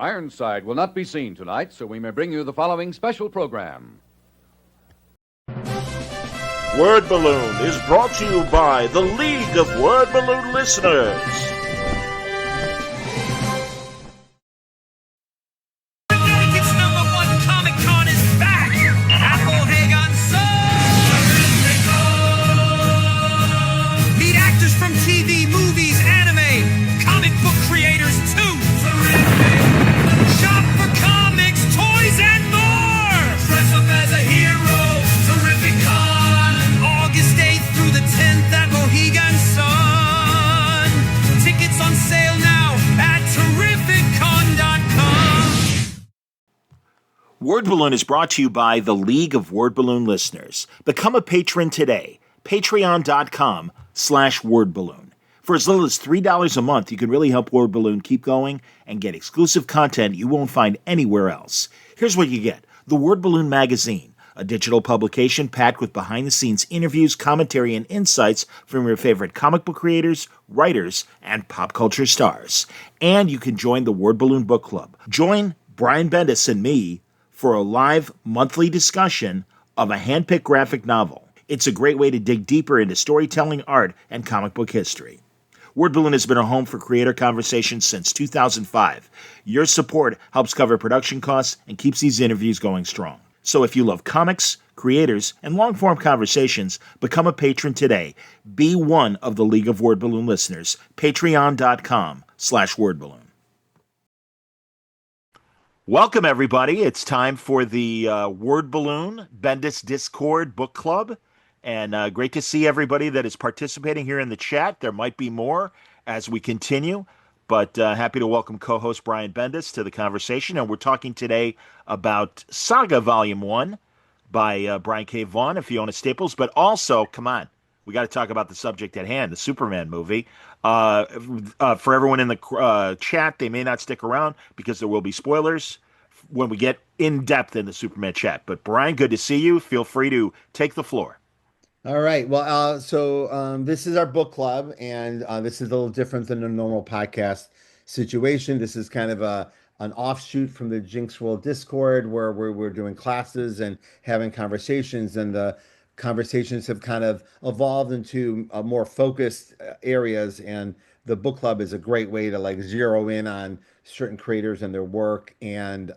Ironside will not be seen tonight, so we may bring you the following special program. Word Balloon is brought to you by the League of Word Balloon Listeners. Word Balloon is brought to you by the League of Word Balloon Listeners. Become a patron today. Patreon.com/wordballoon. For as little as $3 a month, you can really help Word Balloon keep going and get exclusive content you won't find anywhere else. Here's what you get. The Word Balloon Magazine, a digital publication packed with behind-the-scenes interviews, commentary, and insights from your favorite comic book creators, writers, and pop culture stars. And you can join the Word Balloon Book Club. Join Brian Bendis and me for a live monthly discussion of a hand-picked graphic novel. It's a great way to dig deeper into storytelling, art, and comic book history. Word Balloon has been a home for creator conversations since 2005. Your support helps cover production costs and keeps these interviews going strong. So if you love comics, creators, and long-form conversations, become a patron today. Be one of the League of Word Balloon listeners. Patreon.com/wordballoon. Welcome, everybody. It's time for the Word Balloon Bendis Discord Book Club. And great to see everybody that is participating here in the chat. There might be more as we continue, but happy to welcome co-host Brian Bendis to the conversation. And we're talking today about Saga Volume 1 by Brian K. Vaughan, if you own a Staples. But also, come on, we got to talk about the subject at hand, the Superman movie. For everyone in the chat, they may not stick around because there will be spoilers when we get in depth in the Superman chat. But Brian, good to see you. Feel free to take the floor. All right. Well, so this is our book club, and this is a little different than a normal podcast situation. This is kind of an offshoot from the Jinx World Discord, where we're doing classes and having conversations, and the conversations have kind of evolved into more focused areas. And the book club is a great way to like zero in on certain creators and their work. And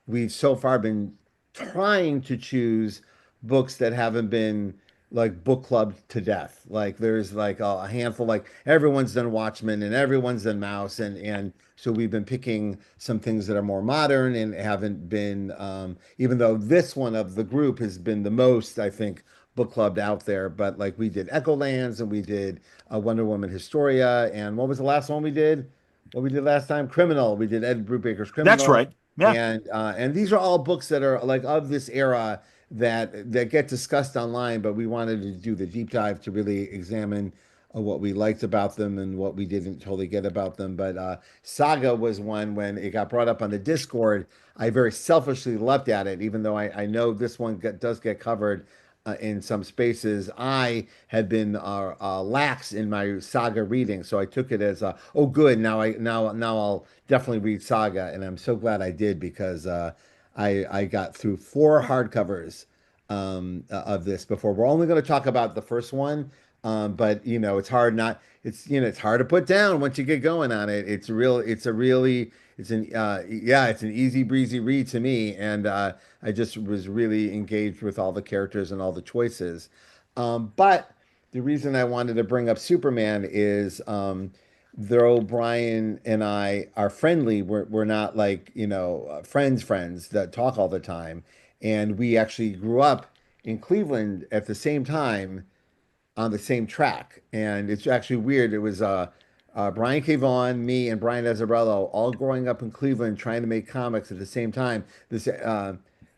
we've so far been trying to choose books that haven't been like book clubbed to death. Like there's like a handful, like everyone's done Watchmen and everyone's done Mouse, and so we've been picking some things that are more modern and haven't been, even though this one of the group has been the most, I think, book clubbed out there. But like we did Echolands, and we did Wonder Woman Historia, and what was the last one we did? What we did last time? Criminal. We did Ed Brubaker's Criminal. That's right. Yeah. And these are all books that are like of this era that get discussed online, but we wanted to do the deep dive to really examine what we liked about them and what we didn't totally get about them. But Saga was one, when it got brought up on the Discord, I very selfishly leapt at it, even though I know this one does get covered in some spaces. I had been lax in my Saga reading, so I took it as oh good, now I'll definitely read Saga, and I'm so glad I did, because I got through 4 hardcovers of this before. We're only going to talk about the first one, but it's hard not. It's hard to put down once you get going on it. It's an easy breezy read to me, and I just was really engaged with all the characters and all the choices. But the reason I wanted to bring up Superman is, though Brian and I are friendly, we're not like, friends that talk all the time. And we actually grew up in Cleveland at the same time on the same track. And it's actually weird. It was Brian K. Vaughan, me, and Brian Azzarello all growing up in Cleveland trying to make comics at the same time. This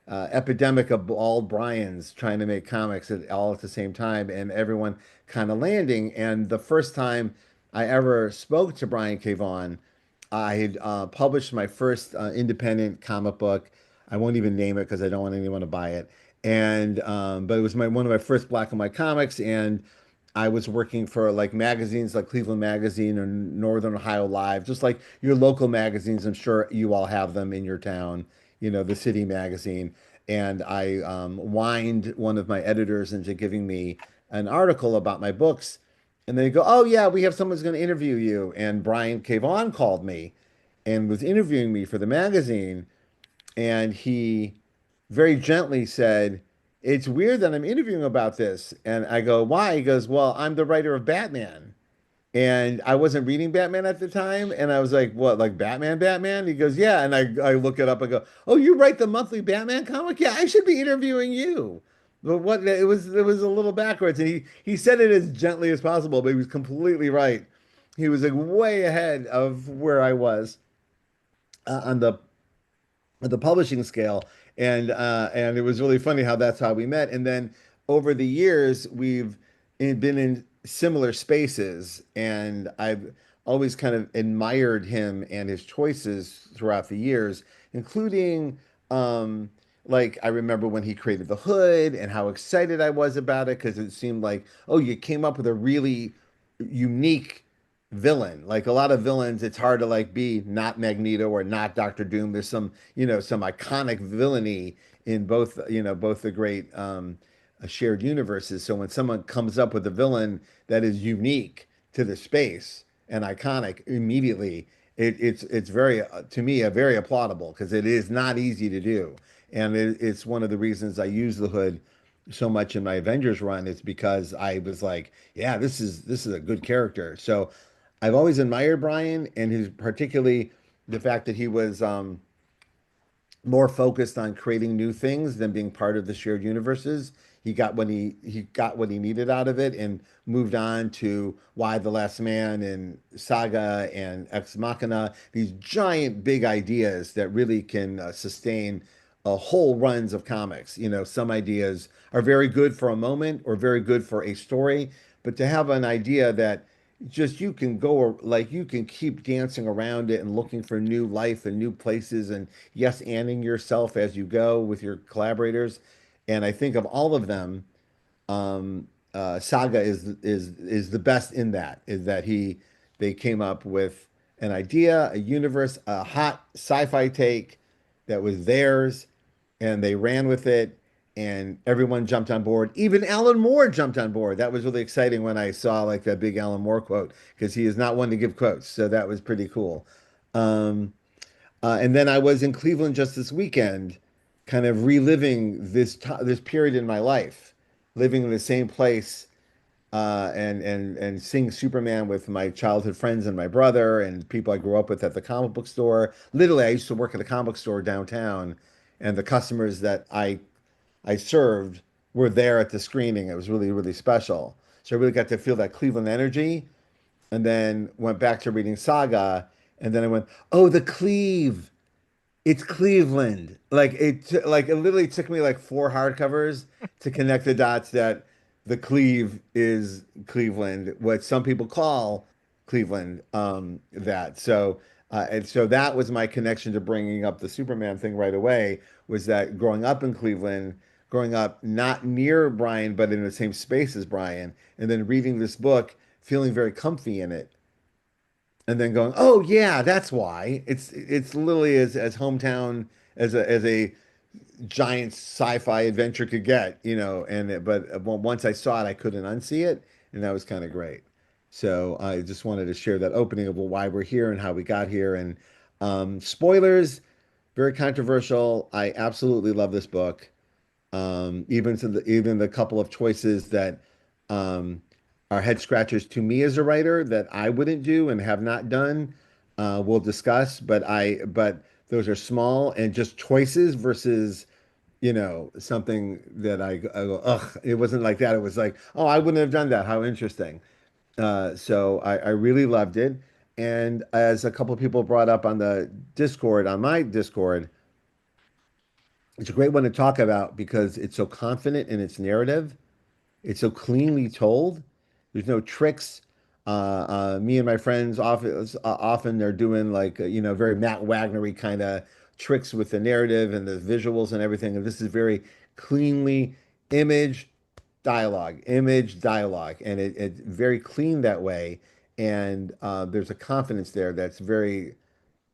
epidemic of bald Bryans trying to make comics all at the same time, and everyone kind of landing. And the first time I ever spoke to Brian K. Vaughan, I had published my first independent comic book. I won't even name it because I don't want anyone to buy it. And but it was one of my first black and white comics, and I was working for like magazines like Cleveland Magazine or Northern Ohio Live, just like your local magazines. I'm sure you all have them in your town, the city magazine. And I whined one of my editors into giving me an article about my books. And they go, "Oh, yeah, we have someone's going to interview you." And Brian Cavon called me and was interviewing me for the magazine. And he very gently said, "It's weird that I'm interviewing about this." And I go, "Why?" He goes, "Well, I'm the writer of Batman." And I wasn't reading Batman at the time. And I was like, "What, like Batman, Batman?" He goes, "Yeah." And I look it up and go, "Oh, you write the monthly Batman comic? Yeah, I should be interviewing you." But what it was a little backwards. And he said it as gently as possible, but he was completely right. He was like way ahead of where I was on the publishing scale, and it was really funny how that's how we met. And then over the years, we've been in similar spaces, and I've always kind of admired him and his choices throughout the years, including like I remember when he created the Hood and how excited I was about it because it seemed like, oh, you came up with a really unique villain. Like a lot of villains, it's hard to like be not Magneto or not Doctor Doom. There's some iconic villainy in both the great shared universes. So when someone comes up with a villain that is unique to the space and iconic immediately, it's very to me a very applaudable because it is not easy to do. And it's one of the reasons I use the Hood so much in my Avengers run is because I was like, yeah, this is a good character. So I've always admired Brian and his particularly the fact that he was more focused on creating new things than being part of the shared universes. He got what he needed out of it and moved on to Why the Last Man and Saga and Ex Machina, these giant big ideas that really can sustain whole runs of comics. Some ideas are very good for a moment or very good for a story, but to have an idea that just you can go like you can keep dancing around it and looking for new life and new places and yes, anding yourself as you go with your collaborators. And I think of all of them, Saga is the best in that. Is that they came up with an idea, a universe, a hot sci-fi take that was theirs, and they ran with it, and everyone jumped on board. Even Alan Moore jumped on board. That was really exciting when I saw like that big Alan Moore quote because he is not one to give quotes, so that was pretty cool. Um, and then I was in Cleveland just this weekend, kind of reliving this period in my life, living in the same place, and seeing Superman with my childhood friends and my brother and people I grew up with at the comic book store. Literally, I used to work at a comic book store downtown, and the customers that I served were there at the screening. It was really, really special. So I really got to feel that Cleveland energy, and then went back to reading Saga, and then I went, oh, the Cleve. It's Cleveland. Like it literally took me like four hardcovers to connect the dots that the Cleve is Cleveland, what some people call Cleveland. And so that was my connection to bringing up the Superman thing right away. Was that growing up in Cleveland, growing up not near Brian, but in the same space as Brian, and then reading this book, feeling very comfy in it and then going, "Oh yeah, that's why." It's literally as hometown as a giant sci-fi adventure could get, but once I saw it, I couldn't unsee it, and that was kind of great. So I just wanted to share that opening of why we're here and how we got here. And spoilers, very controversial. I absolutely love this book. Even the couple of choices that um, are head scratchers to me as a writer that I wouldn't do and have not done. We'll discuss, but those are small and just choices versus something that I go, ugh, it wasn't like that. It was like, oh, I wouldn't have done that. How interesting. So I really loved it. And as a couple of people brought up on the Discord, on my Discord, it's a great one to talk about because it's so confident in its narrative. It's so cleanly told. There's no tricks. Me and my friends often they're doing like very Matt Wagnery kind of tricks with the narrative and the visuals and everything. And this is very cleanly imaged, dialogue, image, dialogue, and it's very clean that way. And there's a confidence there that's very,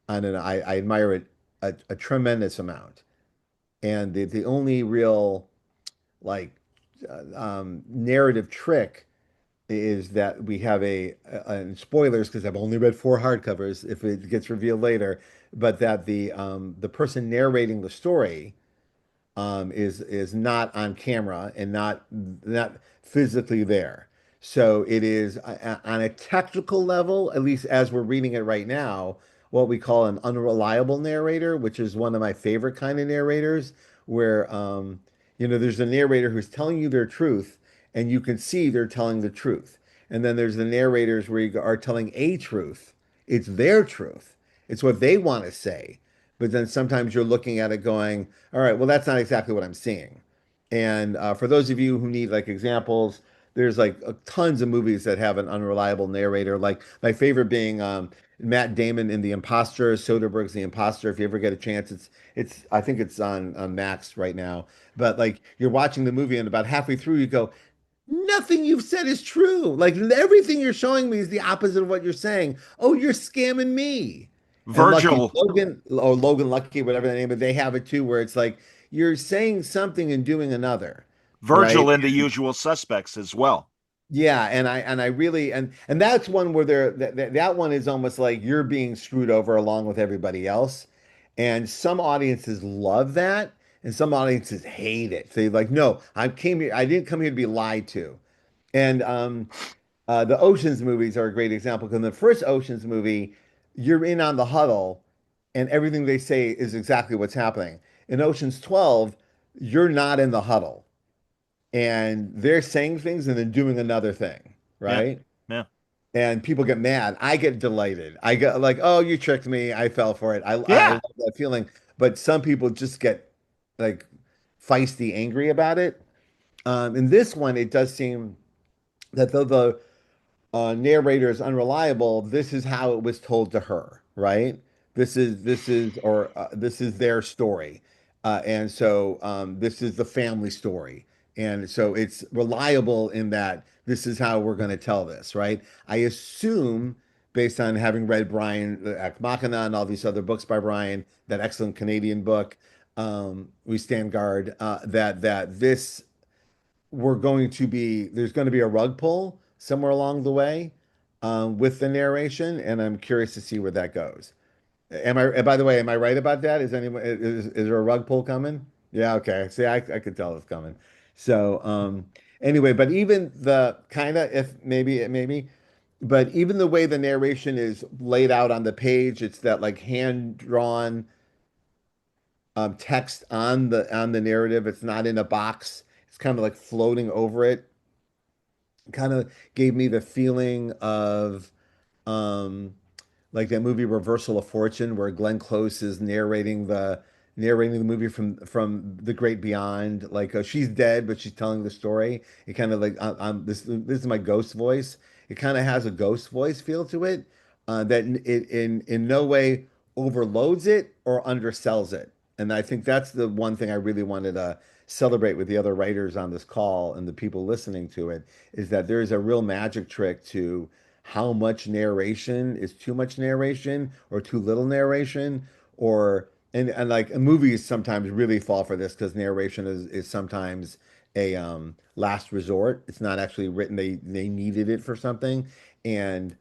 I don't know, I admire it a tremendous amount. And the only real like narrative trick is that we have and spoilers because I've only read four hardcovers if it gets revealed later, but that the person narrating the story is not on camera and not physically there. So it is on a technical level, at least as we're reading it right now, what we call an unreliable narrator, which is one of my favorite kind of narrators, where there's a narrator who's telling you their truth, and you can see they're telling the truth. And then there's the narrators where you are telling a truth. It's their truth. It's what they want to say. But then sometimes you're looking at it going, all right, well, that's not exactly what I'm seeing. And for those of you who need like examples, there's like tons of movies that have an unreliable narrator. Like my favorite being Matt Damon in The Imposter, Soderbergh's The Imposter. If you ever get a chance, it's I think it's on Max right now. But like you're watching the movie and about halfway through you go, nothing you've said is true. Like everything you're showing me is the opposite of what you're saying. Oh, you're scamming me. And Lucky Virgil, Logan or Logan Lucky, whatever the name, but they have it too, where it's like you're saying something and doing another, Virgil right? in The Usual Suspects as well. Yeah, and I really and that's one where that one is almost like you're being screwed over along with everybody else. And some audiences love that, and some audiences hate it. They like, no, I didn't come here to be lied to. And the Oceans movies are a great example because in the first Oceans movie, you're in on the huddle, and everything they say is exactly what's happening. In Oceans 12, you're not in the huddle, and they're saying things and then doing another thing, Yeah, right? yeah, And people get mad. I get delighted. I get like, oh, you tricked me. I fell for it. I yeah. love that feeling. But some people just get like feisty, angry about it. In this one, it does seem that the narrator is unreliable, this is how it was told to her, right? This is their story, and so this is the family story, and so it's reliable in that this is how we're going to tell this, right? I assume, based on having read Brian Ex Machina and all these other books by Brian, that excellent Canadian book, We Stand Guard, that this there's going to be a rug pull somewhere along the way with the narration, and I'm curious to see where that goes. By the way, am I right about that? Is there a rug pull coming? Yeah, okay. See, I could tell it's coming. So, anyway, but even the kind of, if maybe, but even the way the narration is laid out on the page, it's that like hand drawn text on the narrative. It's not in a box. It's kind of like floating over it. Kind of gave me the feeling of um like that movie Reversal of Fortune where Glenn Close is narrating the movie from the great beyond. Like she's dead, but she's telling the story. It kind of like this is my ghost voice. It kind of has a ghost voice feel to it that it in no way overloads it or undersells it. And I think that's the one thing I really wanted to celebrate with the other writers on this call and the people listening to it is that there is a real magic trick to how much narration is too much narration or too little narration or and like movies sometimes really fall for this because narration is sometimes a last resort. It's not actually written. They needed it for something, and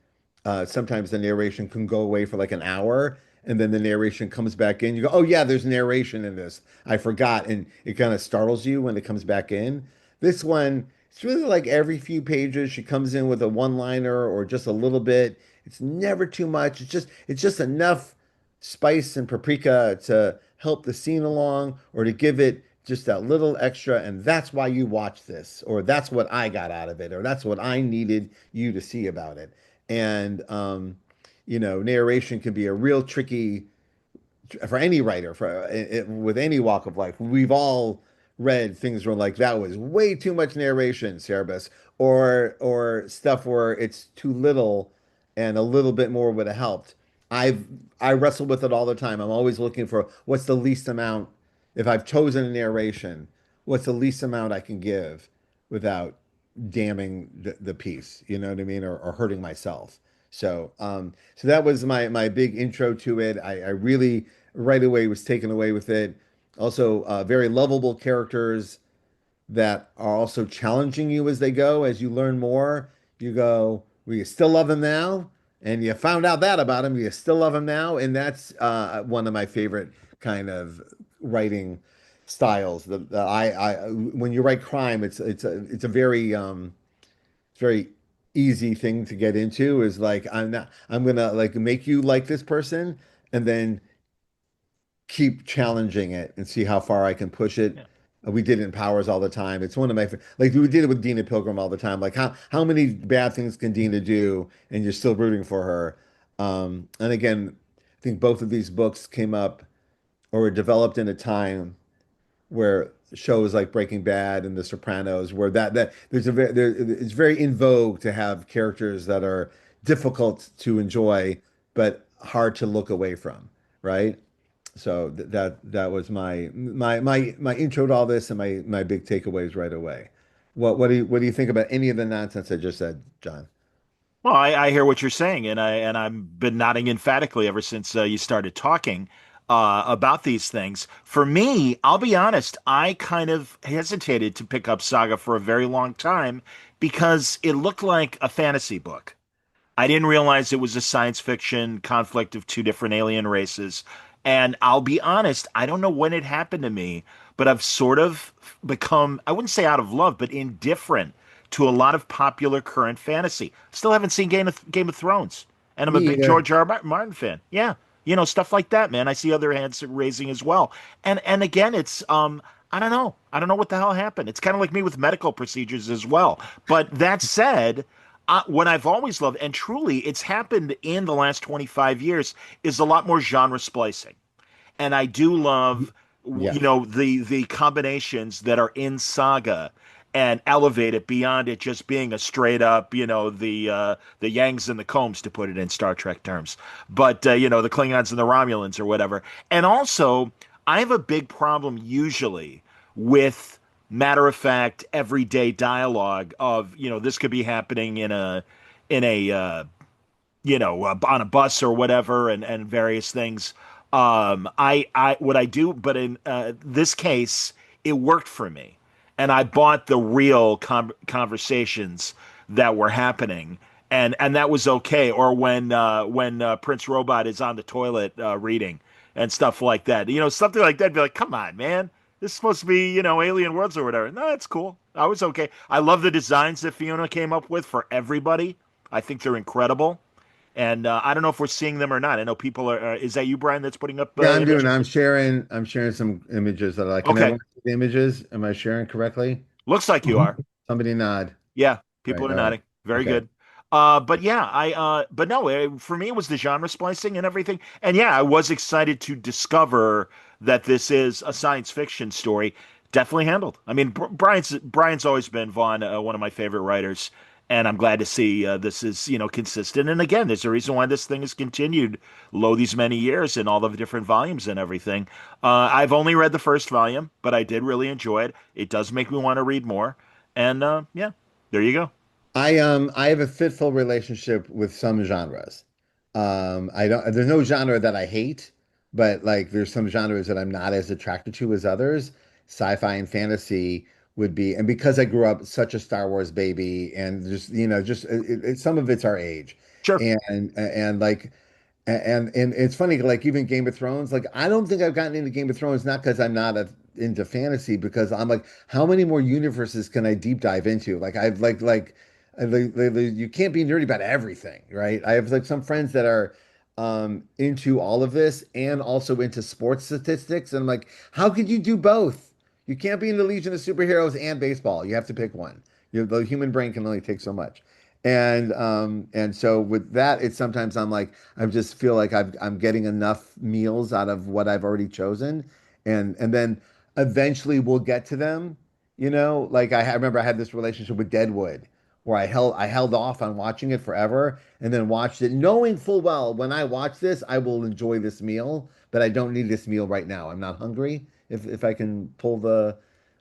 sometimes the narration can go away for like an hour, and then the narration comes back in. You go, oh yeah, there's narration in this. I forgot, and it kind of startles you when it comes back in. This one, it's really like every few pages she comes in with a one-liner or just a little bit. It's never too much. It's just enough spice and paprika to help the scene along or to give it just that little extra. And that's why you watch this, or that's what I got out of it, or that's what I needed you to see about it. And narration can be a real tricky for any writer with any walk of life. We've all read things where like that was way too much narration, Cerebus, or stuff where it's too little and a little bit more would have helped. I've I wrestle with it all the time. I'm always looking for what's the least amount if I've chosen a narration, what's the least amount I can give, without damning the piece, you know what I mean, or hurting myself. So that was my big intro to it. I really right away was taken away with it. Also, very lovable characters that are also challenging you as they go. As you learn more, you go, well, you still love him now, and you found out that about him. You still love him now, and that's one of my favorite kind of writing styles. When you write crime, it's a very easy thing to get into. Is like I'm gonna like make you like this person, and then keep challenging it and see how far I can push it. Yeah. We did it in Powers all the time. It's one of my like we did it with Dina Pilgrim all the time. Like how many bad things can Dina do and you're still rooting for her? And again, I think both of these books came up or were developed in a time where shows like Breaking Bad and The Sopranos, where that there's it's very in vogue to have characters that are difficult to enjoy but hard to look away from, right? So that was my intro to all this and my big takeaways right away. What do you think about any of the nonsense I just said, John? Well, I hear what you're saying, and I've been nodding emphatically ever since you started talking about these things. For me, I'll be honest, I kind of hesitated to pick up Saga for a very long time because it looked like a fantasy book. I didn't realize it was a science fiction conflict of two different alien races. And I'll be honest, I don't know when it happened to me, but I've sort of become, I wouldn't say out of love, but indifferent to a lot of popular current fantasy. Still haven't seen Game of Thrones, and I'm Me a big either. George Martin fan. Yeah, stuff like that, man. I see other hands raising as well. And again, it's I don't know. I don't know what the hell happened. It's kind of like me with medical procedures as well. But that said, what I've always loved, and truly it's happened in the last 25 years, is a lot more genre splicing. And I do love, Yes. the combinations that are in Saga and elevate it beyond it just being a straight up, the Yangs and the Combs, to put it in Star Trek terms, but the Klingons and the Romulans or whatever. And also, I have a big problem usually with matter of fact everyday dialogue of this could be happening in a on a bus or whatever, and various things. I what I do, but in this case, it worked for me, and I bought the real conversations that were happening, and that was okay. Or when Prince Robot is on the toilet reading and stuff like that, something like that. Be like, come on, man. This is supposed to be, Alien Worlds or whatever. No, it's cool. I was okay. I love the designs that Fiona came up with for everybody. I think they're incredible. And I don't know if we're seeing them or not. I know people are. Is that you, Brian, that's putting up Yeah, I'm doing. images? I'm sharing some images that I like. Can Okay, everyone see the images? Am I sharing correctly? looks like you are. Somebody nod. Yeah, people Right. are All right. nodding. Very Okay. good. But yeah, but no, for me, it was the genre splicing and everything. And yeah, I was excited to discover that this is a science fiction story. Definitely handled. I mean, Brian's always been Vaughn, one of my favorite writers, and I'm glad to see this is consistent. And again, there's a reason why this thing has continued these many years in all the different volumes and everything. I've only read the first volume, but I did really enjoy it. It does make me want to read more. And yeah, there you go. I have a fitful relationship with some genres. I don't there's no genre that I hate, but like there's some genres that I'm not as attracted to as others. Sci-fi and fantasy would be, and because I grew up such a Star Wars baby and just some of it's our age. Sure. And like and it's funny, like even Game of Thrones, like I don't think I've gotten into Game of Thrones, not because I'm not into fantasy, because I'm like, how many more universes can I deep dive into? Like I've you can't be nerdy about everything, right? I have like some friends that are into all of this and also into sports statistics, and I'm like, how could you do both? You can't be in the Legion of Superheroes and baseball. You have to pick one. The human brain can only take so much. And so with that, it's sometimes I'm like, I just feel like I'm getting enough meals out of what I've already chosen. And then eventually we'll get to them, like I remember I had this relationship with Deadwood where I held off on watching it forever and then watched it knowing full well when I watch this, I will enjoy this meal, but I don't need this meal right now. I'm not hungry. If I can pull the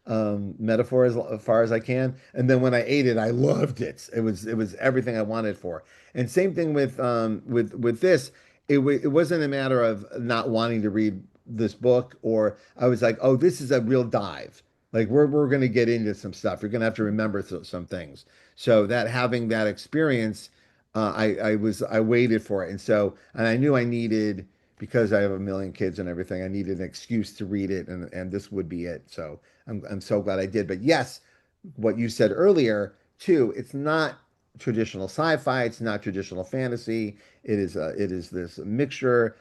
metaphor as far as I can. And then when I ate it, I loved it. It was everything I wanted for. And same thing with this. It wasn't a matter of not wanting to read this book, or I was like, oh, this is a real dive. Like we're going to get into some stuff. You're going to have to remember some things. So that having that experience, I waited for it, and I knew I needed, because I have a million kids and everything. I needed an excuse to read it, and this would be it. So I'm so glad I did. But yes, what you said earlier too, it's not traditional sci-fi. It's not traditional fantasy. It is this mixture.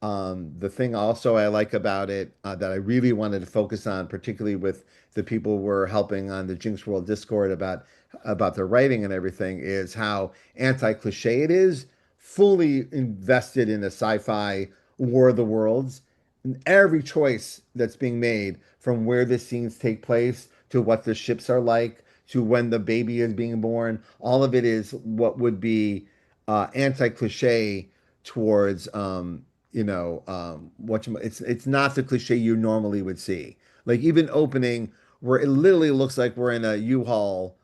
The thing also I like about it, that I really wanted to focus on, particularly with the people who were helping on the Jinx World Discord about their writing and everything, is how anti-cliche it is, fully invested in the sci-fi War of the Worlds. And every choice that's being made, from where the scenes take place to what the ships are like to when the baby is being born, all of it is what would be anti-cliche towards it's not the cliche you normally would see. Like even opening where it literally looks like we're in a U-Haul,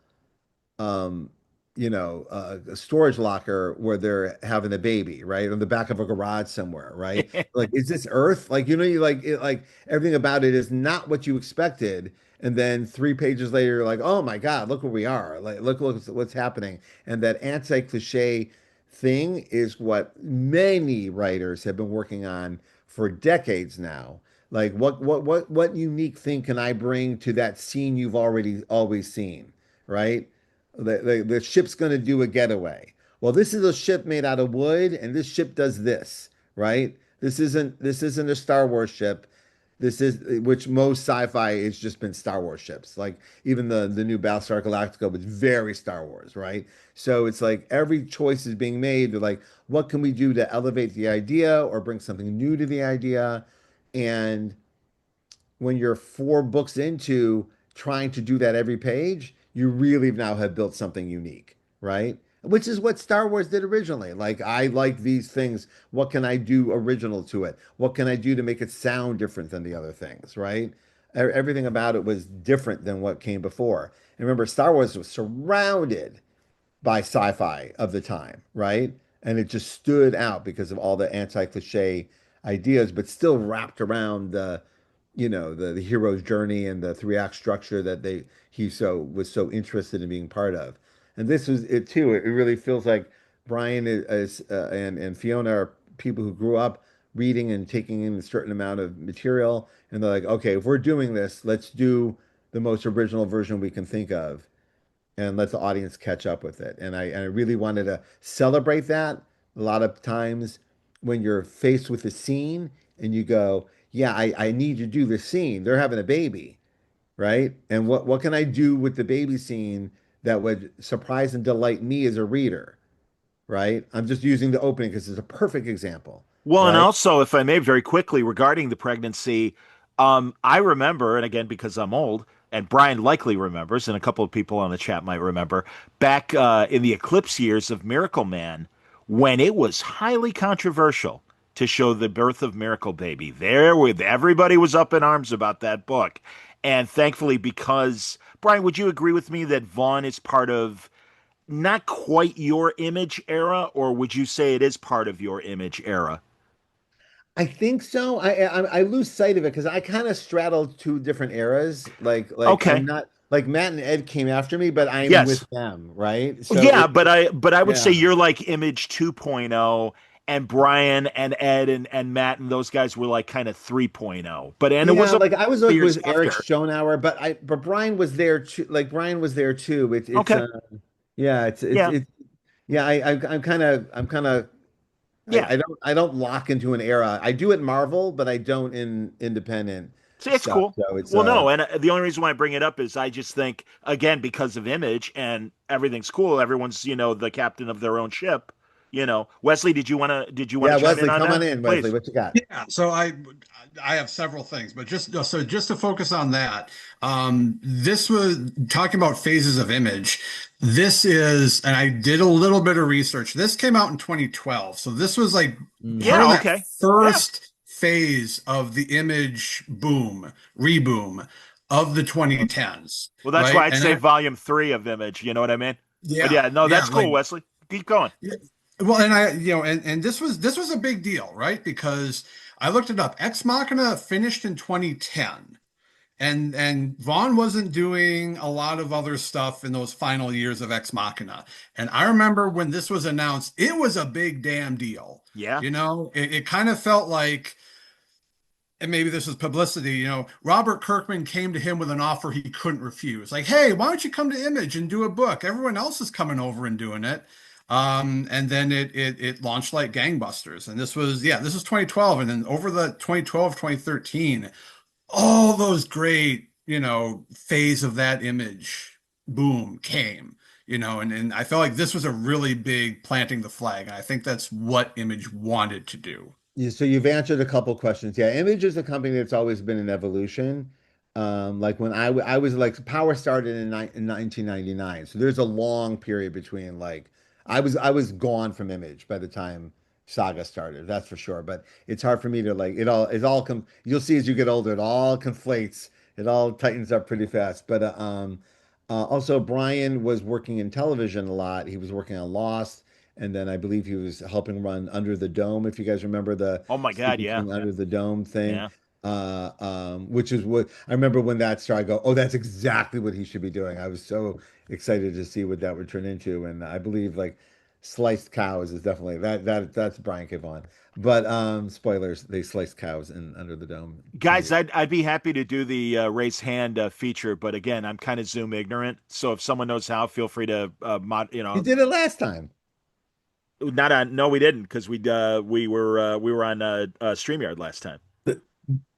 um, a storage locker where they're having a baby, right? On the back of a garage somewhere, right? Like, is this Earth? Like, you like it, like everything about it is not what you expected. And then 3 pages later, you're like, oh my God, look where we are. Like, look what's happening. And that anti-cliche thing is what many writers have been working on for decades now. Like, what unique thing can I bring to that scene you've already always seen, right? The ship's going to do a getaway. Well, this is a ship made out of wood, and this ship does this, right? This isn't a Star Wars ship. This is, which most sci-fi has just been Star Wars ships. Like even the new Battlestar Galactica was very Star Wars, right? So it's like every choice is being made. They're like, what can we do to elevate the idea or bring something new to the idea? And when you're 4 books into trying to do that every page, you really now have built something unique, right? Which is what Star Wars did originally. Like, I like these things. What can I do original to it? What can I do to make it sound different than the other things, right? Everything about it was different than what came before. And remember, Star Wars was surrounded by sci-fi of the time, right? And it just stood out because of all the anti-cliche ideas, but still wrapped around the hero's journey and the 3 act structure that he was so interested in being part of. And this was it too. It really feels like Brian and Fiona are people who grew up reading and taking in a certain amount of material, and they're like, okay, if we're doing this, let's do the most original version we can think of and let the audience catch up with it. And I really wanted to celebrate that. A lot of times when you're faced with a scene and you go, yeah, I need to do this scene. They're having a baby, right? And what can I do with the baby scene that would surprise and delight me as a reader, right? I'm just using the opening because it's a perfect example, Well, and right? also, if I may, very quickly regarding the pregnancy, I remember, and again, because I'm old, and Brian likely remembers, and a couple of people on the chat might remember, back in the Eclipse years of Miracle Man, when it was highly controversial to show the birth of Miracle Baby. Everybody was up in arms about that book. And thankfully, because, Brian, would you agree with me that Vaughn is part of not quite your image era, or would you say it is part of your image era? I think so. I lose sight of it because I kind of straddle 2 different eras. Like I'm Okay. not like Matt and Ed came after me, but I'm with Yes. them, right? So Yeah, but I would say yeah. you're like Image 2.0, and Brian and Ed and Matt and those guys were like kind of 3.0. And it Yeah, was a like I was couple like years with Eric after. Schonauer, but Brian was there too. Like Brian was there too. It's Okay. yeah, Yeah. yeah, I'm kind of Yeah. I don't lock into an era. I do at Marvel, but I don't in independent So it's stuff. cool. So it's Well, no, and the only reason why I bring it up is I just think again because of Image and everything's cool. Everyone's the captain of their own ship. Wesley, did you want to yeah, chime in Wesley, on come that, on in, Wesley. please? What you got? Yeah, so I have several things, but just to focus on that, this was talking about phases of image. This is, and I did a little bit of research. This came out in 2012, so this was like part Yeah. of that Okay. Yeah. first phase of the image boom, reboom. of the 2010s, Well, that's right? why I'd And say I, volume three of Image. You know what I mean? But yeah, yeah, no, yeah, that's cool, like Wesley. Keep going. yeah. Well, and I, and this was a big deal, right? Because I looked it up. Ex Machina finished in 2010. And Vaughn wasn't doing a lot of other stuff in those final years of Ex Machina. And I remember when this was announced, it was a big damn deal. Yeah. It kind of felt like, and maybe this is publicity, Robert Kirkman came to him with an offer he couldn't refuse. Like, hey, why don't you come to Image and do a book? Everyone else is coming over and doing it. And then it launched like gangbusters. And this was 2012. And then over the 2012, 2013, all those great, phase of that Image boom came, and I felt like this was a really big planting the flag. And I think that's what Image wanted to do. So you've answered a couple questions. Yeah, Image is a company that's always been in evolution. Like when I was like Power started in 1999, so there's a long period between like I was gone from Image by the time Saga started. That's for sure. But it's hard for me to like it all come. You'll see as you get older, it all conflates. It all tightens up pretty fast. But also Brian was working in television a lot. He was working on Lost. And then I believe he was helping run Under the Dome, if you guys remember the Oh my God, Stephen yeah. King Under the Dome thing. Yeah. Which is what I remember when that started. I go, oh, that's exactly what he should be doing. I was so excited to see what that would turn into. And I believe like sliced cows is definitely that's Brian K. Vaughan. But spoilers, they sliced cows in Under the Dome Guys, 20 years. I'd be happy to do the raise hand feature, but again, I'm kind of Zoom ignorant. So if someone knows how, feel free to You did it last time. not on. No, we didn't because we were on StreamYard last time.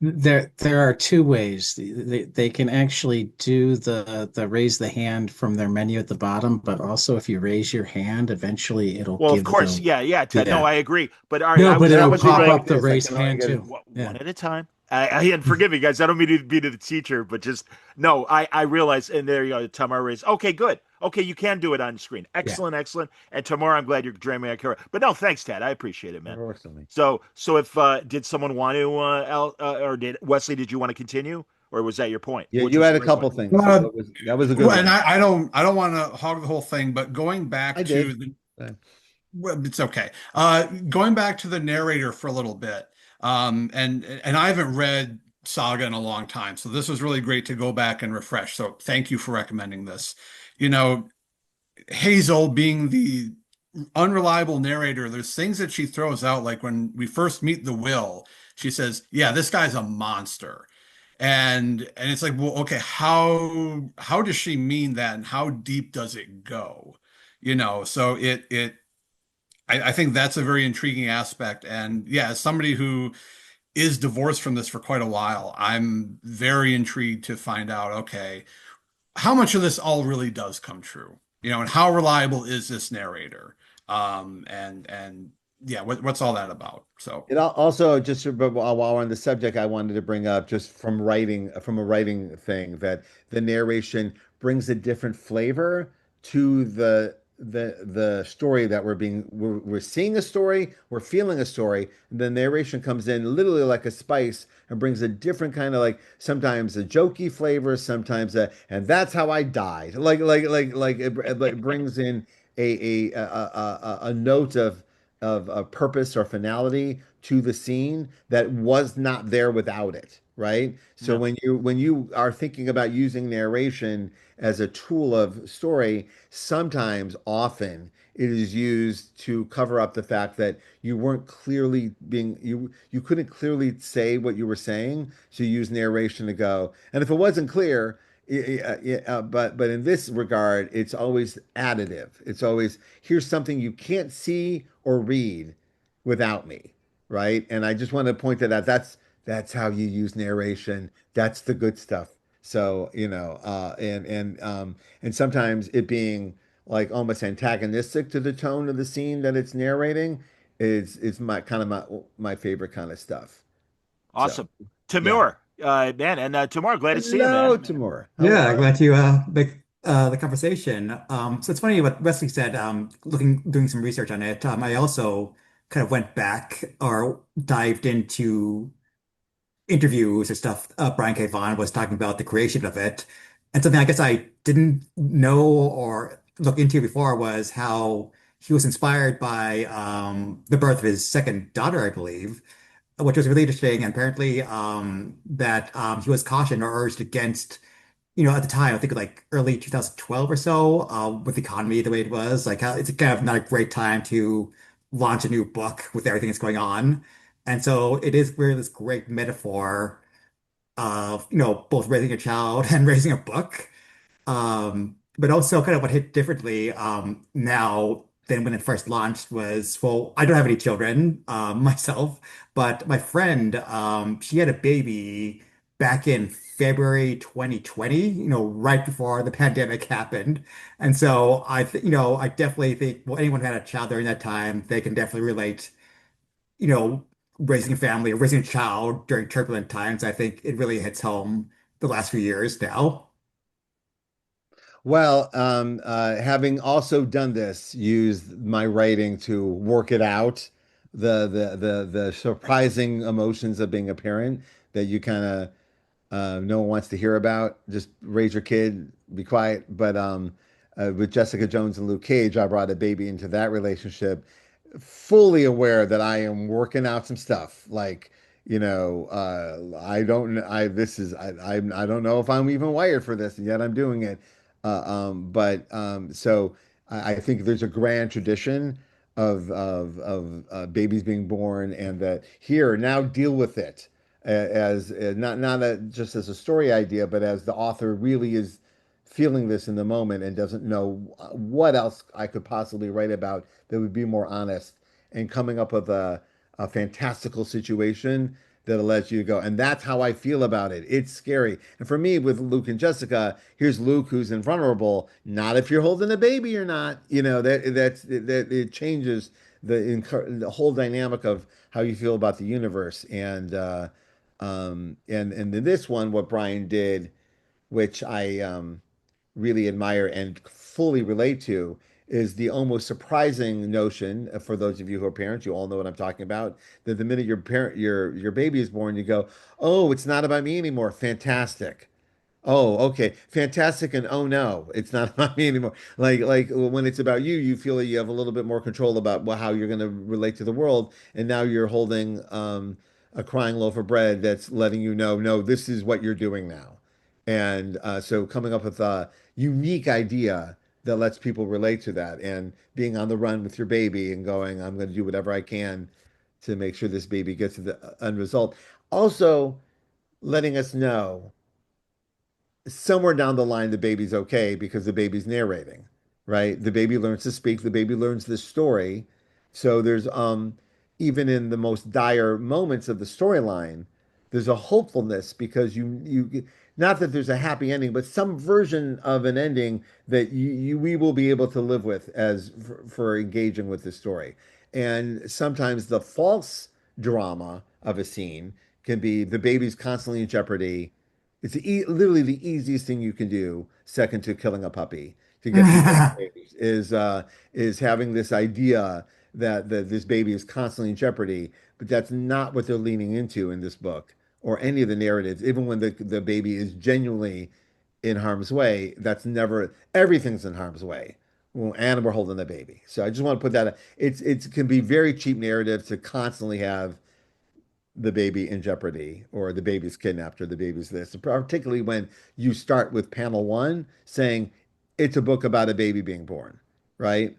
There are two ways. They can actually do the raise the hand from their menu at the bottom, but also if you raise your hand, eventually it'll Well, of give course, the yeah, yeah, Ted. No, yeah. I agree. But all right, No, I but was I it'll was Be pop trying like up the this. I raise can only hand get it. too. one Yeah. at a time. And forgive me, guys. I don't mean to be the teacher, but just no. I realize, and there you go. Tamara raised. Okay, good. Okay, you can do it on screen. Yeah. Excellent, excellent. And Tamara, I'm glad you're dreaming on camera. But no, thanks, Ted. I appreciate it, man. Never works on me. So if did someone want to, or did Wesley? Did you want to continue, or was that your point? Yeah, Which you was had a a great point. couple things. So Uh, that was a good well, and one. I don't want to hog the whole thing, but going I back to did. the well, it's okay. Going back to the narrator for a little bit, and I haven't read Saga in a long time, so this was really great to go back and refresh. So thank you for recommending this. You know, Hazel being the unreliable narrator, there's things that she throws out, like when we first meet the Will, she says, "Yeah, this guy's a monster." And it's like, well, okay, how does she mean that, and how deep does it go? So I think that's a very intriguing aspect. And yeah, as somebody who is divorced from this for quite a while, I'm very intrigued to find out, okay, how much of this all really does come true, and how reliable is this narrator? And yeah, what's all that about? So Also just while we're on the subject, I wanted to bring up just from a writing thing that the narration brings a different flavor to the story that we're seeing a story, we're feeling a story. The narration comes in literally like a spice and brings a different kind of like sometimes a jokey flavor, sometimes and that's how I died. Like it brings in a note of a purpose or finality to the scene that was not there without it, right? So Yeah. when you are thinking about using narration as a tool of story, sometimes often it is used to cover up the fact that you weren't clearly being you couldn't clearly say what you were saying, so you use narration to go. And if it wasn't clear, but in this regard, it's always additive. It's always here's something you can't see or read without me, right? And I just want to point that out. That's how you use narration. That's the good stuff. So, and sometimes it being like almost antagonistic to the tone of the scene that it's narrating is my kind of my favorite kind of stuff. So, Awesome, yeah. Tamur, man, and Tamur, glad to see you, Hello, man. Timur. Yeah, Hello. glad to make the conversation. So it's funny what Wesley said. Doing some research on it. I also kind of went back or dived into interviews or stuff, Brian K. Vaughan was talking about the creation of it. And something I guess I didn't know or look into before was how he was inspired by the birth of his second daughter, I believe, which was really interesting. And apparently, that he was cautioned or urged against, at the time, I think like early 2012 or so, with the economy the way it was, like how it's kind of not a great time to launch a new book with everything that's going on. And so it is really this great metaphor of, both raising a child and raising a book. But also kind of what hit differently now than when it first launched was, well, I don't have any children myself, but my friend, she had a baby back in February 2020, right before the pandemic happened. And so I definitely think, well, anyone who had a child during that time, they can definitely relate, you know, raising a family or raising a child during turbulent times. I think it really hits home the last few years now. Well, having also done this, used my writing to work it out, the surprising emotions of being a parent that you kind of no one wants to hear about. Just raise your kid, be quiet. But with Jessica Jones and Luke Cage, I brought a baby into that relationship, fully aware that I am working out some stuff. Like, I don't, I, this is, I don't know if I'm even wired for this, and yet I'm doing it. So I think there's a grand tradition of babies being born, and that here now deal with it as just as a story idea, but as the author really is feeling this in the moment and doesn't know what else I could possibly write about that would be more honest, and coming up with a fantastical situation that lets you go. And that's how I feel about it. It's scary. And for me, with Luke and Jessica, here's Luke who's invulnerable. Not if you're holding a baby or not. That it changes the whole dynamic of how you feel about the universe. And in this one, what Brian did, which I really admire and fully relate to, is the almost surprising notion, for those of you who are parents, you all know what I'm talking about, that the minute your baby is born, you go, "Oh, it's not about me anymore. Fantastic." Oh, okay. Fantastic. And oh no, it's not about me anymore. Like when it's about you, you feel that you have a little bit more control about how you're going to relate to the world. And now you're holding a crying loaf of bread that's letting you know, no, this is what you're doing now. And so coming up with a unique idea that lets people relate to that, and being on the run with your baby and going, I'm going to do whatever I can to make sure this baby gets to the end result. Also, letting us know somewhere down the line the baby's okay because the baby's narrating, right? The baby learns to speak, the baby learns this story. So there's even in the most dire moments of the storyline, there's a hopefulness because you not that there's a happy ending, but some version of an ending that we will be able to live with as for engaging with the story. And sometimes the false drama of a scene can be the baby's constantly in jeopardy. It's literally the easiest thing you can do, second to killing a puppy, to get people engaged, is having this idea that this baby is constantly in jeopardy, but that's not what they're leaning into in this book or any of the narratives. Even when the baby is genuinely in harm's way, that's never everything's in harm's way. Well, and we're holding the baby. So I just want to put that. It can be very cheap narrative to constantly have the baby in jeopardy, or the baby's kidnapped, or the baby's this, particularly when you start with panel one saying it's a book about a baby being born, right?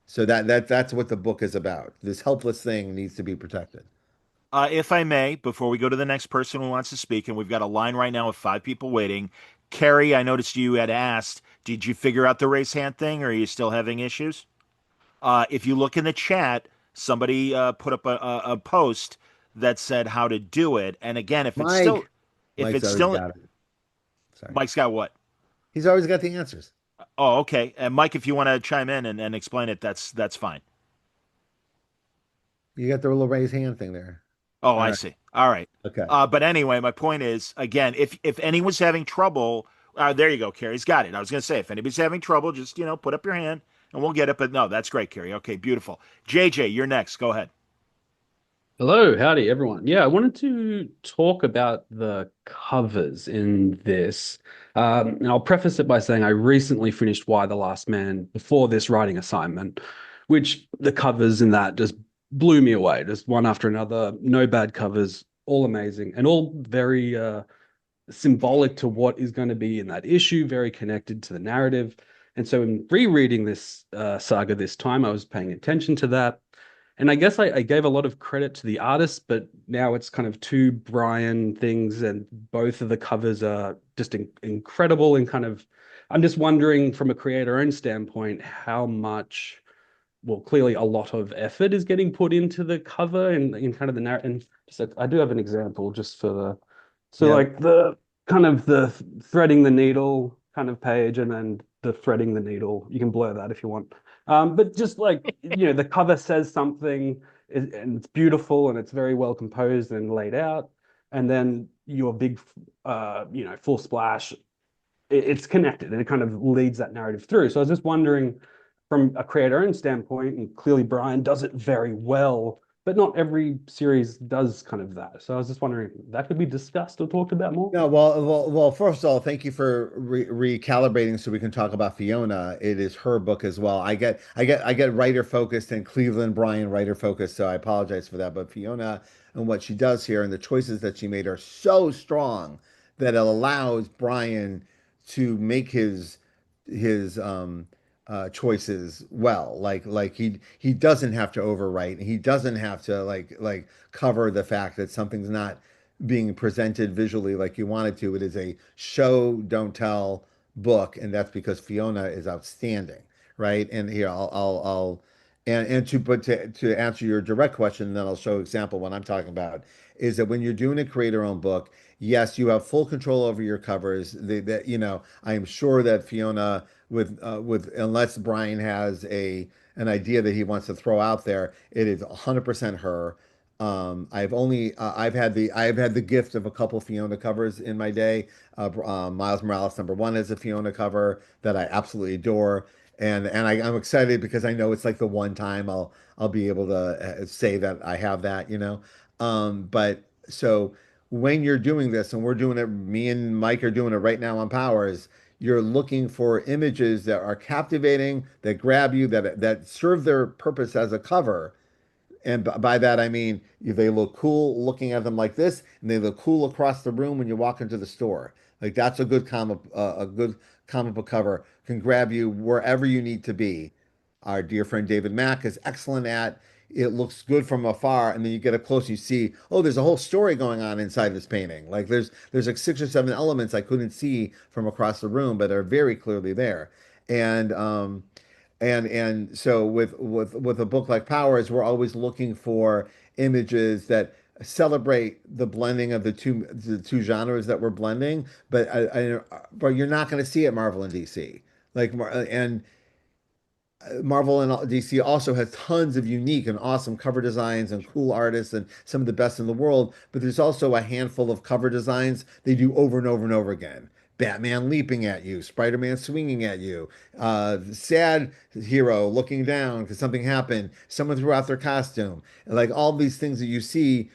So that's what the book is about. This helpless thing needs to be protected. If I may, before we go to the next person who wants to speak, and we've got a line right now with 5 people waiting. Carrie, I noticed you had asked, did you figure out the raise hand thing, or are you still having issues? If you look in the chat, somebody put up a post that said how to do it. And again, Mike, if Mike's it's already still, got it. Sorry. Mike's got what? He's always got the answers. Oh, okay. And Mike, if you want to chime in and explain it, that's fine. You got the little raise hand thing there. Oh, All I right. see. All right. Okay. But anyway, my point is, again, if anyone's having trouble, there you go, Carrie's got it. I was going to say, if anybody's having trouble, just put up your hand and we'll get it. But no, that's great, Carrie. Okay, beautiful. JJ, you're next. Go ahead. Hello, howdy everyone. Yeah, I wanted to talk about the covers in this. And I'll preface it by saying I recently finished Why the Last Man before this writing assignment, which the covers in that just blew me away, just one after another. No bad covers, all amazing, and all very symbolic to what is going to be in that issue, very connected to the narrative. And so in rereading this saga this time, I was paying attention to that. And I guess I gave a lot of credit to the artist, but now it's kind of two Brian things, and both of the covers are just incredible. And kind of, I'm just wondering from a creator own standpoint, how much, well, clearly a lot of effort is getting put into the cover and in kind of the narrative. And just, I do have an example just for the, so Yeah. like the kind of the threading the needle kind of page, and then the threading the needle. You can blur that if you want. But just like, the cover says something and it's beautiful and it's very well composed and laid out. And then your big, full splash, it's connected and it kind of leads that narrative through. So I was just wondering from a creator own standpoint, and clearly Brian does it very well, but not every series does kind of that. So I was just wondering if that could be discussed or talked about more. No, well. First of all, thank you for recalibrating so we can talk about Fiona. It is her book as well. I get writer focused and Cleveland Bryan writer focused, so I apologize for that. But Fiona and what she does here and the choices that she made are so strong that it allows Brian to make his choices well. Like he doesn't have to overwrite. He doesn't have to like cover the fact that something's not being presented visually like you want it to. It is a show, don't tell book, and that's because Fiona is outstanding, right? And here I'll and to answer your direct question, and then I'll show example what I'm talking about is that when you're doing a creator-owned book, yes, you have full control over your covers. That I am sure that Fiona with unless Brian has an idea that he wants to throw out there, it is 100% her. I've had the gift of a couple Fiona covers in my day. Miles Morales #1 is a Fiona cover that I absolutely adore, and I'm excited because I know it's like the one time I'll be able to say that I have that, But so when you're doing this, and we're doing it, me and Mike are doing it right now on Powers. You're looking for images that are captivating, that grab you, that serve their purpose as a cover, and by that I mean they look cool looking at them like this, and they look cool across the room when you walk into the store. Like that's a good comic book cover can grab you wherever you need to be. Our dear friend David Mack is excellent at. It looks good from afar, and then you get up close, and you see, oh, there's a whole story going on inside this painting. Like there's like 6 or 7 elements I couldn't see from across the room, but are very clearly there. And so with a book like Powers, we're always looking for images that celebrate the blending of the two genres that we're blending, but you're not going to see it Marvel and DC. And Marvel and DC also has tons of unique and awesome cover designs and cool artists and some of the best in the world, but there's also a handful of cover designs they do over and over and over again. Batman leaping at you, Spider-Man swinging at you, sad hero looking down because something happened, someone threw out their costume. Like all these things that you see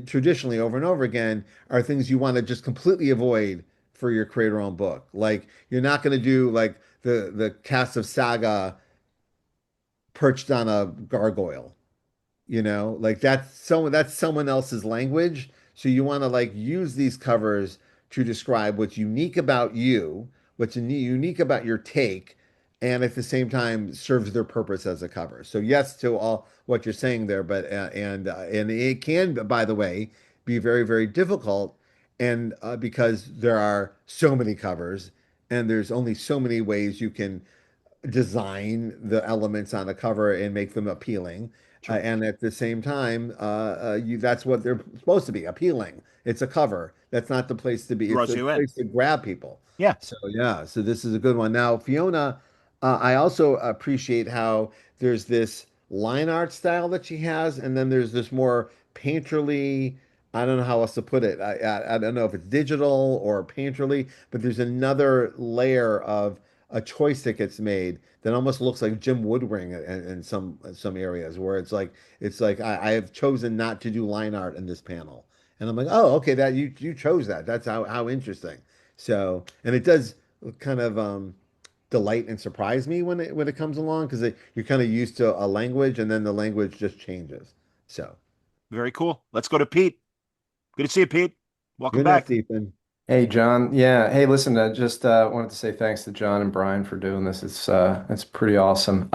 traditionally over and over again are things you want to just completely avoid for your creator-owned book. Like you're not going to do like the cast of Saga perched on a gargoyle, like that's someone else's language. So you want to like use these covers to describe what's unique about you, what's unique about your take, and at the same time serves their purpose as a cover. So yes to all what you're saying there, but and it can, by the way, be very, very difficult, and because there are so many covers and there's only so many ways you can design the elements on a cover and make them appealing. And at the same time, that's what they're supposed to be, appealing. It's a cover. That's not the place to be. It's Draws a you in. place to grab people. Yeah. So yeah, so this is a good one. Now, Fiona, I also appreciate how there's this line art style that she has, and then there's this more painterly, I don't know how else to put it. I don't know if it's digital or painterly, but there's another layer of a choice that gets made that almost looks like Jim Woodring in some areas where it's like I have chosen not to do line art in this panel. And I'm like, oh, okay, that you chose that. That's how interesting. So, and it does kind of delight and surprise me when it comes along because you're kind of used to a language and then the language just changes. So, Very cool. Let's go to Pete. Good to see you, Pete. Welcome you're next, back. Ethan. Hey John, yeah. Hey, listen, just wanted to say thanks to John and Brian for doing this. It's pretty awesome.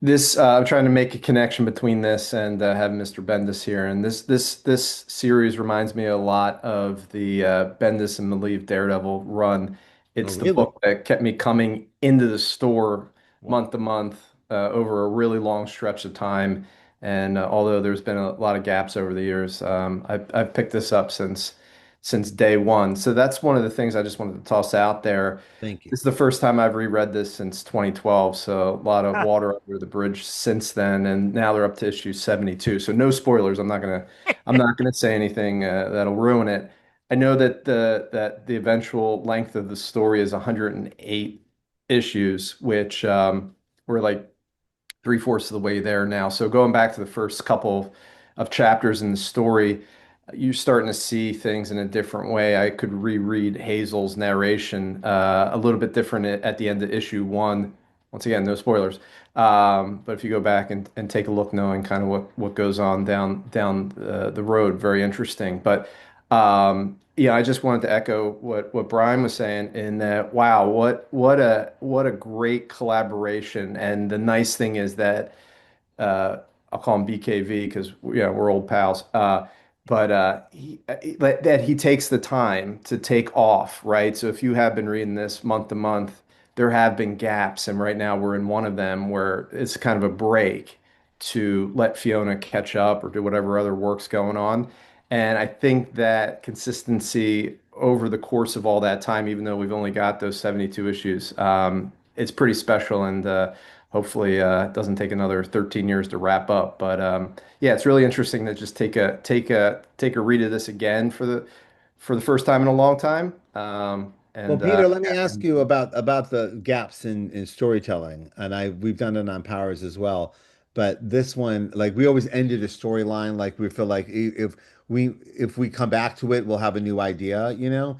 This I'm trying to make a connection between this and having Mr. Bendis here, and this series reminds me a lot of the Bendis and Malieve Daredevil run. Oh, It's the really? book that kept me coming into the store Wow. month to month over a really long stretch of time. And although there's been a lot of gaps over the years, I've picked this up since day one. So that's one of the things I just wanted to toss out there. Thank you. This is the first time I've reread this since 2012, so a lot of water under the bridge since then, and now they're up to issue 72. So no spoilers. I'm not gonna say anything that'll ruin it. I know that the eventual length of the story is 108 issues, which we're like three-fourths of the way there now. So going back to the first couple of chapters in the story, you're starting to see things in a different way. I could reread Hazel's narration a little bit different at the end of issue one. Once again, no spoilers. But if you go back and take a look, knowing kind of what goes on down the road, very interesting. But yeah, I just wanted to echo what Brian was saying in that, wow, what a great collaboration. And the nice thing is that I'll call him BKV because we're old pals. That he takes the time to take off, right? So if you have been reading this month to month, there have been gaps, and right now we're in one of them where it's kind of a break to let Fiona catch up or do whatever other work's going on. And I think that consistency over the course of all that time, even though we've only got those 72 issues, it's pretty special. And hopefully, it doesn't take another 13 years to wrap up. But yeah, it's really interesting to just take a read of this again for the first time in a long time. Well, And Peter, let me yeah, ask you about the gaps in storytelling, and we've done it on Powers as well. But this one, like we always ended a storyline, like we feel like if we come back to it, we'll have a new idea, you know.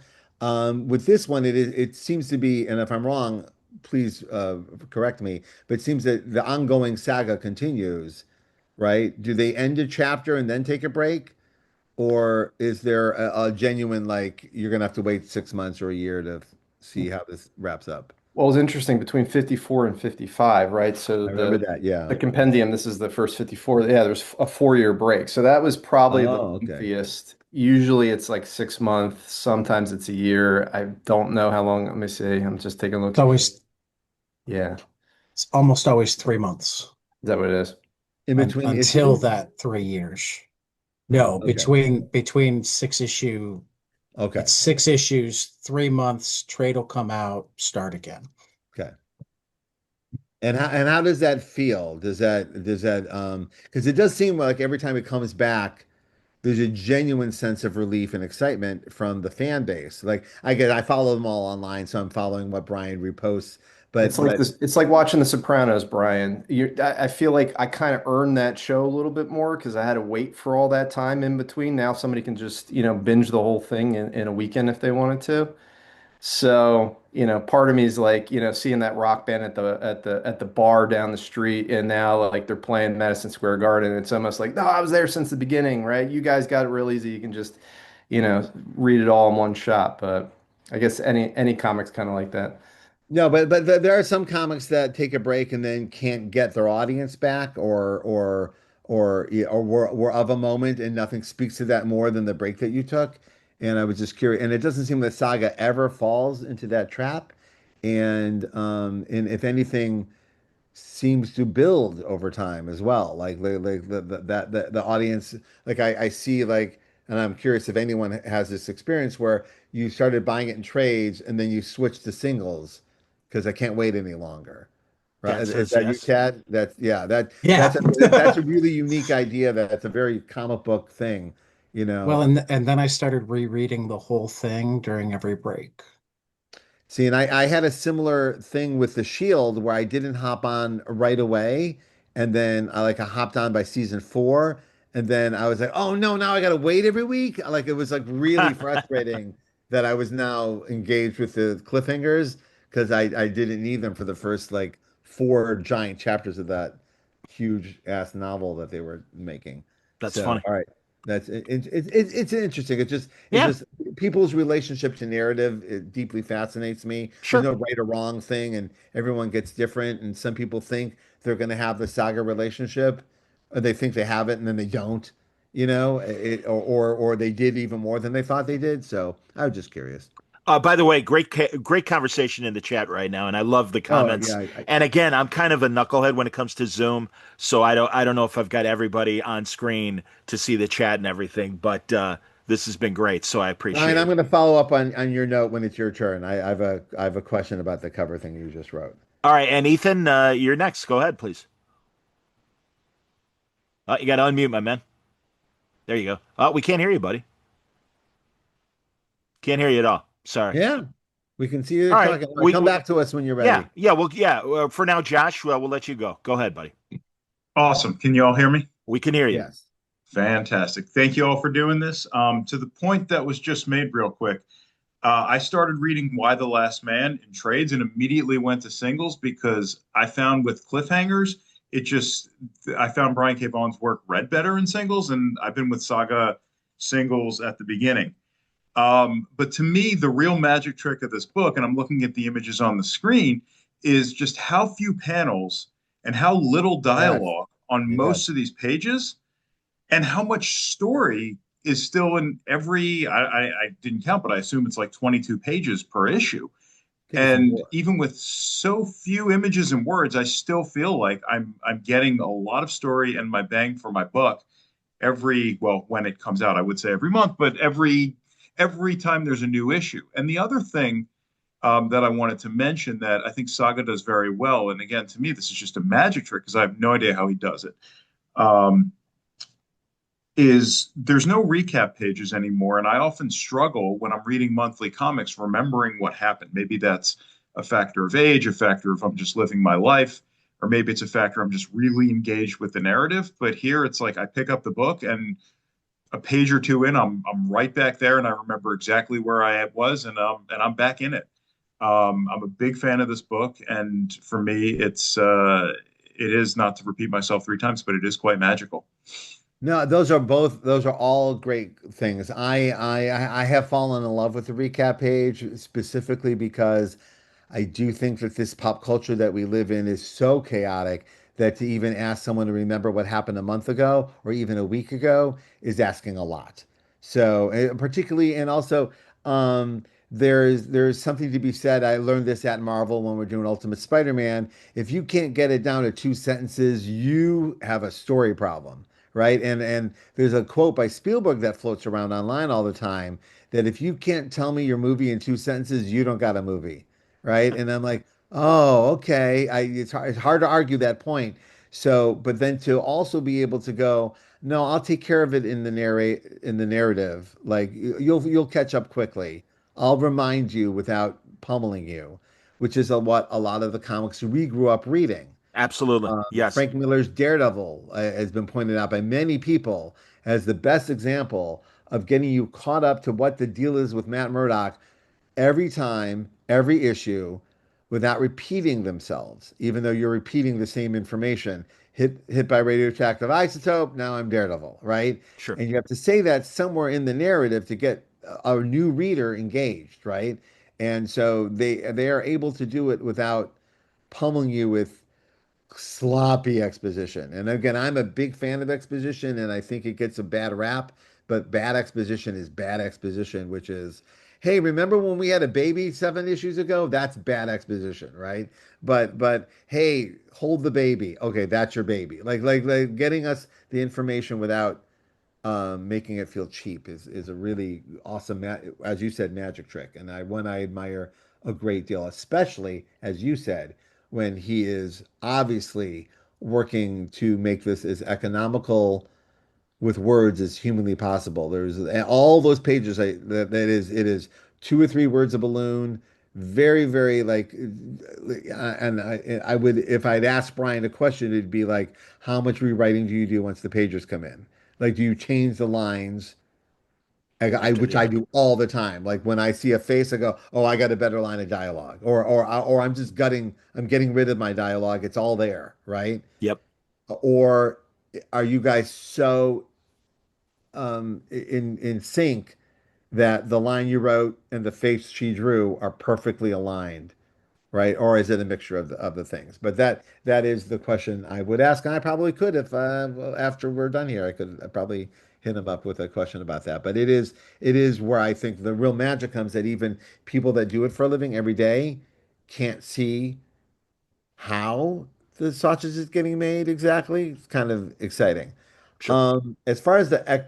With this one, it seems to be, and if I'm wrong, please correct me. But it seems that the ongoing saga continues, right? Do they end a chapter and then take a break? Or is there a genuine, like, you're gonna have to wait 6 months or a year to see how this wraps up? well, it's interesting between 54 and 55, right? So I remember the that, yeah. the compendium, this is the first 54. Yeah, there's a 4 year break. So that was probably the Oh, okay. lengthiest. Usually it's like 6 months, sometimes it's a year. I don't know how long. Let me see. I'm just taking a look. It's always Yeah, is it's almost always 3 months that what it is? In between until issues? that 3 years. No, Okay. between six issue, Okay. it's 6 issues, 3 months, trade will come out, start again. Okay. And how does that feel? Does that because it does seem like every time it comes back, there's a genuine sense of relief and excitement from the fan base. Like I follow them all online, so I'm following what Brian reposts. It's But like but this. It's like watching The Sopranos, Brian. I feel like I kind of earned that show a little bit more because I had to wait for all that time in between. Now somebody can just, binge the whole thing in a weekend if they wanted to. So, part of me is like, seeing that rock band at the bar down the street, and now like they're playing Madison Square Garden. It's almost like, no, I was there since the beginning, right? You guys got it real easy. You can just, read it all in one shot. But I guess any comic's kind of like that. no, but there are some comics that take a break and then can't get their audience back, or yeah, or were of a moment, and nothing speaks to that more than the break that you took. And I was just curious, and it doesn't seem that Saga ever falls into that trap. And if anything, seems to build over time as well. Like the audience, like I see like, and I'm curious if anyone has this experience where you started buying it in trades and then you switched to singles because I can't wait any longer. The Right? answer Is is that you, yes. Chad? That's yeah. Yeah. That's a really unique idea. That's a very comic book thing, you Well, know. and then I started rereading the whole thing during every break. See, and I had a similar thing with the Shield where I didn't hop on right away, and then I hopped on by season four, and then I was like, oh no, now I gotta wait every week. Like it was like really frustrating that I was now engaged with the cliffhangers because I didn't need them for the first like four giant chapters of that huge ass novel that they were making. That's So, funny. all right. It's interesting. It's Yeah, just people's relationship to narrative. It deeply fascinates me. There's sure. no right or wrong thing, and everyone gets different. And some people think they're going to have the saga relationship, or they think they have it, and then they don't. Or they did even more than they thought they did. So I was just curious. By the way, great conversation in the chat right now, and I love the Oh comments. yeah, And again, I'm kind of a knucklehead when it comes to Zoom, so I don't know if I've got everybody on screen to see the chat and everything, but this has been great, so I Ryan, appreciate I'm it. going to follow up on your note when it's your turn. I have a question about the cover thing you just wrote. All right, and Ethan, you're next. Go ahead, please. You got to unmute, my man. There you go. We can't hear you, buddy. Can't hear you at all. Sorry. Yeah, we can see you All right, talking. Come back to us when you're yeah, ready. yeah, well, yeah. For now, Josh, we'll let you go. Go ahead, buddy. Awesome. Can you all hear me? We can hear you. Yes. Fantastic. Thank you all for doing this. To the point that was just made real quick, I started reading Why the Last Man in trades and immediately went to singles because I found with cliffhangers, I found Brian K. Vaughan's work read better in singles, and I've been with Saga singles at the beginning. But to me, the real magic trick of this book, and I'm looking at the images on the screen, is just how few panels and how little Yes. dialogue on Yes. most of these pages, and how much story is still in every. I didn't count, but I assume it's like 22 pages per issue. I think it's And more. even with so few images and words, I still feel like I'm getting a lot of story and my bang for my buck when it comes out, I would say every month, but every time there's a new issue. And the other thing that I wanted to mention that I think Saga does very well, and again, to me, this is just a magic trick because I have no idea how he does it. Um, is there's no recap pages anymore, and I often struggle when I'm reading monthly comics remembering what happened. Maybe that's a factor of age, a factor of I'm just living my life, or maybe it's a factor I'm just really engaged with the narrative. But here it's like I pick up the book and a page or two in, I'm right back there, and I remember exactly where I was, and I'm back in it. I'm a big fan of this book, and for me, it is, not to repeat myself three times, but it is quite magical. No, those are all great things. I have fallen in love with the recap page specifically because I do think that this pop culture that we live in is so chaotic that to even ask someone to remember what happened a month ago or even a week ago is asking a lot. So, particularly, and also, there's something to be said. I learned this at Marvel when we're doing Ultimate Spider-Man. If you can't get it down to two sentences, you have a story problem, right? And there's a quote by Spielberg that floats around online all the time that if you can't tell me your movie in two sentences, you don't got a movie, right? And I'm like, oh, okay. It's hard to argue that point. So, but then to also be able to go, no, I'll take care of it in the narrative. Like you'll catch up quickly. I'll remind you without pummeling you, which is what a lot of the comics we grew up reading. Absolutely. Yes. Frank Miller's Daredevil has been pointed out by many people as the best example of getting you caught up to what the deal is with Matt Murdock every time, every issue, without repeating themselves, even though you're repeating the same information. Hit by radioactive isotope. Now I'm Daredevil, right? Sure. And you have to say that somewhere in the narrative to get a new reader engaged, right? And so they are able to do it without pummeling you with sloppy exposition. And again, I'm a big fan of exposition, and I think it gets a bad rap, but bad exposition is bad exposition, which is, hey, remember when we had a baby 7 issues ago? That's bad exposition, right? But hey, hold the baby. Okay, that's your baby. Like getting us the information without making it feel cheap is a really awesome, as you said, magic trick, and I admire a great deal, especially as you said, when he is obviously working to make this as economical with words as humanly possible. There's all those pages that it is two or three words a balloon, very, very like, and I would, if I'd ask Brian a question, it'd be like, how much rewriting do you do once the pages come in? Like, do you change the lines? Which I Yeah. do all the time. Like when I see a face, I go, "Oh, I got a better line of dialogue," or I'm just I'm getting rid of my dialogue. It's all there, right? Yep. Or are you guys so in sync that the line you wrote and the face she drew are perfectly aligned, right? Or is it a mixture of the things? But that is the question I would ask, and I probably could if well, after we're done here, I probably hit him up with a question about that. But it is where I think the real magic comes that even people that do it for a living every day can't see how the sausage is getting made exactly. It's kind of exciting. Sure. As far as the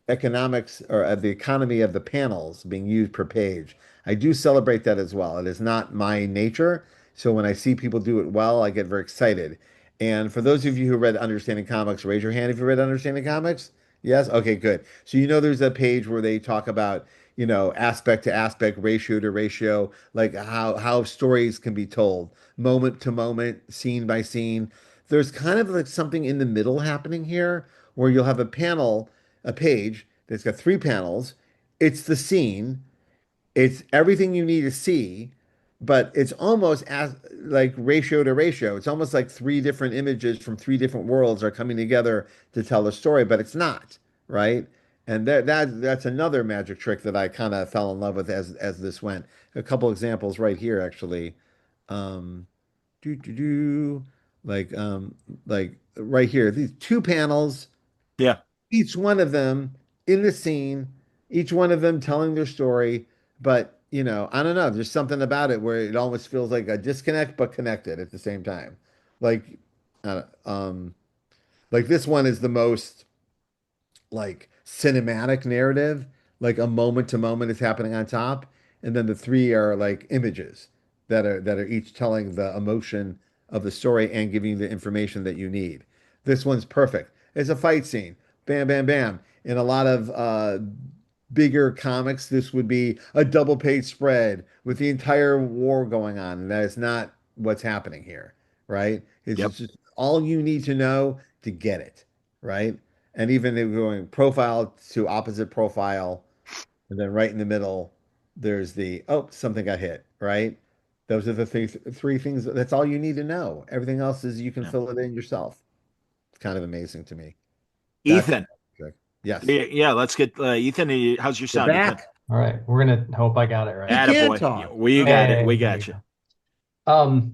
economics or of the economy of the panels being used per page. I do celebrate that as well. It is not my nature. So when I see people do it well, I get very excited. And for those of you who read Understanding Comics, raise your hand if you read Understanding Comics. Yes? Okay, good. So you know there's a page where they talk about, aspect to aspect, ratio to ratio, like how stories can be told, moment to moment, scene by scene. There's kind of like something in the middle happening here where you'll have a page that's got three panels. It's the scene. It's everything you need to see, but it's almost as like ratio to ratio. It's almost like three different images from three different worlds are coming together to tell a story, but it's not, right? And that's another magic trick that I kind of fell in love with as this went. A couple examples right here, actually. Um, do do do, like right here. These two panels, Yeah. each one of them in the scene, each one of them telling their story. But, I don't know, there's something about it where it almost feels like a disconnect but connected at the same time. Like, uh, um, like this one is the most like cinematic narrative, like a moment to moment is happening on top, and then the three are like images that are each telling the emotion of the story and giving you the information that you need. This one's perfect. It's a fight scene. Bam, bam, bam. In a lot of bigger comics, this would be a double page spread with the entire war going on. And that is not what's happening here, right? It's Yep. just all you need to know to get it, right? And even they're going profile to opposite profile, and then right in the middle, there's something got hit, right? Those are the three things. That's all you need to know. Everything else is you can Yeah. fill it in yourself. It's kind of amazing to me. That's Ethan. yes. Yeah, let's get Ethan. How's your You're sound, Ethan? back. All right, we're gonna hope I got it right. You can Attaboy. Yeah, talk. we got it. Hey, We there you got you. go.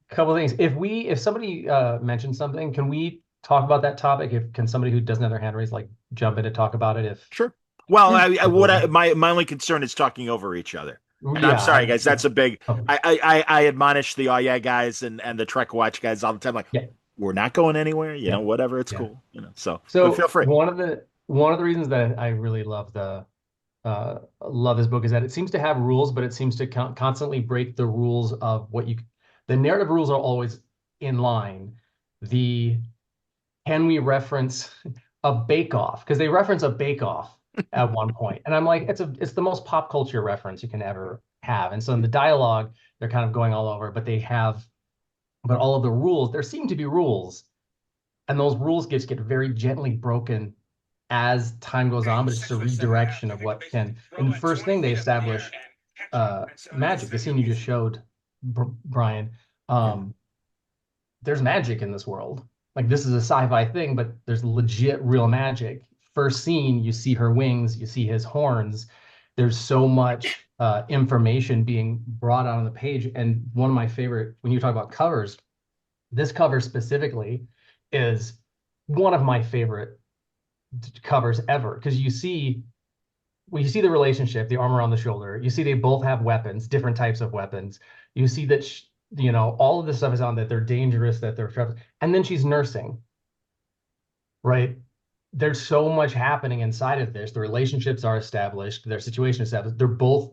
Couple things. If somebody mentions something, can we talk about that topic? Can somebody who doesn't have their hand raised like jump in to talk about it? If Sure. Well, Yeah. my only concern is talking over each other. And I'm yeah, sorry, guys. That's a big. oh, I admonish the oh yeah guys and the Trek Watch guys all the time. Like, yeah, we're not going anywhere. yeah, Whatever. It's yeah. cool. So, but feel So free. one of the reasons that I really love this book is that it seems to have rules, but it seems to constantly break the rules of the narrative rules are always in line. Can we reference a bake-off? Because they reference a bake-off at one point. And I'm like, it's the most pop culture reference you can ever have. And so in the dialogue, they're kind of going all over, but all of the rules, there seem to be rules. And those rules just get very gently broken as time goes on, but it's just a redirection of what can. And the first thing they establish magic, the scene you just showed, Brian. There's magic in this world. Like this is a sci-fi thing, but there's legit real magic. First scene, you see her wings, you see his horns. There's so much information being brought out on the page. And one of my favorite, when you talk about covers, this cover specifically is one of my favorite covers ever because you see the relationship, the arm around the shoulder. You see they both have weapons, different types of weapons. You see that all of this stuff is on that they're dangerous, that they're trapped, and then she's nursing, right? There's so much happening inside of this. The relationships are established, their situation is established. They're both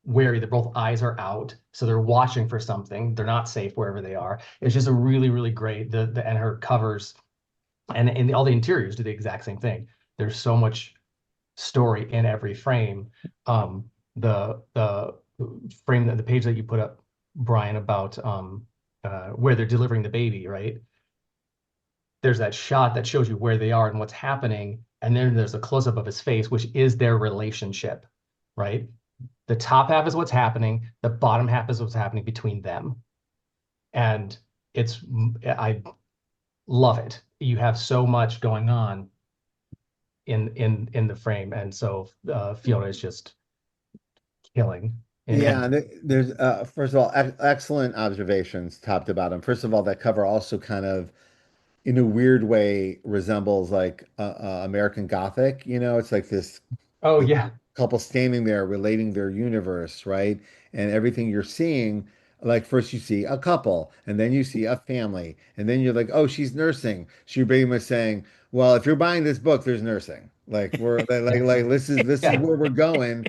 wary, their both eyes are out, so they're watching for something. They're not safe wherever they are. It's just a really, really great and her covers and all the interiors do the exact same thing. There's so much story in every frame. The frame the page that you put up, Brian, about where they're delivering the baby, right? There's that shot that shows you where they are and what's happening, and then there's a close-up of his face, which is their relationship, right? The top half is what's happening, the bottom half is what's happening between them. And I love it. You have so much going on in the frame, and so Fiona is just killing. Yeah, there's first of all, excellent observations, top to bottom. First of all, that cover also kind of, in a weird way, resembles like American Gothic. You know, it's like this Oh yeah, couple standing there relating their universe, right? And everything you're seeing, like first you see a couple, and then you see a family, and then you're like, oh, she's nursing. So you're pretty much saying, well, if you're buying this book, there's nursing. Like we're like this is yeah. where we're going,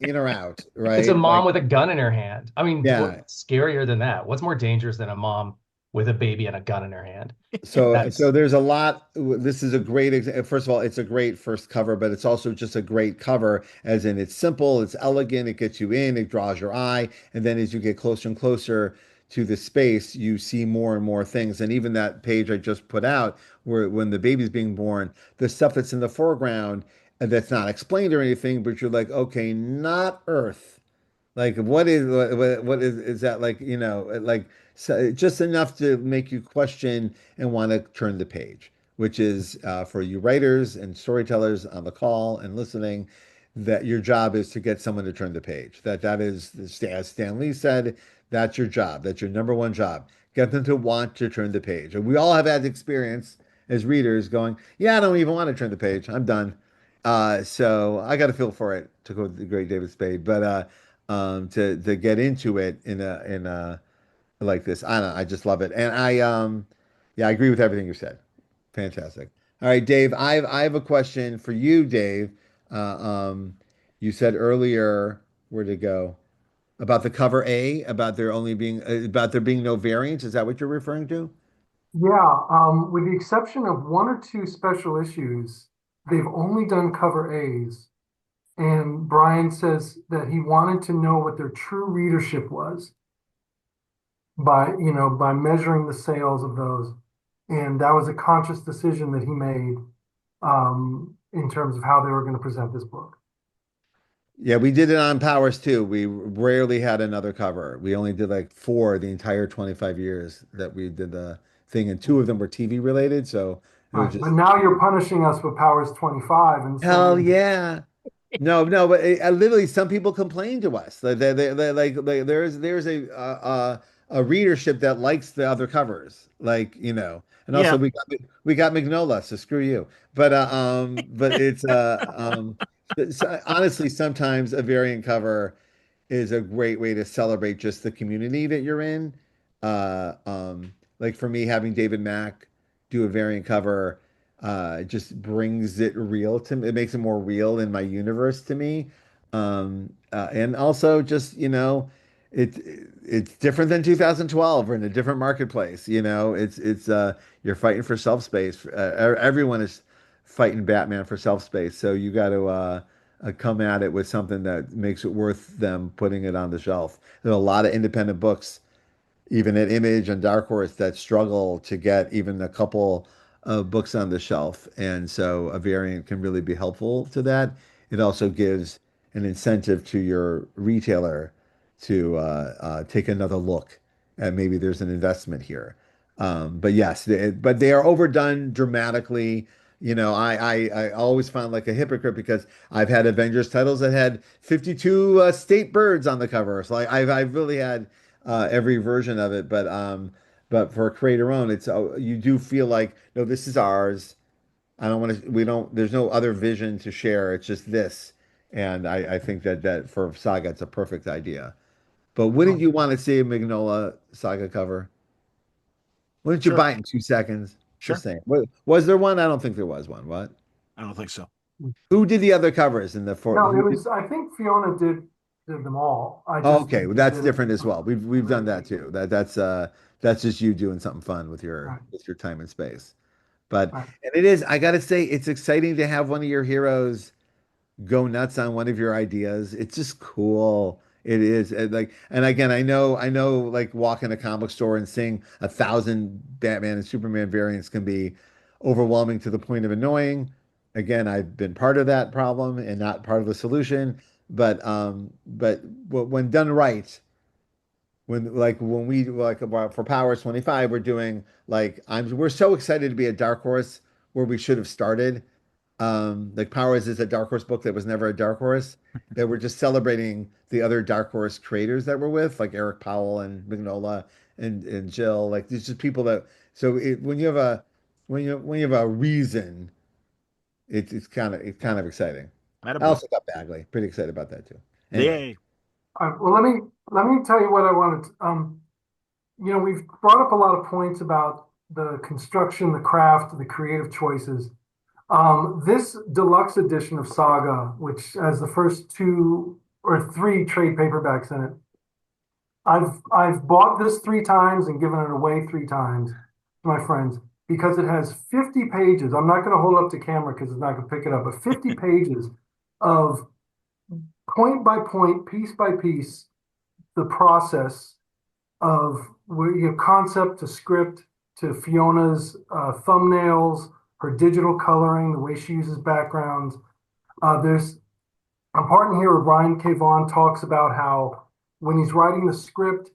in or out, It's a right? mom Like with a gun in her hand. I mean, yeah. what's scarier than that? What's more dangerous than a mom with a baby and a gun in her hand? So That's there's a lot. This is a great first of all, it's a great first cover, but it's also just a great cover, as in it's simple, it's elegant, it gets you in, it draws your eye, and then as you get closer and closer to the space, you see more and more things. And even that page I just put out, where when the baby's being born, the stuff that's in the foreground and that's not explained or anything, but you're like, okay, not Earth. Like, what is that like? You know, like so, just enough to make you question and want to turn the page, which is for you writers and storytellers on the call and listening, that your job is to get someone to turn the page. That is, as Stan Lee said, that's your job. That's your number one job. Get them to want to turn the page. And we all have had experience as readers going, yeah, I don't even want to turn the page. I'm done. So I got to feel for it, to quote the great David Spade. But to get into it in a like this. I don't know, I just love it. And yeah, I agree with everything you said. Fantastic. All right, Dave, I have a question for you, Dave. Uh, um, you said earlier, where'd it go? About the cover A, about there only being about there being no variants. Is that what you're referring to? Yeah, with the exception of one or two special issues, they've only done cover A's. And Brian says that he wanted to know what their true readership was by measuring the sales of those. And that was a conscious decision that he made in terms of how they were going to present this book. Yeah, we did it on Powers too. We rarely had another cover. We only did like four the entire 25 years that we did the thing, and two of them were TV related. So it was Right. But just now you're punishing us with Powers 25 and hell saying, yeah. No, no, but literally, some people complain to us. Like there's a readership that likes the other covers, like you know, and also Yeah. we got Magnola, so screw you. But it's honestly, sometimes a variant cover is a great way to celebrate just the community that you're in. Like for me, having David Mack do a variant cover just brings it real to me. It makes it more real in my universe to me. And also just, you know, it it's different than 2012. We're in a different marketplace, you know. It's you're fighting for self space. Everyone is fighting Batman for self space. So you got to come at it with something that makes it worth them putting it on the shelf. There are a lot of independent books even at Image and Dark Horse that struggle to get even a couple of books on the shelf. And so a variant can really be helpful to that. It also gives an incentive to your retailer to take another look at maybe there's an investment here. But yes, but they are overdone dramatically. You know, I always found like a hypocrite because I've had Avengers titles that had 52 state birds on the cover. So I've really had every version of it. But for creator own, it's you do feel like no, this is ours. I don't want to. We don't. There's no other vision to share. It's just this, and I think that for Saga, it's a perfect idea. But wouldn't oh, you want to see a Magnola Saga cover? Wouldn't you Sure. buy it in 2 seconds? Just Sure. saying. Was there one? I don't think there was one. What? I don't think so. Who did the other covers in the four? no, Who it did? was, I think Fiona did them all. I Oh, just okay, well, did that's it. different as well. We've done that too. That's just you doing something fun Right, with your time and space. But right. and it is, I gotta say, it's exciting to have one of your heroes go nuts on one of your ideas. It's just cool. It is and again, I know, like walking a comic store and seeing 1,000 Batman and Superman variants can be overwhelming to the point of annoying. Again, I've been part of that problem and not part of the solution. But when done right, when we like about for Powers 25, we're doing we're so excited to be a Dark Horse where we should have started. Like Powers is a Dark Horse book that was never a Dark Horse. That we're just celebrating the other Dark Horse creators that we're with, like Eric Powell and Mignola and Jill. Like these just people that when you have a when you have a reason, it's kind of exciting. I Attaboy. also got Bagley. Pretty excited about that too. Anyway, Yay. Well, let me tell you what I wanted. We've brought up a lot of points about the construction, the craft, the creative choices. This deluxe edition of Saga, which has the first two or three trade paperbacks in it, I've bought this three times and given it away three times to my friends because it has 50 pages. I'm not going to hold up the camera because it's not going to pick it up, but 50 pages of point by point, piece by piece, the process of where you have concept to script to Fiona's thumbnails, her digital coloring, the way she uses backgrounds. There's a part in here where Brian K. Vaughan talks about how when he's writing the script,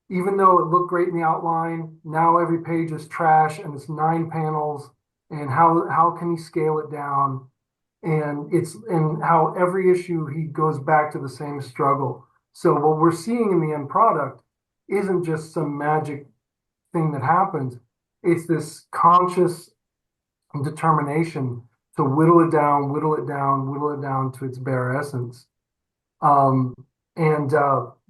even though it looked great in the outline, now every page is trash and it's 9 panels. And how can he scale it down? And how every issue he goes back to the same struggle. So what we're seeing in the end product isn't just some magic thing that happens. It's this conscious determination to whittle it down, whittle it down, whittle it down to its bare essence.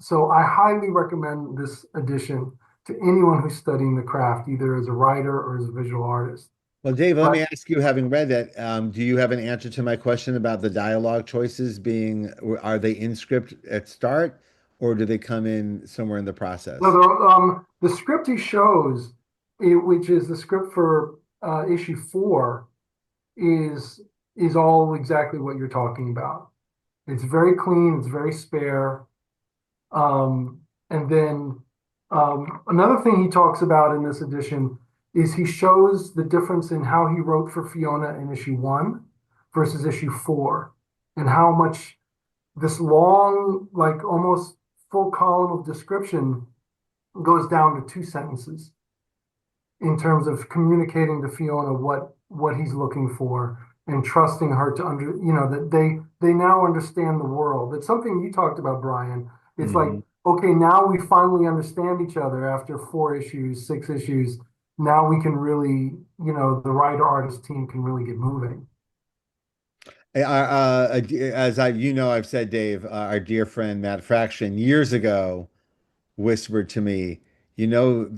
So I highly recommend this edition to anyone who's studying the craft, either as a writer or as a visual artist. well, Dave, let me ask you, having read that, do you have an answer to my question about the dialogue choices being, are they in script at start, or do they come in somewhere in the process? Well, the script he shows, which is the script for issue 4, is all exactly what you're talking about. It's very clean, it's very spare. And then another thing he talks about in this edition is he shows the difference in how he wrote for Fiona in issue 1 versus issue 4, and how much this long, like almost full column of description goes down to 2 sentences in terms of communicating to Fiona what he's looking for and trusting her to that they now understand the world. It's something you talked about, Brian. It's like, okay, now we finally understand each other after 4 issues, 6 issues. Now we can really, the writer artist team can really get moving. As I've said, Dave, our dear friend Matt Fraction years ago whispered to me, you know,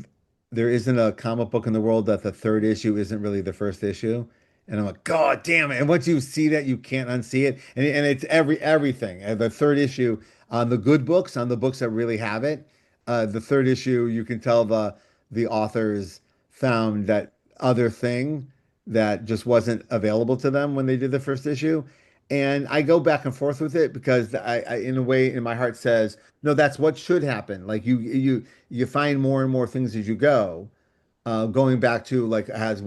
there isn't a comic book in the world that the third issue isn't really the first issue. And I'm like, God damn it. And once you see that, you can't unsee it. And it's everything. And the third issue on the good books, on the books that really have it, the third issue, you can tell the authors found that other thing that just wasn't available to them when they did the first issue. And I go back and forth with it because in a way, in my heart says, no, that's what should happen. Like you find more and more things as you go. Going back to like as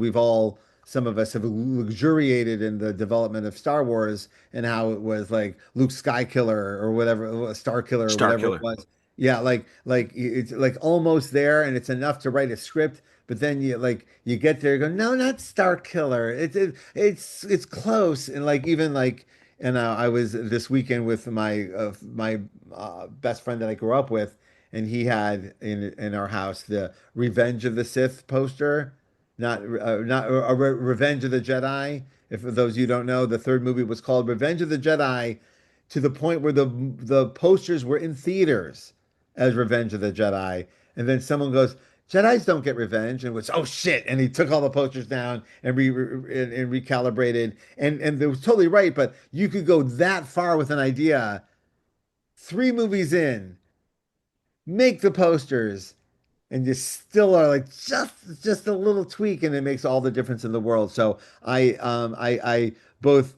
some of us have luxuriated in the development of Star Wars and how it was like Luke Skykiller or whatever, Star Killer or Star whatever Killer. it was. Yeah, like it's like almost there and it's enough to write a script, but then you get there, you go, no, not Star Killer. It's close. And like even like and I was this weekend with my best friend that I grew up with, and he had in our house the Revenge of the Sith poster, not Revenge of the Jedi. If for those you don't know, the third movie was called Revenge of the Jedi, to the point where the posters were in theaters as Revenge of the Jedi, and then someone goes, Jedi's don't get revenge, and was oh shit, and he took all the posters down and and recalibrated, and it was totally right, but you could go that far with an idea. 3 movies in, make the posters, and you still are like just a little tweak, and it makes all the difference in the world. So I both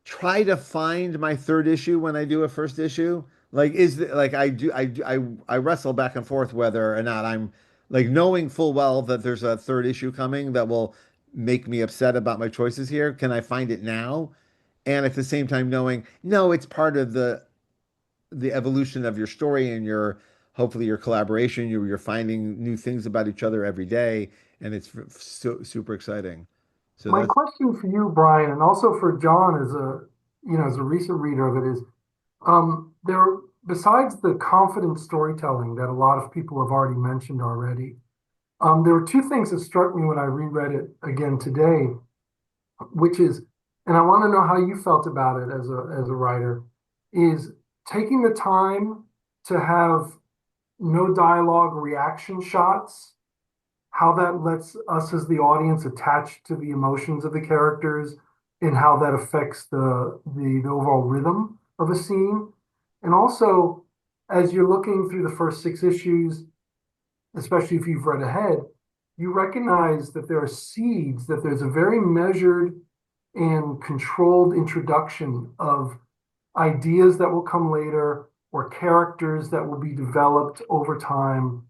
try to find my third issue when I do a first issue, Like like I wrestle back and forth whether or not I'm like knowing full well that there's a third issue coming that will make me upset about my choices here. Can I find it now? And at the same time knowing, no, it's part of the evolution of your story and your hopefully your collaboration. You're finding new things about each other every day, and it's super exciting. So My that's question for you, Brian, and also for John as as a recent reader of it is, there, besides the confident storytelling that a lot of people have already mentioned already, there were two things that struck me when I reread it again today, which is, and I want to know how you felt about it as a writer, is taking the time to have no dialogue reaction shots, how that lets us as the audience attach to the emotions of the characters and how that affects the overall rhythm of a scene. And also, as you're looking through the first six issues, especially if you've read ahead, you recognize that there are seeds, that there's a very measured and controlled introduction of ideas that will come later or characters that will be developed over time.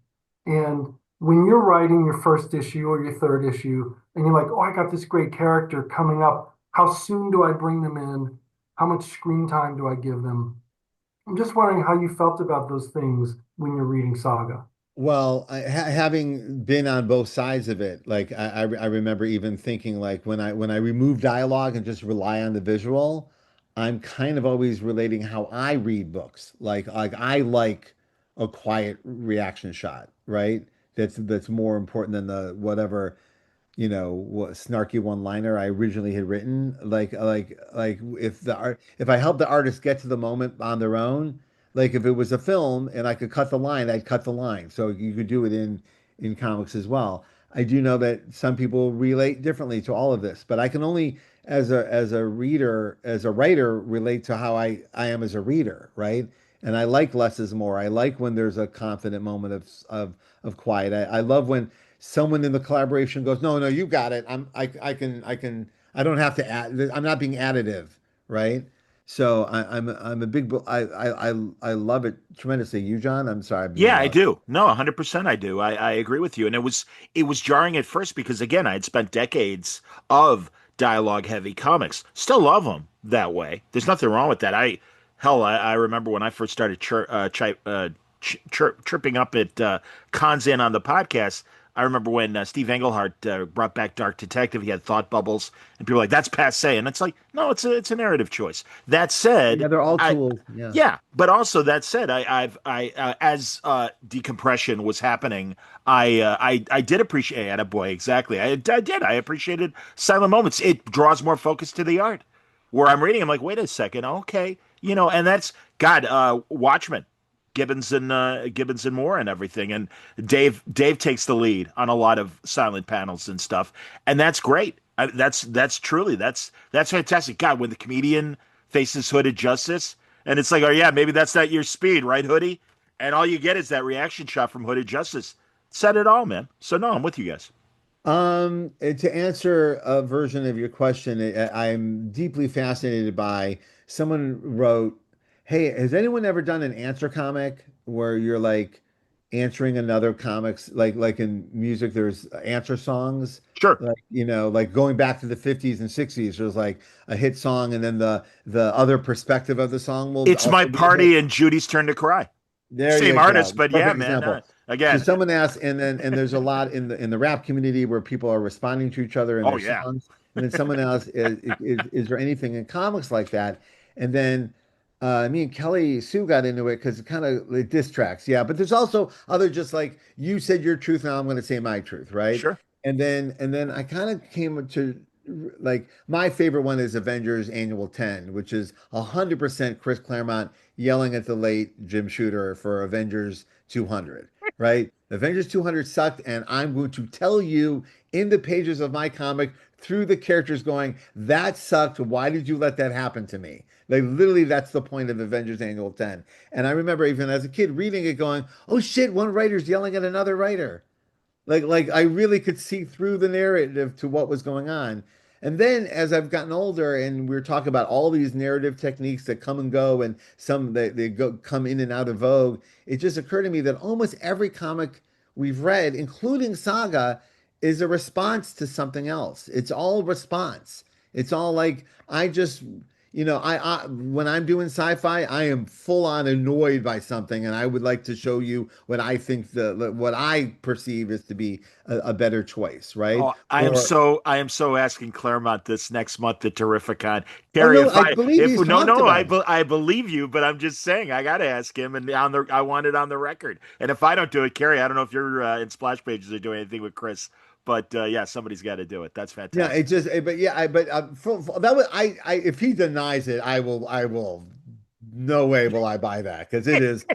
And when you're writing your first issue or your third issue, and you're like, oh, I got this great character coming up. How soon do I bring them in? How much screen time do I give them? I'm just wondering how you felt about those things when you're reading Saga. well, having been on both sides of it, like I remember even thinking like when I remove dialogue and just rely on the visual, I'm kind of always relating how I read books. Like I like a quiet reaction shot, right? That's more important than the whatever what snarky one-liner I originally had written. Like if the art, if I help the artist get to the moment on their own, like if it was a film and I could cut the line, I'd cut the line. So you could do it in comics as well. I do know that some people relate differently to all of this, but I can only as a reader, as a writer, relate to how I am as a reader, right? And I like less is more. I like when there's a confident moment of quiet. I love when someone in the collaboration goes, no, no, you got it. I don't have to add. I'm not being additive, right? So I'm a big. I love it tremendously. You, John? I'm sorry, I've been Yeah, I interrupting. do. No, 100% I do. I agree with you. And it was jarring at first because again, I had spent decades of dialogue heavy comics. Still love them that way. There's nothing wrong with that. I remember when I first started chirping up at cons in on the podcast. I remember when Steve Englehart brought back Dark Detective. He had thought bubbles, and people were like, "That's passe," and it's like, no, it's a narrative choice. That Yeah, said, they're all I tools. Yeah. yeah, but also that said, as decompression was happening, I did appreciate it. Boy, exactly. I did. I appreciated silent moments. It draws more focus to the art. Where I'm reading, I'm like, wait a second, okay, and that's God. Watchmen, Gibbons and Moore and everything, and Dave takes the lead on a lot of silent panels and stuff, and that's great. That's truly that's fantastic. God, when the comedian faces Hooded Justice. And it's like, oh yeah, maybe that's not your speed, right, Hoodie? And all you get is that reaction shot from Hooded Justice. Said it all, man. So no, I'm with you guys. To answer a version of your question, I'm deeply fascinated by someone wrote, "Hey, has anyone ever done an answer comic where you're like answering another comics like in music there's answer songs Sure. like like going back to the 50s and 60s there's like a hit song and then the other perspective of the song will It's my also be a hit. party and Judy's turn to cry. There Same you go. artist, but yeah, Perfect man. example. So Again, someone asked, and there's a lot in the rap community where people are responding to each other in oh their yeah, songs. And then someone else is there anything in comics like that? And then me and Kelly Sue got into it because it kind of like diss tracks, yeah. But there's also other just like you said your truth, now I'm going to say my truth, right? sure. And then I kind of came to like my favorite one is Avengers Annual 10, which is 100% Chris Claremont yelling at the late Jim Shooter for Avengers 200, right? Avengers 200 sucked, and I'm going to tell you in the pages of my comic through the characters going, that sucked. Why did you let that happen to me? Like literally, that's the point of Avengers Annual 10. And I remember even as a kid reading it going, oh shit, one writer's yelling at another writer. Like I really could see through the narrative to what was going on. And then as I've gotten older and we're talking about all these narrative techniques that come and go and some they go come in and out of vogue, it just occurred to me that almost every comic we've read, including Saga, is a response to something else. It's all response. It's all like I just I when I'm doing sci-fi, I am full on annoyed by something, and I would like to show you what I think what I perceive as to be a better choice, right? Oh, Or I am so asking Claremont this next month at Terrificon. oh Carrie, no, I believe if he's no, talked no, about it. I believe you, but I'm just saying I got to ask him, and I want it on the record. And if I don't do it, Carrie, I don't know if you're in Splash Pages or doing anything with Chris, but yeah, somebody's got to do it. That's Yeah, it fantastic. just, but yeah, but that was, if he denies it, no way will I buy that because it is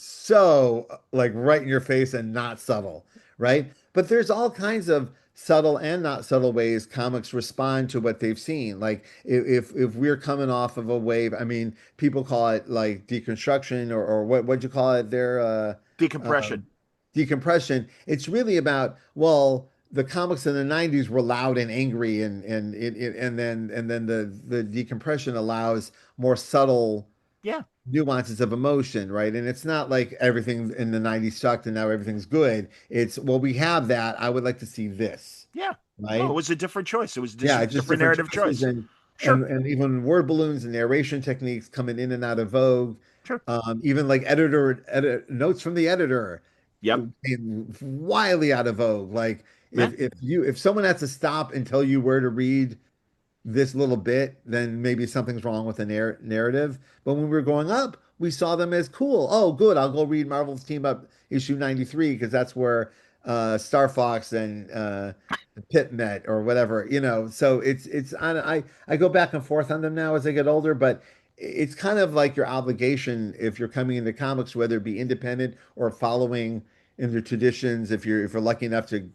so like right in your face and not subtle, right? But there's all kinds of subtle and not subtle ways comics respond to what they've seen. Like if we're coming off of a wave, I mean, people call it like deconstruction or what'd you call it there? Decompression. Decompression. It's really about, well, the comics in the 90s were loud and angry and then the decompression allows more subtle Yeah, nuances of emotion, right? And it's not like everything in the 90s sucked and now everything's good. It's, well, we have that. I would like to see this, yeah. No, it right? was a different choice. It was just Yeah, a it's just different different narrative choices choice. and Sure, even word balloons and narration techniques coming in and out of vogue. sure. Even like notes from the editor Yep. came wildly out of vogue. Like Yeah, if someone has to stop and tell you where to read this little bit, then maybe something's wrong with the narrative. But when we were growing up, we saw them as cool. Oh, good, I'll go read Marvel's Team Up issue 93 because that's where Star Fox and Pit met or whatever, So I go back and forth on them now as I get older, but it's kind of like your obligation if you're coming into comics, whether it be independent or following in the traditions. If you're lucky enough to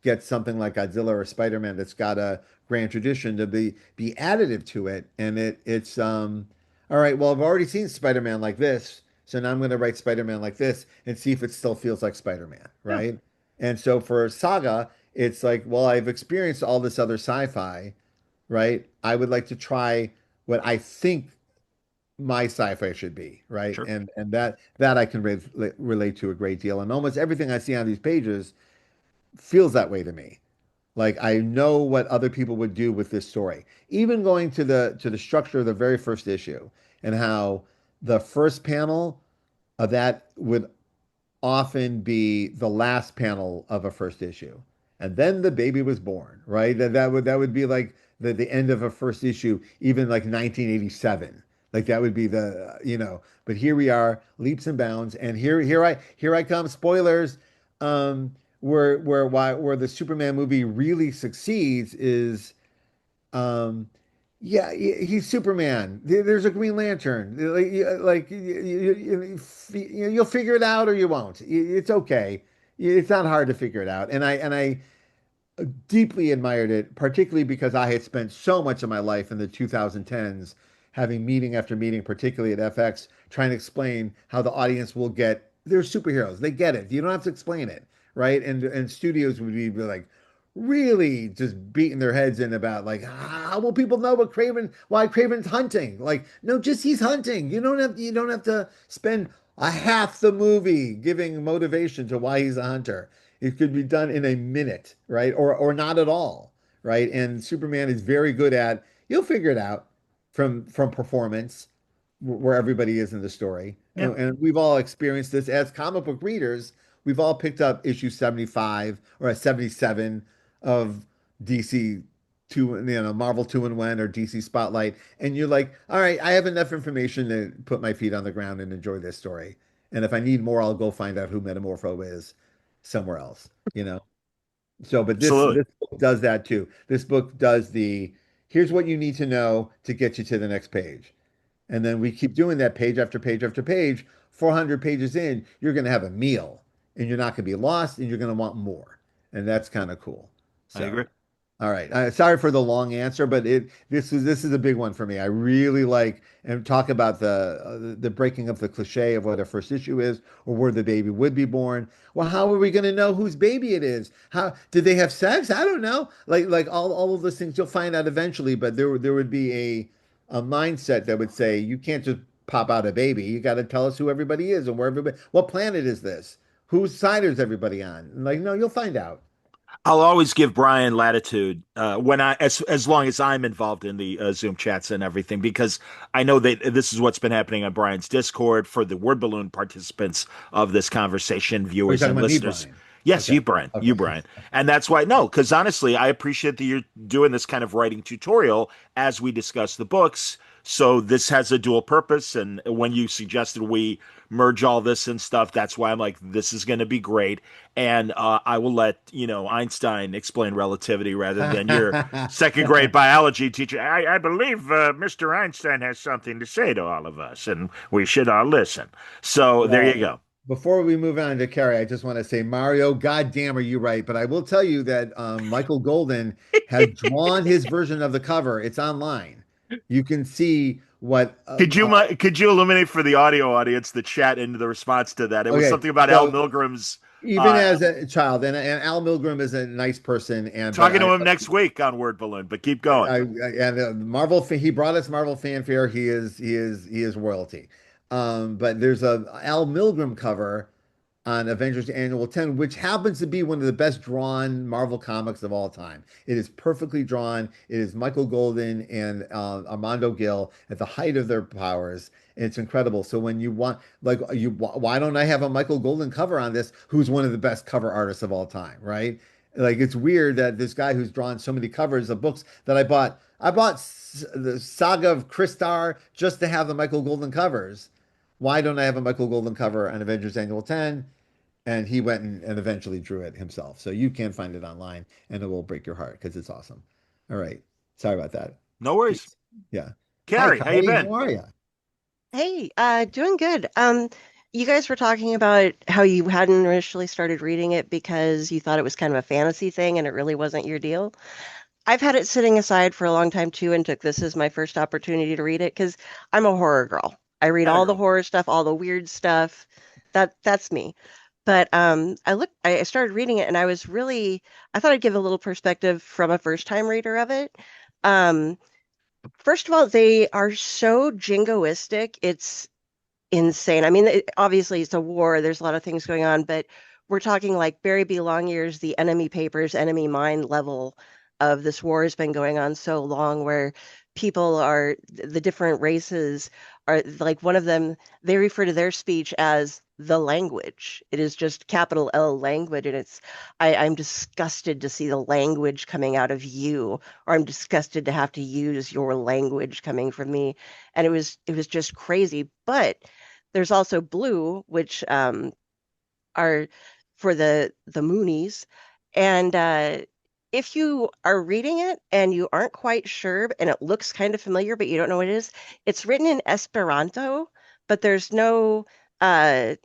get something like Godzilla or Spider-Man that's got a grand tradition, to be additive to it. And it's all right, well, I've already seen Spider-Man like this, so now I'm going to write Spider-Man like this and see if it still feels like Spider-Man, yeah, right? And so for Saga, it's like, well, I've experienced all this other sci-fi, right? I would like to try what I think my sci-fi should be, right? sure. And that I can relate to a great deal. And almost everything I see on these pages feels that way to me. Like I know what other people would do with this story. Even going to the structure of the very first issue and how the first panel of that would often be the last panel of a first issue. And then the baby was born, right? That would be like the end of a first issue, even like 1987. Like that would be but here we are, leaps and bounds, and here I come, spoilers. Where the Superman movie really succeeds is um yeah, he's Superman. There's a Green Lantern. You'll figure it out or you won't. It's okay. It's not hard to figure it out. And I deeply admired it, particularly because I had spent so much of my life in the 2010s having meeting after meeting, particularly at FX, trying to explain how the audience will get they're superheroes. They get it. You don't have to explain it, right? And studios would be like really just beating their heads in about like how will people know why Craven's hunting? Like, no, just he's hunting. You don't have to spend a half the movie giving motivation to why he's a hunter. It could be done in a minute, right? Or not at all, right? And Superman is very good at you'll figure it out from performance where everybody is in the story. Yeah, And we've all experienced this as comic book readers. We've all picked up issue 75 or 77 of DC Marvel 2-in-1 or DC Spotlight, and you're like, all right, I have enough information to put my feet on the ground and enjoy this story. And if I need more, I'll go find out who Metamorpho is somewhere else. So, but this absolutely. this book does that too. This book does here's what you need to know to get you to the next page. And then we keep doing that page after page after page. 400 pages in, you're going to have a meal and you're not going to be lost and you're going to want more. And that's kind of cool. I agree. So, All right. Sorry for the long answer, but this is a big one for me. I really like and talk about the breaking of the cliche of what a first issue is or where the baby would be born. Well, how are we going to know whose baby it is? How did they have sex? I don't know. Like all of those things you'll find out eventually, but there would be a mindset that would say you can't just pop out a baby. You got to tell us who everybody is and where everybody. What planet is this? Whose side is everybody on? Like, no, you'll find out. I'll always give Brian latitude when as long as I'm involved in the Zoom chats and everything, because I know that this is what's been happening on Brian's Discord for the word balloon participants of this conversation, Are you viewers talking and about me, listeners. Brian? Yes, Okay. You, Okay. Brian, and that's why no, because honestly, I appreciate that you're doing this kind of writing tutorial as we discuss the books. So this has a dual purpose, and when you suggested we merge all this and stuff, that's why I'm like, this is going to be great. And I will let Einstein explain relativity rather than your second grade biology teacher. I believe Mr. Einstein has something to say to all of us, and we should all listen. So there you Well, go. before we move on to Carrie, I just want to say, Mario, goddamn, are you right? But I will tell you that Michael Golden has drawn his version of the cover. It's online. You can see what. Could you illuminate for the audio audience the chat into the response to that? It was Okay, something about Al so Milgram's even uh, as a child, and Al Milgrom is a nice person, and but talking to him next week on Word Balloon. But keep going. and Marvel, he brought us Marvel fanfare. He is royalty. But there's a Al Milgrom cover on Avengers Annual 10, which happens to be one of the best drawn Marvel comics of all time. It is perfectly drawn. It is Michael Golden and Armando Gil at the height of their powers. And it's incredible. So when you want, like, why don't I have a Michael Golden cover on this, who's one of the best cover artists of all time, right? Like, it's weird that this guy who's drawn so many covers of books that I bought the Saga of Christar just to have the Michael Golden covers. Why don't I have a Michael Golden cover on Avengers Annual 10? And he went and eventually drew it himself. So you can find it online and it will break your heart because it's awesome. All right. Sorry about that. No worries. Peace. Yeah. Hi, Carrie, how you Kylie. been? How are you? Hey, doing good. You guys were talking about how you hadn't initially started reading it because you thought it was kind of a fantasy thing and it really wasn't your deal. I've had it sitting aside for a long time too and took this as my first opportunity to read it because I'm a horror girl. I read all the Atta horror stuff, all the weird stuff. That's me. But I started reading it and I thought I'd give a little perspective from a first time reader of it. Um, First of all, they are so jingoistic. It's insane. I mean, obviously it's a war. There's a lot of things going on, but we're talking like Barry B. Longyear's The Enemy Papers, Enemy Mine level of this war has been going on so long where the different races are like one of them, they refer to their speech as the language. It is just capital L language. And I'm disgusted to see the language coming out of you, or I'm disgusted to have to use your language coming from me. And it was just crazy. But there's also blue, which are for the Moonies. And if you are reading it and you aren't quite sure, and it looks kind of familiar, but you don't know what it is, it's written in Esperanto, but there's no uh,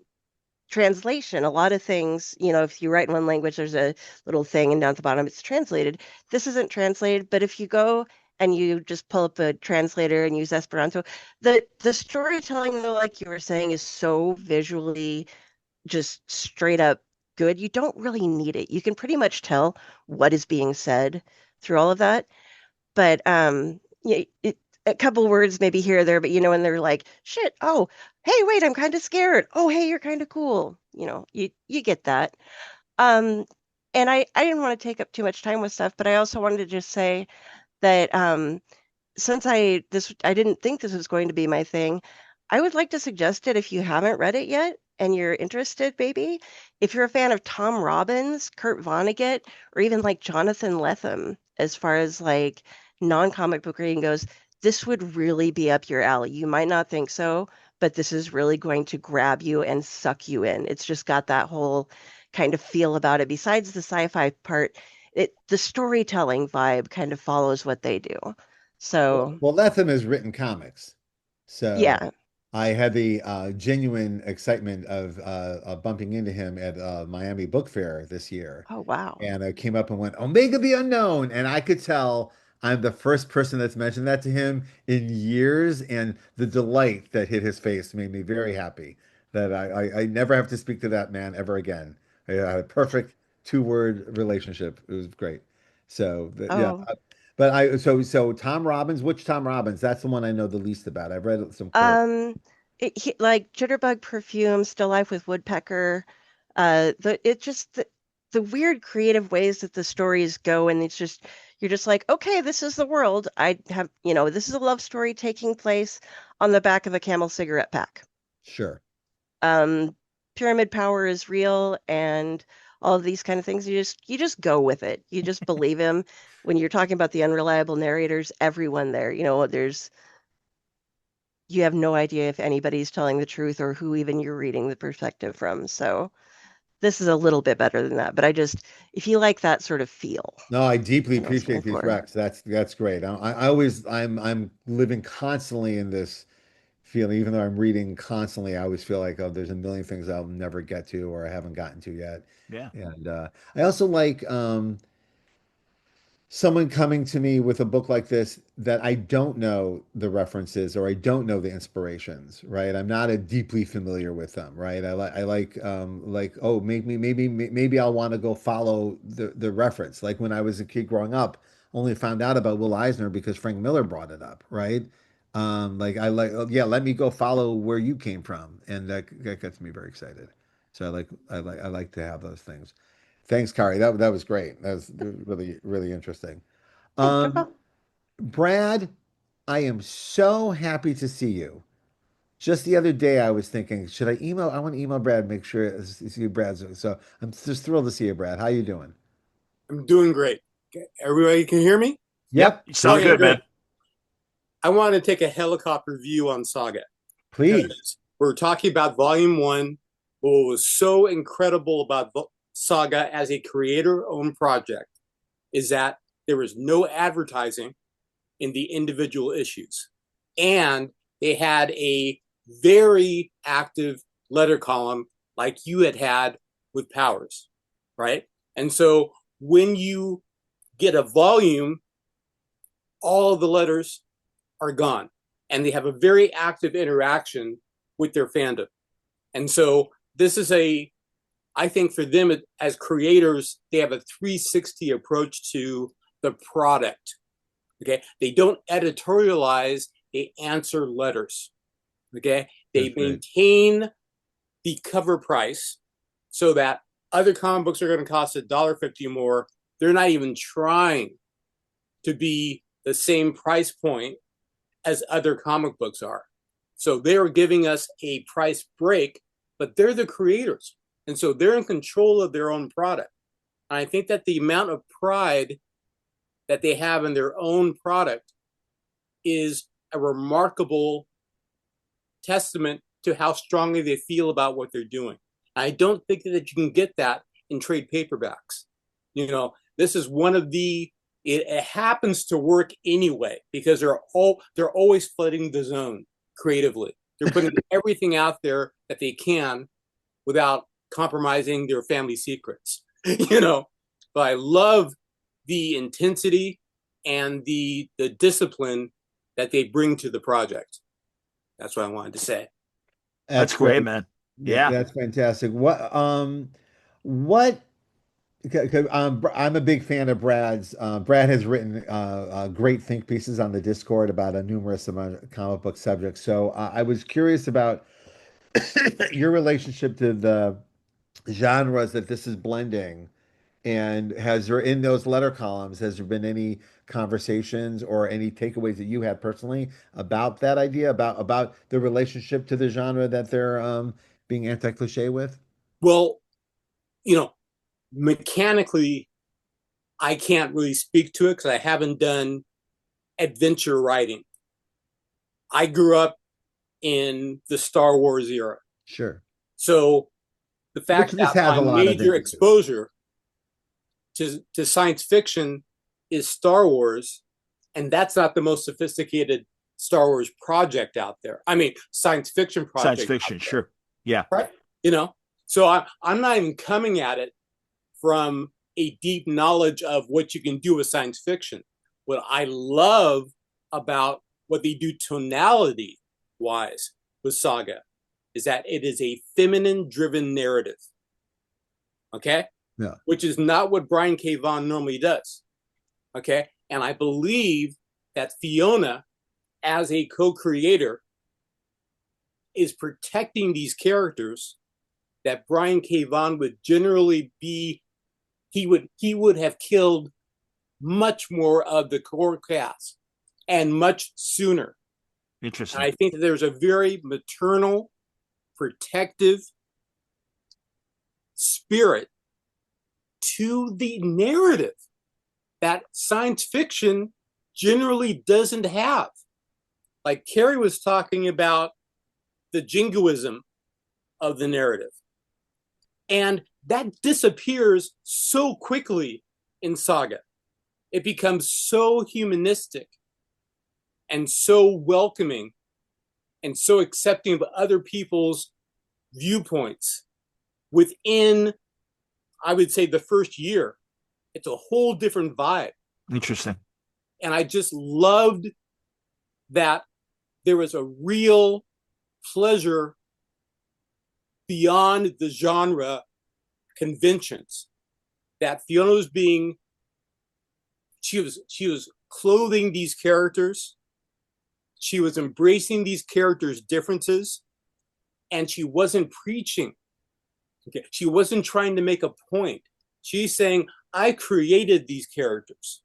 translation. A lot of things, if you write in one language, there's a little thing, and down at the bottom it's translated. This isn't translated, but if you go and you just pull up a translator and use Esperanto, the storytelling, though, like you were saying, is so visually just straight up good. You don't really need it. You can pretty much tell what is being said through all of that. But yeah, a couple words maybe here or there, but when they're like, shit, oh, hey, wait, I'm kind of scared. Oh, hey, you're kind of cool. You get that. Um, and I didn't want to take up too much time with stuff, but I also wanted to just say that since I didn't think this was going to be my thing, I would like to suggest it if you haven't read it yet and you're interested, maybe. If you're a fan of Tom Robbins, Kurt Vonnegut, or even like Jonathan Lethem, as far as like non-comic book reading goes, this would really be up your alley. You might not think so, but this is really going to grab you and suck you in. It's just got that whole kind of feel about it. Besides the sci-fi part, the storytelling vibe kind of follows what they do. Well, So Lethem has written comics. So yeah, I had the genuine excitement of bumping into him at Miami Book Fair this year. Oh, wow. And I came up and went, Omega the Unknown. And I could tell I'm the first person that's mentioned that to him in years. And the delight that hit his face made me very happy that I never have to speak to that man ever again. I had a perfect two-word relationship. It was great. So, yeah. Oh, But so Tom Robbins, which Tom Robbins? That's the one I know the least about. I've read some quotes. um, like Jitterbug Perfume, Still Life with Woodpecker. It just the weird creative ways that the stories go, and it's just you're just like, okay, this is the world. I have, this is a love story taking place on the back of a Camel cigarette pack. Sure. Um, Pyramid power is real, and all of these kind of things. You just go with it. You just believe him. When you're talking about the unreliable narrators, everyone there, you have no idea if anybody's telling the truth or who even you're reading the perspective from. So this is a little bit better than that. But if you like that sort of feel, No, I deeply you know what I'm appreciate looking these for. recs. That's great. I always I'm living constantly in this feeling, even though I'm reading constantly. I always feel like, oh, there's a million things I'll never get to or I haven't gotten to yet. Yeah. And I also like someone coming to me with a book like this that I don't know the references or I don't know the inspirations, right? I'm not a deeply familiar with them, right? I like oh maybe I'll want to go follow the reference. Like when I was a kid growing up, only found out about Will Eisner because Frank Miller brought it up, right? Like I like oh, yeah, let me go follow where you came from, and that gets me very excited. So I like to have those things. Thanks, Kari. That was great. That was really, really interesting. Hey, no Um, problem. Brad, I am so happy to see you. Just the other day, I was thinking, should I email? I want to email Brad, make sure I see Brad. So I'm just thrilled to see you, Brad. How you doing? I'm doing great. Okay, everybody can hear me? Yep. Yep, You sound Okay, good, great. man. I want to take a helicopter view on Saga please. because we're talking about Volume 1. What was so incredible about Saga as a creator-owned project is that there was no advertising in the individual issues. And they had a very active letter column like you had with Powers, right? And so when you get a volume, all of the letters are gone and they have a very active interaction with their fandom. And so this is I think for them as creators, they have a 360 approach to the product. Okay. They don't editorialize, they answer letters. Okay. They That's great. maintain the cover price so that other comic books are going to cost $1.50 more. They're not even trying to be the same price point as other comic books are. So they're giving us a price break, but they're the creators. And so they're in control of their own product. And I think that the amount of pride that they have in their own product is a remarkable testament to how strongly they feel about what they're doing. I don't think that you can get that in trade paperbacks. This is one of it happens to work anyway because they're always flooding the zone creatively. They're putting everything out there that they can without compromising their family secrets. But I love the intensity and the discipline that they bring to the project. That's what I wanted to say. That's great, man. Yeah. That's fantastic. What 'cause, I'm a big fan of Brad's. Brad has written great think pieces on the Discord about a numerous amount of comic book subjects. So I was curious about your relationship to the genres that this is blending. And has there, in those letter columns, has there been any conversations or any takeaways that you had personally about that idea, about the relationship to the genre that they're being anti-cliche with? Well, mechanically, I can't really speak to it because I haven't done adventure writing. I grew up in the Star Wars era. Sure. So the fact Which this that has my a lot of major images. exposure to science fiction is Star Wars, and that's not the most sophisticated Star Wars project out there. I mean, science fiction project. Science fiction, sure. Yeah. Right. You know, so I'm not even coming at it from a deep knowledge of what you can do with science fiction. What I love about what they do tonality wise with Saga is that it is a feminine driven narrative. Okay. Yeah. Which is not what Brian K. Vaughan normally does. Okay. And I believe that Fiona, as a co-creator, is protecting these characters that Brian K. Vaughan would generally be, he would have killed much more of the core cast and much sooner. Interesting. And I think that there's a very maternal, protective spirit to the narrative that science fiction generally doesn't have. Like Carrie was talking about the jingoism of the narrative. And that disappears so quickly in Saga. It becomes so humanistic and so welcoming and so accepting of other people's viewpoints within, I would say, the first year. It's a whole different vibe. Interesting. And I just loved that there was a real pleasure beyond the genre conventions that Fiona was being, she was clothing these characters, she was embracing these characters' differences, and she wasn't preaching. Okay, she wasn't trying to make a point. She's saying, I created these characters,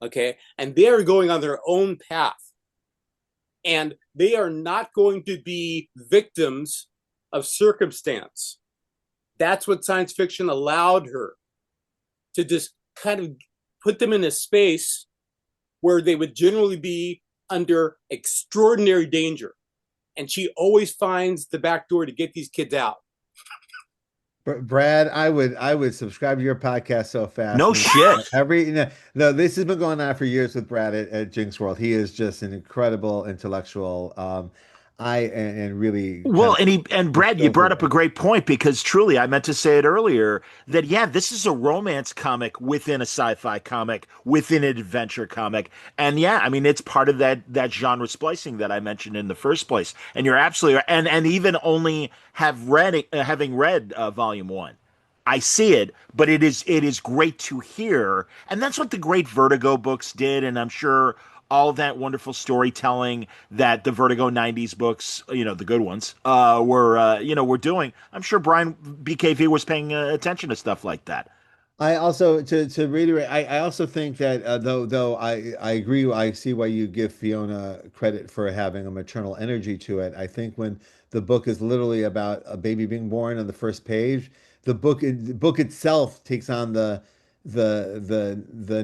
okay, and they are going on their own path, and they are not going to be victims of circumstance. That's what science fiction allowed her to just kind of put them in a space where they would generally be under extraordinary danger. And she always finds the back door to get these kids out. Brad, I would subscribe to your podcast so fast. No shit. No, this has been going on for years with Brad at Jinx World. He is just an incredible intellectual. And really well, and Brad, you brought up a great point, because truly, I meant to say it earlier that yeah, this is a romance comic within a sci-fi comic within an adventure comic, and yeah, I mean it's part of that genre splicing that I mentioned in the first place. And you're absolutely right. And even only having read Volume 1. I see it, but it is great to hear, and that's what the great Vertigo books did, and I'm sure all that wonderful storytelling that the Vertigo 90s books, the good ones, were doing. I'm sure Brian BKV was paying attention to stuff like that. I also, to reiterate, I also think that though I agree, I see why you give Fiona credit for having a maternal energy to it. I think when the book is literally about a baby being born on the first page, the book itself takes on the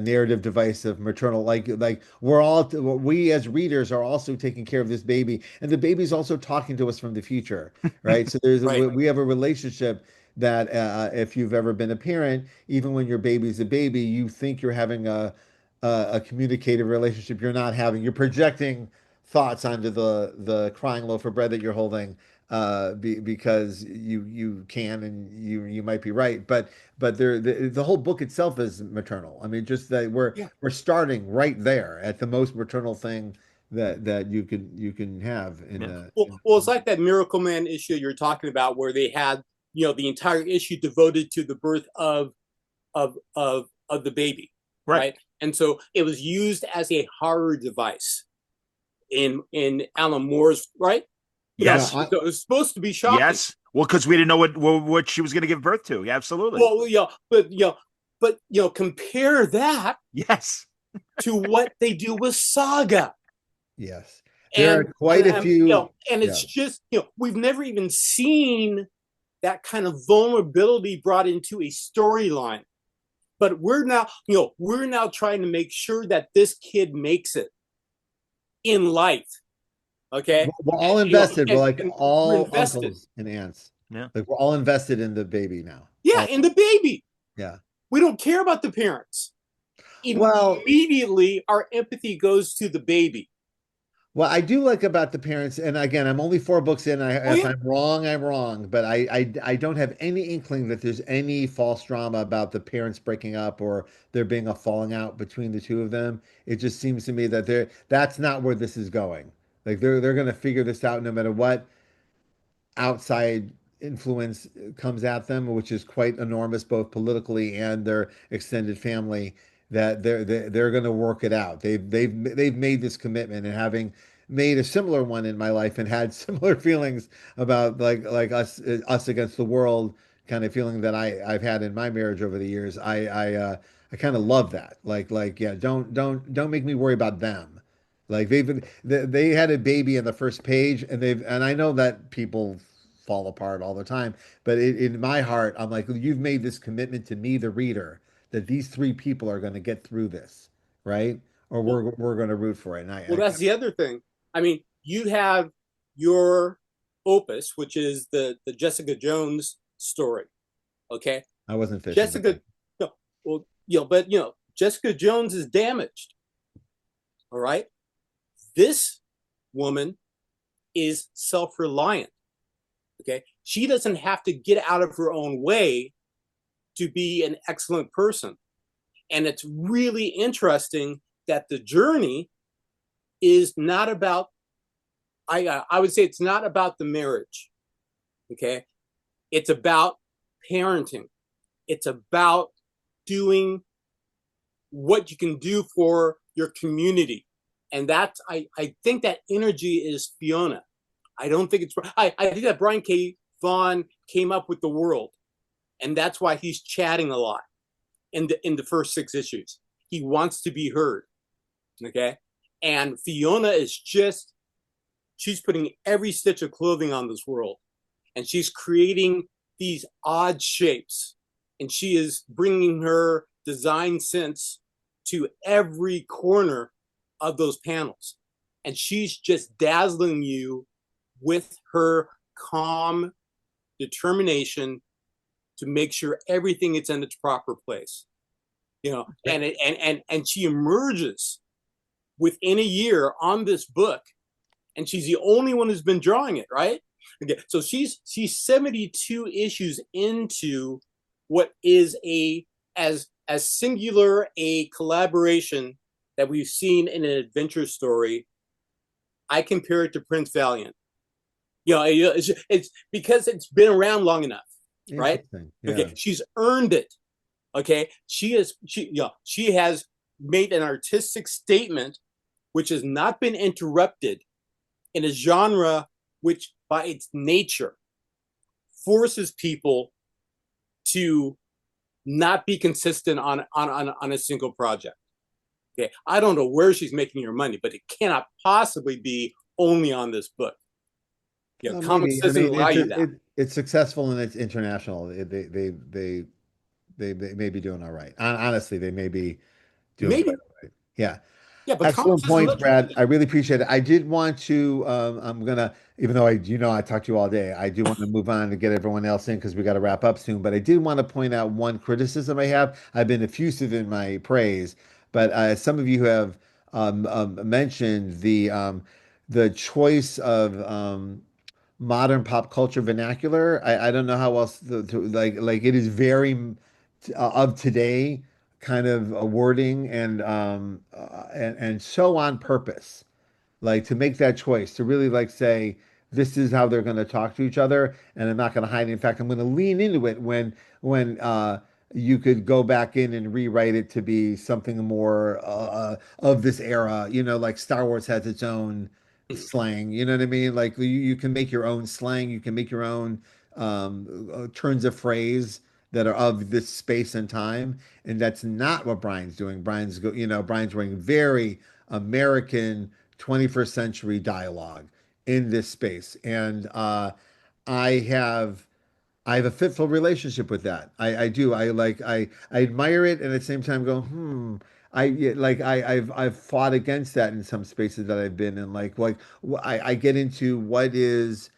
narrative device of maternal, like we as readers are also taking care of this baby, and the baby's also talking to us from the future, right? So we have a relationship that if you've ever been a parent, even when your baby's a baby, you think you're having a communicative relationship. You're not having. You're projecting thoughts onto the crying loaf of bread that you're holding, because you can, and you might be right, but the whole book itself is maternal. I mean, just that we're starting right there at the most maternal thing that you can have in well, it's like that Miracle Man issue you're talking about, where they had the entire issue devoted to the birth of the baby, right? And so it was used as a horror device in Alan Moore's, right? Yes. So it was supposed to be shocking. Yes. Well, because we didn't know what she was going to give birth to. Yeah, absolutely. Well, but compare that. Yes. To what they do with Saga. Yes. There are quite a few. And it's just, we've never even seen that kind of vulnerability brought into a storyline. But we're now trying to make sure that this kid makes it in life. Okay, we're all invested. We're like all invested. Uncles and aunts. Yeah, like we're all invested in the baby now. Yeah, in the baby. Yeah, we don't care about the parents. Immediately, our empathy goes to the baby. What I do like about the parents, and again, I'm only 4 books in. Oh If yeah. I'm wrong, I'm wrong. But I don't have any inkling that there's any false drama about the parents breaking up or there being a falling out between the two of them. It just seems to me that that's not where this is going. Like they're going to figure this out no matter what outside influence comes at them, which is quite enormous, both politically and their extended family, that they're going to work it out. They've made this commitment, and having made a similar one in my life and had similar feelings about like us against the world kind of feeling that I've had in my marriage over the years. I kind of love that. Like yeah, don't make me worry about them. Like they had a baby in the first page, and I know that people fall apart all the time, but in my heart, I'm like, you've made this commitment to me, the reader, that these three people are going to get through this, right? Or Well, we're going to root for it. And well, that's the other thing. I mean, you have your opus, which is the Jessica Jones story. Okay, I wasn't fishing. Jessica. No, well, but Jessica Jones is damaged. All right, this woman is self-reliant. Okay, she doesn't have to get out of her own way to be an excellent person, and it's really interesting that the journey is not about. I would say it's not about the marriage. Okay, it's about parenting. It's about doing what you can do for your community. And that's, I think that energy is Fiona. I don't think it's, I think that Brian K. Vaughan came up with the world. And that's why he's chatting a lot in the first 6 issues. He wants to be heard. Okay. And Fiona is just, she's putting every stitch of clothing on this world. And she's creating these odd shapes. And she is bringing her design sense to every corner of those panels. And she's just dazzling you with her calm determination to make sure everything is in its proper place. And she emerges within a year on this book, and she's the only one who's been drawing it, right? Okay, so she's 72 issues into what is as singular a collaboration that we've seen in an adventure story. I compare it to Prince Valiant. It's because it's been around long enough, right? Yeah. Okay, she's earned it. Okay, she has made an artistic statement which has not been interrupted in a genre which, by its nature, forces people to not be consistent on a single project. Okay, I don't know where she's making her money, but it cannot possibly be only on this book. Well, Comics maybe. I doesn't mean, allow you that. it's successful and it's international. They may be doing all right. Honestly, they may be doing Maybe. quite all right. Yeah. Yeah, but comics Excellent doesn't points, let you. Brad. I really appreciate it. I did want to, I'm gonna, even though I talked to you all day, I do want to move on to get everyone else in because we got to wrap up soon. But I did want to point out one criticism I have. I've been effusive in my praise, but some of you have mentioned the choice of modern pop culture vernacular. I don't know how else like it is very of today kind of a wording and so on purpose, like to make that choice to really like say this is how they're going to talk to each other, and I'm not going to hide it. In fact, I'm going to lean into it when you could go back in and rewrite it to be something more of this era. Like Star Wars has its own slang. You know what I mean? Like you can make your own slang. You can make your own turns of phrase that are of this space and time, and that's not what Brian's doing. Brian's writing very American 21st century dialogue in this space, and I have I have a fitful relationship with that. I do. I admire it and at the same time go, I've fought against that in some spaces that I've been in. I get into what is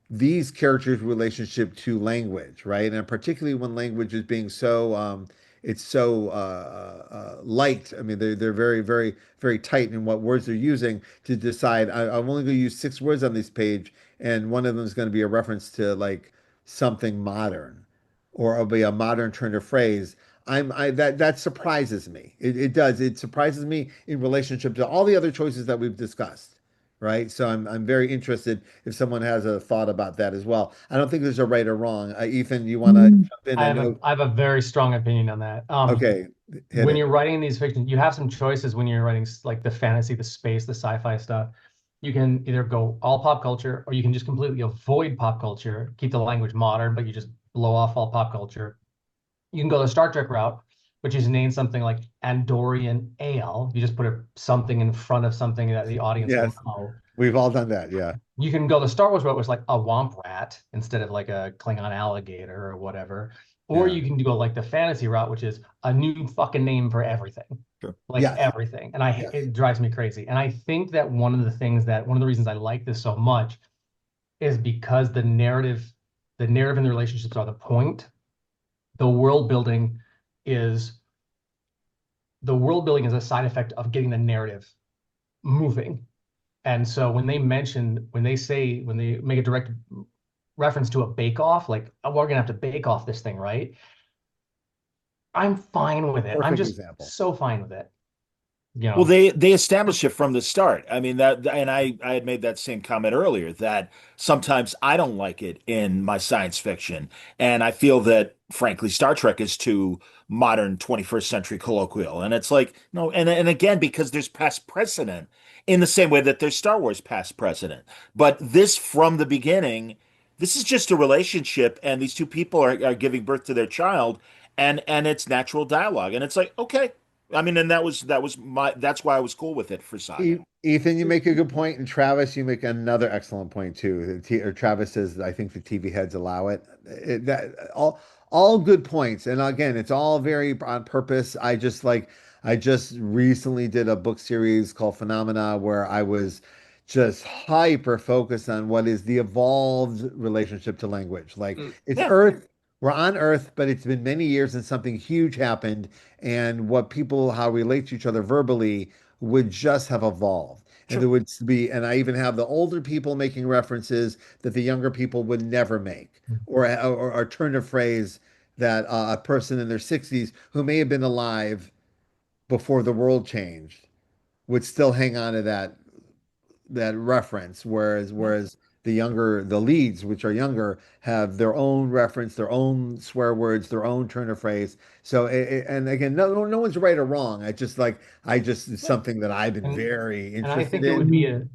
these characters' relationship to language, right? And particularly when language is being so it's so light. I mean, they're very, very, very tight in what words they're using to decide. I'm only going to use 6 words on this page, and one of them is going to be a reference to like something modern, or it'll be a modern turn of phrase. That surprises me. It does. It surprises me in relationship to all the other choices that we've discussed. Right. So I'm very interested if someone has a thought about that as well. I don't think there's a right or wrong. Ethan, you want to jump in? I know. I have a very strong opinion on that. Okay, hit When it. you're writing these fiction, you have some choices when you're writing like the fantasy, the space, the sci-fi stuff. You can either go all pop culture, or you can just completely avoid pop culture, keep the language modern, but you just blow off all pop culture. You can go the Star Trek route, which is name something like Andorian Ale. You just put something in front of something that the audience will Yes, know. we've all done that. Yeah. You can go the Star Wars route, which is like a womp rat instead of like a Klingon alligator or whatever. Or Yeah. you can go like the fantasy route, which is a new fucking name for everything. Sure. Like Yes. everything. And Yes. it drives me crazy. And I think that one of the reasons I like this so much is because the narrative and the relationships are the point. The world building is a side effect of getting the narrative moving. And so when they make a direct reference to a bake-off, like, oh, we're gonna have to bake off this thing, right? I'm fine with it. I'm Perfect just example. so fine with it. Well, they established it from the start. I mean that, and I had made that same comment earlier that sometimes I don't like it in my science fiction, and I feel that frankly Star Trek is too modern 21st century colloquial, and it's like no, and again because there's past precedent in the same way that there's Star Wars past precedent, but this from the beginning, this is just a relationship, and these two people are giving birth to their child, and it's natural dialogue, and it's like okay. I mean, and that's why I was cool with it for Saga. Ethan, you make a good point, and Travis, you make another excellent point too. Or Travis says, "I think the TV heads allow it." All good points, and again, it's all very on purpose. I just recently did a book series called Phenomena, where I was just hyper focused on what is the evolved relationship to language. Like it's Yeah, Earth, we're on Earth, but it's been many years and something huge happened, and what people how relate to each other verbally would just have evolved. And sure. there would be, and I even have the older people making references that the younger people would never make, or turn of phrase that a person in their 60s who may have been alive before the world changed would still hang on to that reference, whereas the leads, which are younger, have their own reference, their own swear words, their own turn of phrase. So and again, no one's right or wrong. I just it's something that I've been and very and I interested think it would be in.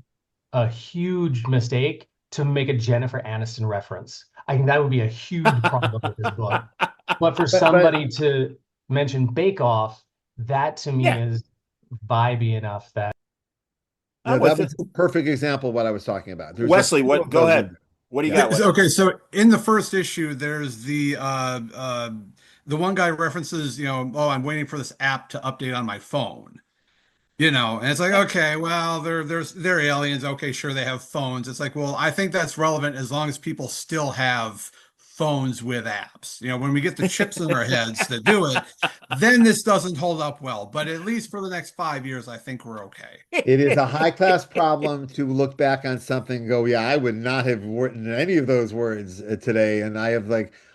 a huge mistake to make a Jennifer Aniston reference. I think that would be a huge problem with this book. But for But somebody to mention Bake Off, that to me Yeah, is vibey enough that no, I'm that with it. was a perfect example of what I was talking about. There's a Wesley, few what? of Go those ahead. in What do you there. got, Wes? Okay, so in the first issue, there's the one guy references, oh, I'm waiting for this app to update on my phone. And it's like, okay, well, they're aliens. Okay, sure, they have phones. It's like, well, I think that's relevant as long as people still have phones with apps. When we get the chips in our heads that do it, then this doesn't hold up well. But at least for the next 5 years, I think we're okay. It is a high class problem to look back on something and go, yeah, I would not have written any of those words today. And I have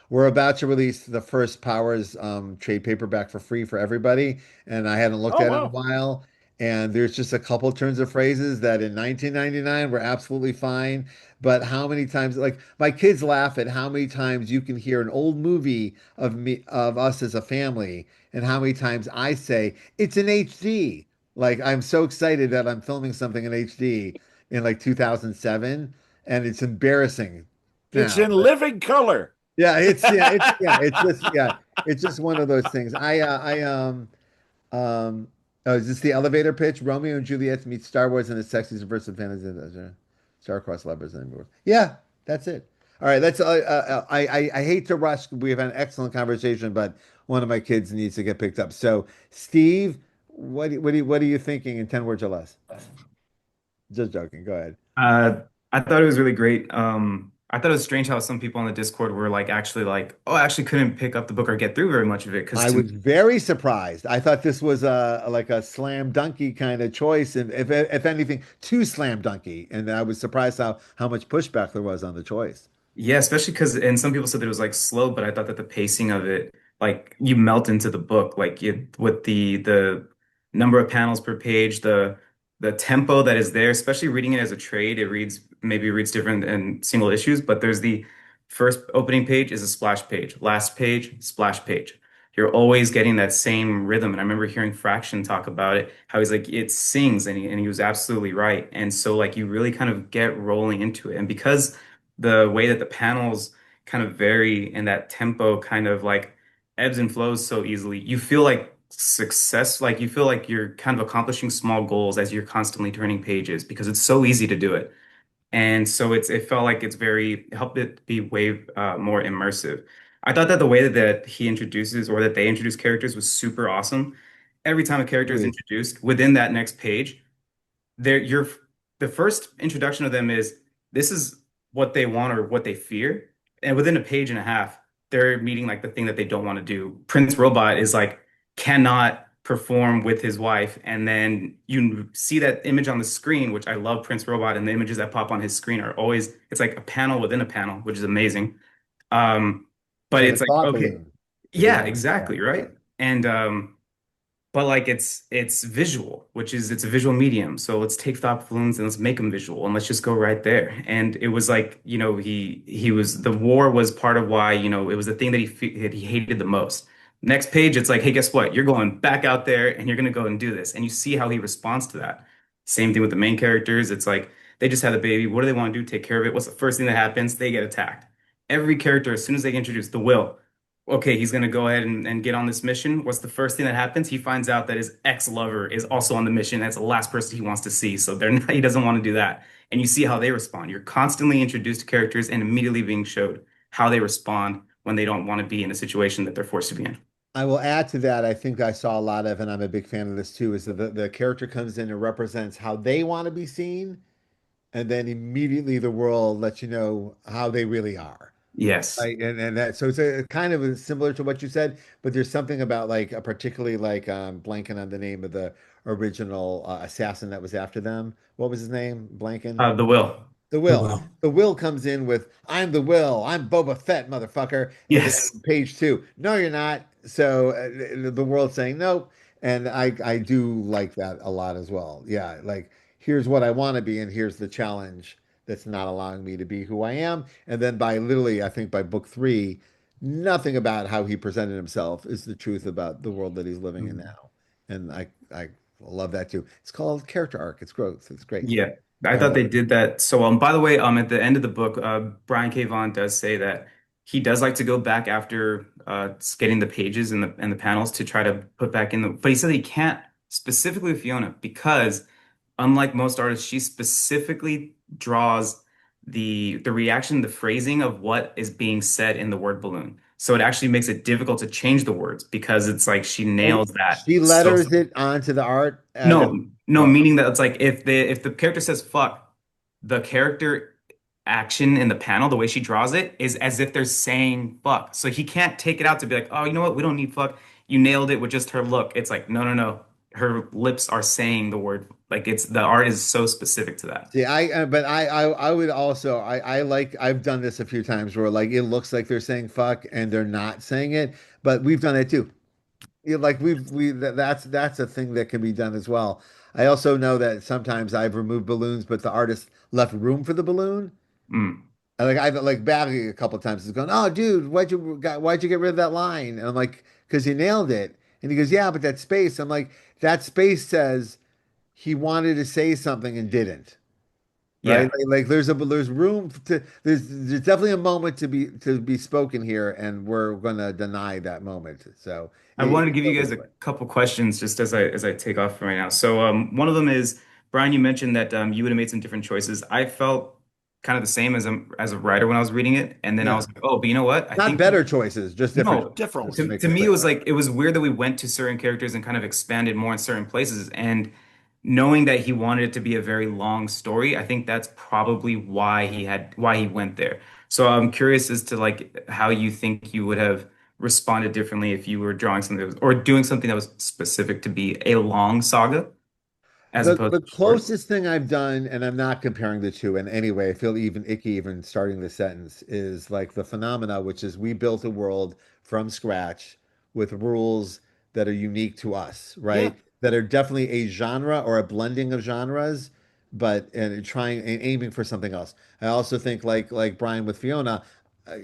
we're about to release the first Powers trade paperback for free for everybody. And I hadn't looked Oh at it in a wow. while. And there's just a couple turns of phrases that in 1999 were absolutely fine. But how many times, like my kids laugh at how many times you can hear an old movie of us as a family, and how many times I say it's in HD. Like I'm so excited that I'm filming something in HD in like 2007, and it's embarrassing It's now. in But living color. it's just one of those things. Um oh, is this the elevator pitch? Romeo and Juliet meet Star Wars and the sexiest verse of fantasy. Star-crossed lovers and more. Yeah, that's it. All right, let's. I hate to rush. We've had an excellent conversation, but one of my kids needs to get picked up. So, Steve, what are you thinking in 10 words or less? Just joking. Go ahead. Uh, I thought it was really great. I thought it was strange how some people on the Discord were like actually like, oh, I actually couldn't pick up the book or get through very much of it because I to was very surprised. I thought this was a like a slam dunky kind of choice, and if anything, too slam dunky. And I was surprised how much pushback there was on the choice. Yeah, especially because, and some people said that it was like slow, but I thought that the pacing of it, like you melt into the book, like it with the number of panels per page, the tempo that is there, especially reading it as a trade, it reads maybe reads different than single issues, but there's the first opening page is a splash page, last page, splash page. You're always getting that same rhythm. And I remember hearing Fraction talk about it, how he's like, it sings, and he was absolutely right. And so like you really kind of get rolling into it. And because the way that the panels kind of vary and that tempo kind of like ebbs and flows so easily, you feel like success, like you feel like you're kind of accomplishing small goals as you're constantly turning pages because it's so easy to do it. And so it felt like it's very helped it be way more immersive. I thought that the way that he introduces or that they introduce characters was super awesome. Every time a character is Agreed. introduced within that next page, they're you're the first introduction of them is this is what they want or what they fear, and within a page and a half they're meeting like the thing that they don't want to do. Prince Robot is like cannot perform with his wife, and then you see that image on the screen, which I love. Prince Robot and the images that pop on his screen are always, it's like a panel within a panel, which is amazing. um It's but like a it's like, thought okay, balloon. It's like yeah, a yeah, exactly, yeah. right. And but like it's visual, which is it's a visual medium. So let's take thought balloons and let's make them visual and let's just go right there. And it was like, he was the war was part of why, it was the thing that that he hated the most. Next page, it's like, hey, guess what? You're going back out there and you're gonna go and do this. And you see how he responds to that. Same thing with the main characters. It's like they just had a baby. What do they want to do? Take care of it. What's the first thing that happens? They get attacked. Every character, as soon as they get introduced, the will okay, he's going to go ahead and get on this mission. What's the first thing that happens? He finds out that his ex-lover is also on the mission. That's the last person he wants to see. So he doesn't want to do that. And you see how they respond. You're constantly introduced to characters and immediately being showed how they respond when they don't want to be in a situation that they're forced to be in. I will add to that. I think I saw a lot of, and I'm a big fan of this too, is that the character comes in and represents how they want to be seen, and then immediately the world lets you know how they really are. Yes. Like, and that so it's a kind of similar to what you said, but there's something about like particularly like blanking on the name of the original assassin that was after them. What was his name? Blanking. The will. The The Will. will. The Will comes in with, I'm the Will. I'm Boba Fett, motherfucker. And Yes. then page two, no, you're not. So the world saying nope. And I do like that a lot as well. Yeah, like here's what I want to be, and here's the challenge that's not allowing me to be who I am. And then by literally, I think by book three, nothing about how he presented himself is the truth about the world that he's living in Mm. now. And I love that too. It's called character arc. It's growth. It's great. Yeah, I All thought right. they did that so well. By the way, at the end of the book, Brian K. Vaughan does say that he does like to go back after getting the pages and the panels to try to put back in the. But he said he can't specifically with Fiona because, unlike most artists, she specifically draws the reaction, the phrasing of what is being said in the word balloon. So it actually makes it difficult to change the words because it's like she Oh, nails that she so. letters it onto the art as if, No, no, oh, meaning that it's like if the character says fuck, the character action in the panel, the way she draws it, is as if they're saying fuck. So he can't take it out to be like, oh, you know what? We don't need fuck. You nailed it with just her look. It's like, no, no, no. Her lips are saying the word. Like it's the art is so specific to that. see, but I would also, I like, I've done this a few times where like it looks like they're saying fuck and they're not saying it, but we've done it too. Like that's a thing that can be done as well. I also know that sometimes I've removed balloons, but the artist left room for the balloon. Mm. And like I've like Barry a couple of times is going, oh dude, why'd you get rid of that line? And I'm like, because you nailed it. And he goes, yeah, but that space. I'm like, that space says he wanted to say something and didn't. Right? Yeah. Like there's room to there's definitely a moment to be spoken here, and we're gonna deny that moment. So I wanted to it's give a you guys little a bit. couple questions just as I take off from right now. So one of them is Brian, you mentioned that you would have made some different choices. I felt kind of the same as a writer when I was reading it, and then I Yeah, was like, oh, but you know what? I not think better choices, just different no. Different just to ones. make To it me, it clear. was like it was weird that we went to certain characters and kind of expanded more in certain places, and knowing that he wanted it to be a very long story, I think that's probably why he went there. So I'm curious as to like how you think you would have responded differently if you were drawing something that was, or doing something that was specific to be a long saga as opposed The to short. closest thing I've done, and I'm not comparing the two in any way, I feel even icky even starting the sentence, is like the phenomena, which is we built a world from scratch with rules that are unique to us, Yeah. right? That are definitely a genre or a blending of genres, but and trying and aiming for something else. I also think like Brian with Fiona, uh,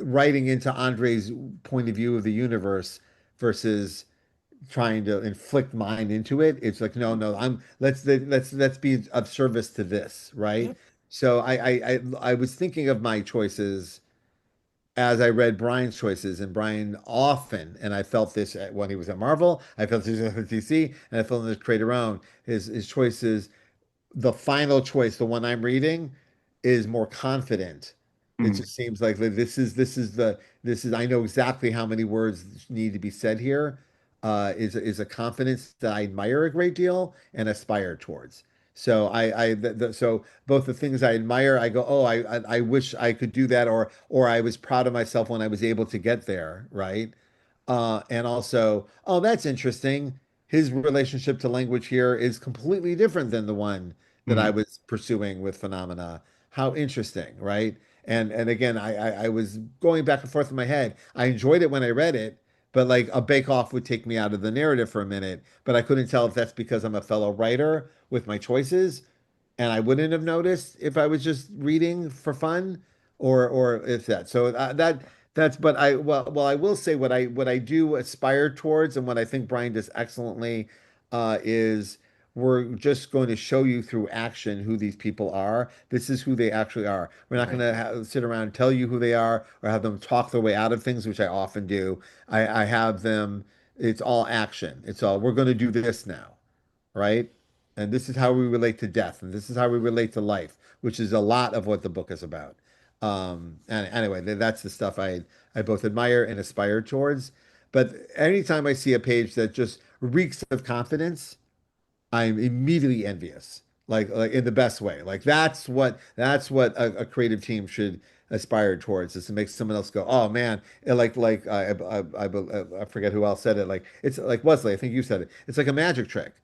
writing into Andre's point of view of the universe versus trying to inflict mine into it. It's like, no, no, let's be of service to this, right? Yeah. So I was thinking of my choices as I read Brian's choices, and Brian often, and I felt this when he was at Marvel, I felt this at DC, and I felt this Creator Own, his choices, the final choice, the one I'm reading, is more confident. It Mm, just seems like this is I know exactly how many words need to be said here. Is a confidence that I admire a great deal and aspire towards. So so both the things I admire, I go, oh, I wish I could do that, or I was proud of myself when I was able to get there, right? And also, oh, that's interesting. His relationship to language here is completely different than the one that I mm, was pursuing with Phenomena. How interesting, right? And again, I was going back and forth in my head. I enjoyed it when I read it, but like a bake off would take me out of the narrative for a minute. But I couldn't tell if that's because I'm a fellow writer with my choices and I wouldn't have noticed if I was just reading for fun, or if that. So that's. But I will say what I do aspire towards, and what I think Brian does excellently, is we're just going to show you through action who these people are. This is who they actually are. We're not Right. going to sit around and tell you who they are or have them talk their way out of things, which I often do. I have them. It's all action. It's all we're going to do this now, right? And this is how we relate to death, and this is how we relate to life, which is a lot of what the book is about. And anyway, that's the stuff I both admire and aspire towards. But anytime I see a page that just reeks of confidence, I'm immediately envious, like in the best way. Like that's what a creative team should aspire towards, is to make someone else go, oh man, like I forget who else said it. Like it's like Wesley, I think you said it. It's like a magic trick.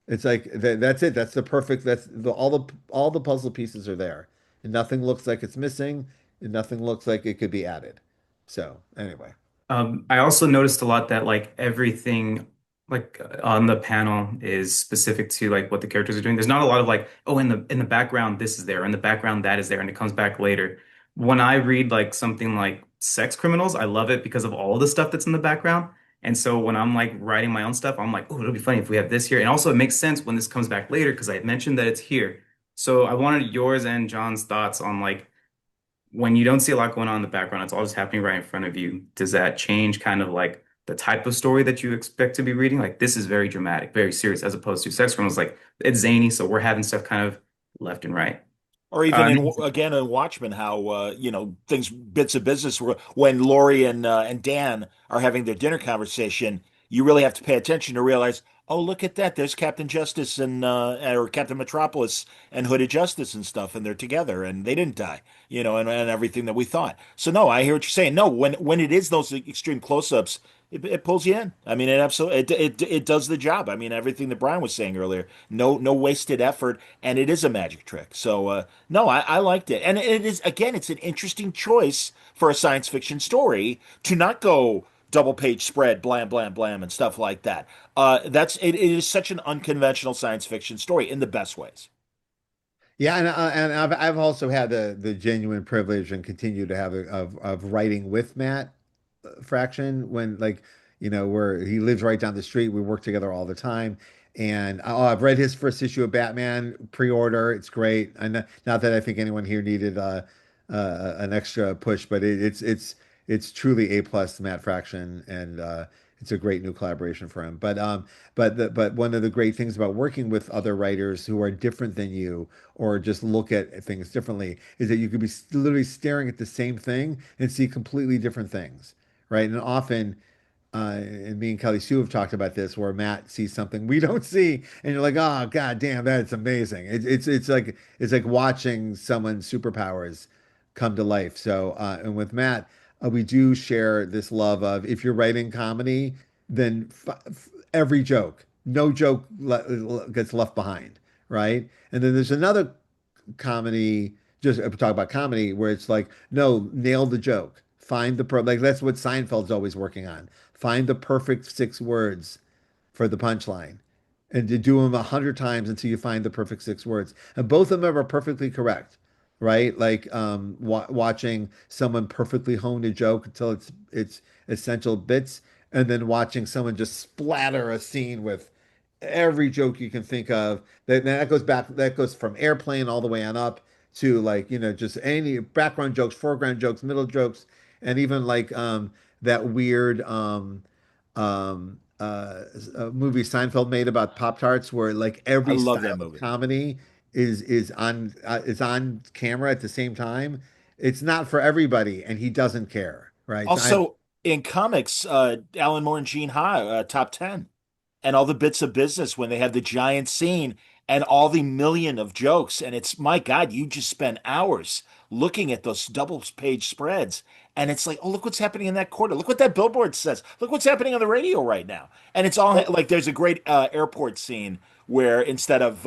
It's like that's it. That's the perfect. All the puzzle pieces are there, and nothing looks like it's missing, and nothing looks like it could be added. So anyway, I also noticed a lot that like everything like on the panel is specific to like what the characters are doing. There's not a lot of like, oh, in the background this is there, in the background that is there, and it comes back later. When I read like something like Sex Criminals, I love it because of all the stuff that's in the background. And so when I'm like writing my own stuff, I'm like, oh, it'll be funny if we have this here. And also it makes sense when this comes back later because I had mentioned that it's here. So I wanted yours and John's thoughts on like when you don't see a lot going on in the background, it's all just happening right in front of you. Does that change kind of like the type of story that you expect to be reading? Like this is very dramatic, very serious, as opposed to Sex Criminals, like it's zany, so we're having stuff kind of left and right. Or even in Nancy. again in Watchmen, how things bits of business when Laurie and Dan are having their dinner conversation, you really have to pay attention to realize, oh, look at that, there's Captain Justice and or Captain Metropolis and Hooded Justice and stuff, and they're together and they didn't die, and everything that we thought. So no, I hear what you're saying. No, when it is those extreme close-ups, it pulls you in. I mean, it absolutely it does the job. I mean, everything that Brian was saying earlier, no wasted effort, and it is a magic trick. So no, I liked it, and it is again, it's an interesting choice for a science fiction story to not go double page spread, blam blam blam, and stuff like that. It is such an unconventional science fiction story in the best ways. yeah, and I've also had the genuine privilege and continue to have of writing with Matt Fraction when where he lives right down the street. We work together all the time. And I've read his first issue of Batman pre-order. It's great. And not that I think anyone here needed an extra push, but it's truly A plus Matt Fraction, and it's a great new collaboration for him. But one of the great things about working with other writers who are different than you or just look at things differently is that you could be literally staring at the same thing and see completely different things, right? And often, and me and Kelly Sue have talked about this, where Matt sees something we don't see, and you're like, "Oh, God damn, that's amazing!" It's like watching someone's superpowers come to life. So, and with Matt, we do share this love of if you're writing comedy, then every joke, no joke gets left behind, right? And then there's another comedy, just talk about comedy, where it's like, no, nail the joke. Find like that's what Seinfeld's always working on. Find the perfect 6 words for the punchline and to do them 100 times until you find the perfect 6 words. And both of them are perfectly correct, right? Like watching someone perfectly hone a joke until it's essential bits, and then watching someone just splatter a scene with every joke you can think of. That goes back. That goes from Airplane all the way on up to like just any background jokes, foreground jokes, middle jokes, and even like that weird movie Seinfeld made about Pop Tarts, where like I every love style that of movie. comedy is on camera at the same time. It's not for everybody, and he doesn't care, right? So Also, in comics, Alan Moore and Gene Ha, top 10. And all the bits of business when they have the giant scene and all the million of jokes. And it's, my God, you just spend hours looking at those double page spreads. And it's like, oh, look what's happening in that quarter. Look what that billboard says. Look what's happening on the radio right now. And it's all like there's a great airport scene where instead of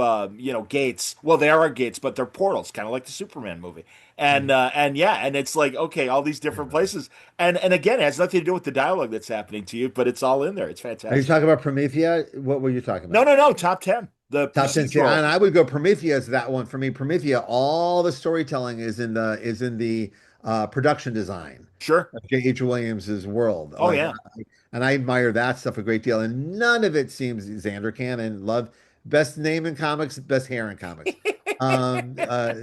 gates, well, they are gates, but they're portals, kind of like the Superman movie. And yeah, and it's like, okay, all these different places. And again, it has nothing to do with the dialogue that's happening to you, but it's all in there. It's are you fantastic. talking about Promethea? What were you talking No, about? no, no. Top 10. The Top 10 series. procedural. And I would go Promethea is that one for me. Promethea, all the storytelling is in the production design Sure. of J.H. Williams's world. Oh, Like, yeah. and I admire that stuff a great deal. And none of it seems Xander Cannon. Love best name in comics, best hair in comics. Um, uh,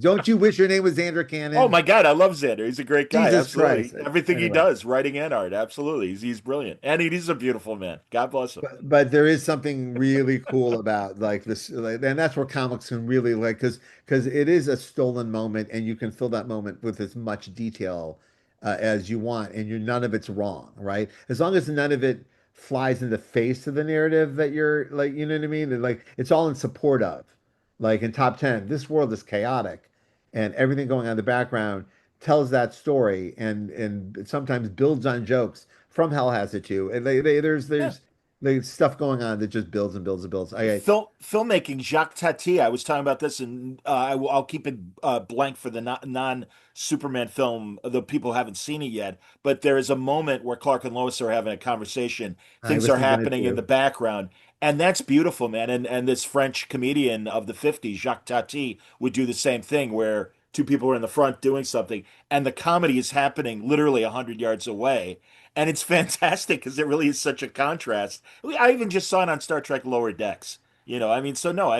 don't you wish your name was Xander Oh, Cannon? my God. I love Xander. He's a great guy. Jesus Christ. Absolutely. Everything he Anyway. does, writing and art. Absolutely. He's brilliant. And he's a beautiful man. God bless him. But there is something really cool about like this, and that's where comics can really like because it is a stolen moment, and you can fill that moment with as much detail as you want, and none of it's wrong, right? As long as none of it flies in the face of the narrative that you're like, you know what I mean? And, like it's all in support of. Like in Top 10, this world is chaotic, and everything going on in the background tells that story, and sometimes builds on jokes from Hell Has It Too. And there's Yeah. there's stuff going on that just builds and builds and builds. Filmmaking, Jacques Tati. I was talking about this, and I'll keep it blank for the non Superman film. The people haven't seen it yet, but there is a moment where Clark and Lois are having a conversation. I Things was are thinking it happening in the too. background, and that's beautiful, man. And this French comedian of the '50s, Jacques Tati, would do the same thing where two people are in the front doing something, and the comedy is happening literally 100 yards away. And it's fantastic because it really is such a contrast. I even just saw it on Star Trek Lower Decks. I mean, so no,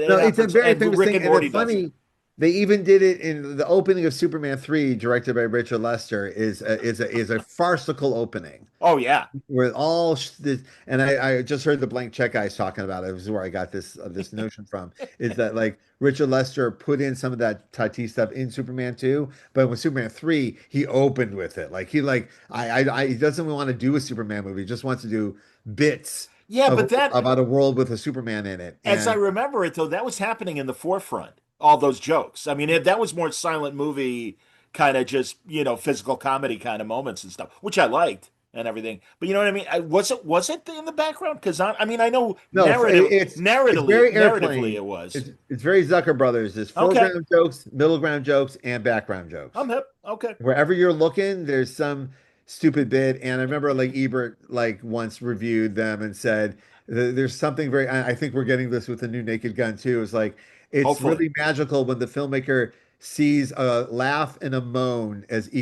No, it it's a happens. very And famous Rick thing. and And the Morty does it. funny, they even did it in the opening of Superman 3, directed by Richard Lester, is a farcical opening. Oh yeah. Where all this, and I just heard the blank check guys talking about it. It was where I got this notion from. Is that like Richard Lester put in some of that Tati stuff in Superman 2, but with Superman 3, he opened with it. Like he like he doesn't want to do a Superman movie. He just wants to do bits Yeah, of but that, about a world with a Superman in it. as I And remember it, though, that was happening in the forefront. All those jokes. I mean, that was more silent movie kind of just physical comedy kind of moments and stuff, which I liked and everything. But you know what I mean? Was it in the background? Because I mean, I know no, it's very narratively airplane. it was. It's very Zucker Brothers. There's Okay, foreground jokes, middle ground jokes, and background jokes. I'm hip. Okay. Wherever you're looking, there's some stupid bit. And I remember like Ebert like once reviewed them and said there's something very. I think we're getting this with the new Naked Gun too. It's like it's Hopefully, really magical when the filmmaker sees a laugh and a moan as an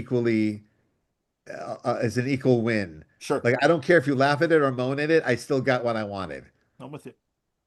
equal win. sure. Like I don't care if you laugh at it or moan at it, I still got what I wanted. I'm with you.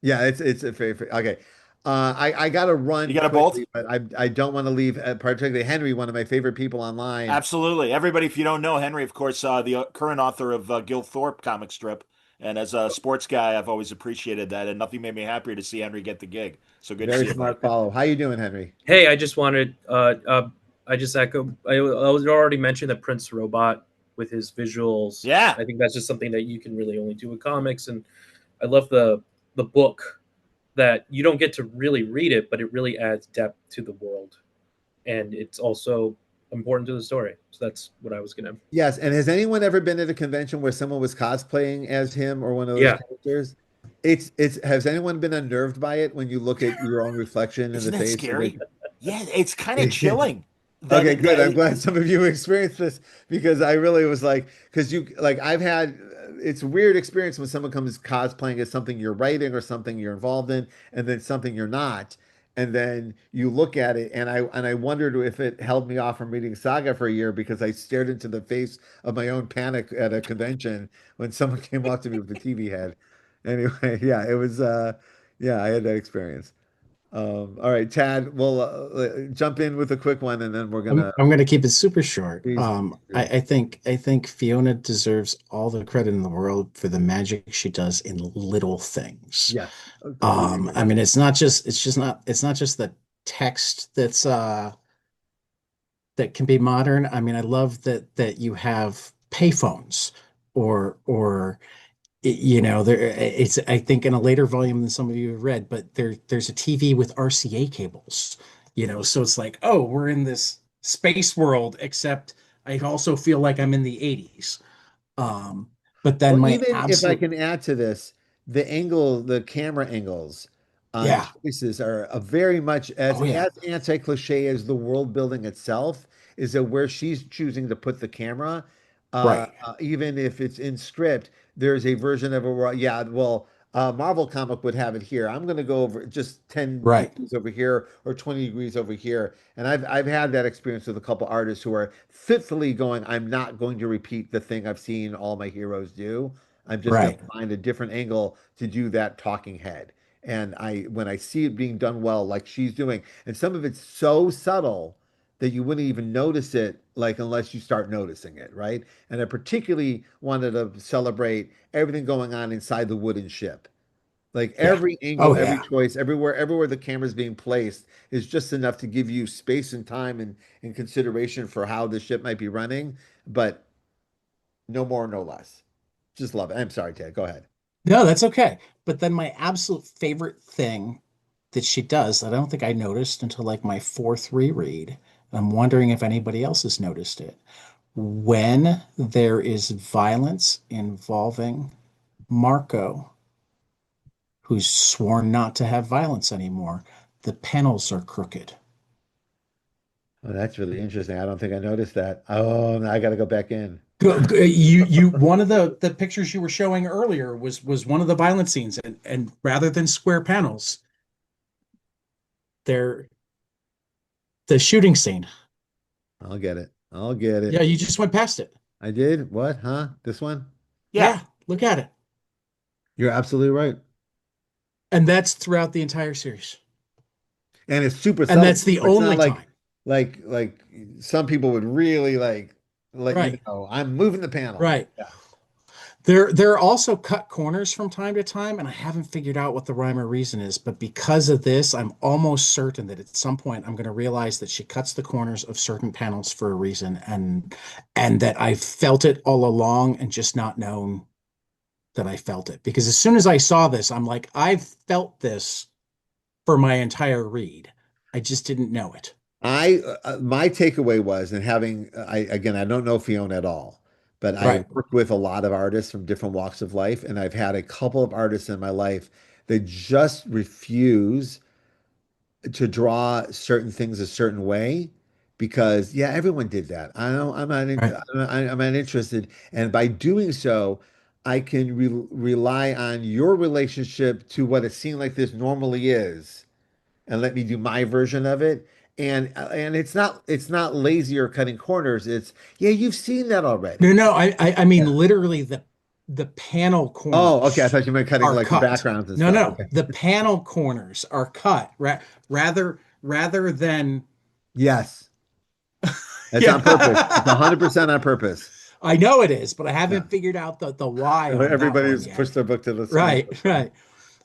Yeah, it's a very okay. I got to You run got a bolt? quickly, but I don't want to leave particularly Henry, one of my favorite people online. Absolutely. Everybody, if you don't know Henry, of course, the current author of Gil Thorpe comic strip. And as a sports guy, I've always appreciated that. And nothing made me happier to see Henry get the gig. So good to Very see you, buddy. smart follow. How you doing, Henry? Hey, I just wanted, I just echo, I was already mentioned that Prince Robot with his visuals. Yeah. I think that's just something that you can really only do with comics. And I love the book that you don't get to really read it, but it really adds depth to the world. and it's also important to the story. So that's what I was gonna. Yes, and has anyone ever been at a convention where someone was cosplaying as him or one of those Yeah. characters? It's has anyone been unnerved by it when you look at your own reflection in the Isn't that face? scary? Yeah, it's kind of chilling. Okay, good. I'm glad some of you experienced this because I really was like, because you like I've had it's a weird experience when someone comes cosplaying as something you're writing or something you're involved in, and then something you're not. And then you look at it, and I wondered if it held me off from reading Saga for a year because I stared into the face of my own panic at a convention when someone came up to me with a TV head. Anyway, yeah, it was yeah, I had that experience. All right, Tad, we'll jump in with a quick one, and then we're gonna. I'm going to keep it super short. Please. I think Fiona deserves all the credit in the world for the magic she does in little things. Yes. I mean, it's not just the text that can be modern. I mean, I love that you have payphones or it's I think in a later volume than some of you have read, but there's a TV with RCA cables, so it's like, oh, we're in this space world, except I also feel like I'm in the 80s. But then Well, my even if I absolute can add to this, the camera angles on yeah. choices are a very much as Oh yeah. anti-cliche as the world building itself is that where she's choosing to put the camera, Right. even if it's in script, there's a version of it where, yeah, well, Marvel comic would have it here. I'm going to go over just 10 Right. degrees over here or 20 degrees over here. And I've had that experience with a couple artists who are fitfully going, I'm not going to repeat the thing I've seen all my heroes do. I'm just going Right. to find a different angle to do that talking head. And when I see it being done well, like she's doing, and some of it's so subtle that you wouldn't even notice it, like unless you start noticing it, right? And I particularly wanted to celebrate everything going on inside the wooden ship. Like Yeah. every angle, Oh every yeah. choice, everywhere the camera's being placed is just enough to give you space and time and consideration for how the ship might be running, but no more, no less. Just love it. I'm sorry, Ted. Go ahead. No, that's okay. But then my absolute favorite thing that she does that I don't think I noticed until like my fourth reread, and I'm wondering if anybody else has noticed it. When there is violence involving Marco, who's sworn not to have violence anymore, the panels are crooked. Oh, that's really interesting. I don't think I noticed that. Oh, now I got to go back in. One of the pictures you were showing earlier was one of the violent scenes, and rather than square panels, they're the shooting scene. I'll get it. I'll get Yeah, it. you just went past it. I did. What? Huh? This one? Yeah, look at it. You're absolutely right. And that's throughout the entire series. And it's super And subtle. that's the It's not only time. like some people would really like let you Right. know I'm moving the panel. Right. Yeah. There are also cut corners from time to time, and I haven't figured out what the rhyme or reason is, but because of this, I'm almost certain that at some point I'm going to realize that she cuts the corners of certain panels for a reason, and that I felt it all along and just not known that I felt it. Because as soon as I saw this, I'm like, I've felt this for my entire read. I just didn't know it. My takeaway was, and having I don't know Fiona at all, but I Right. worked with a lot of artists from different walks of life, and I've had a couple of artists in my life that just refuse to draw certain things a certain way because yeah, everyone did that. Right. I'm not interested, and by doing so, I can rely on your relationship to what a scene like this normally is and let me do my version of it. And it's not lazy or cutting corners. It's yeah, you've seen that No, already. no, I mean Yeah. literally the panel Oh, okay. I corners thought you meant cutting are like the cut. backgrounds and No, stuff. no, Okay. the panel corners are cut rather than Yes, it's on purpose. It's yeah. 100% on purpose. I know it is, but I Yeah. haven't figured out the why on that one Everybody's yet. pushed their book to the side. Right, right.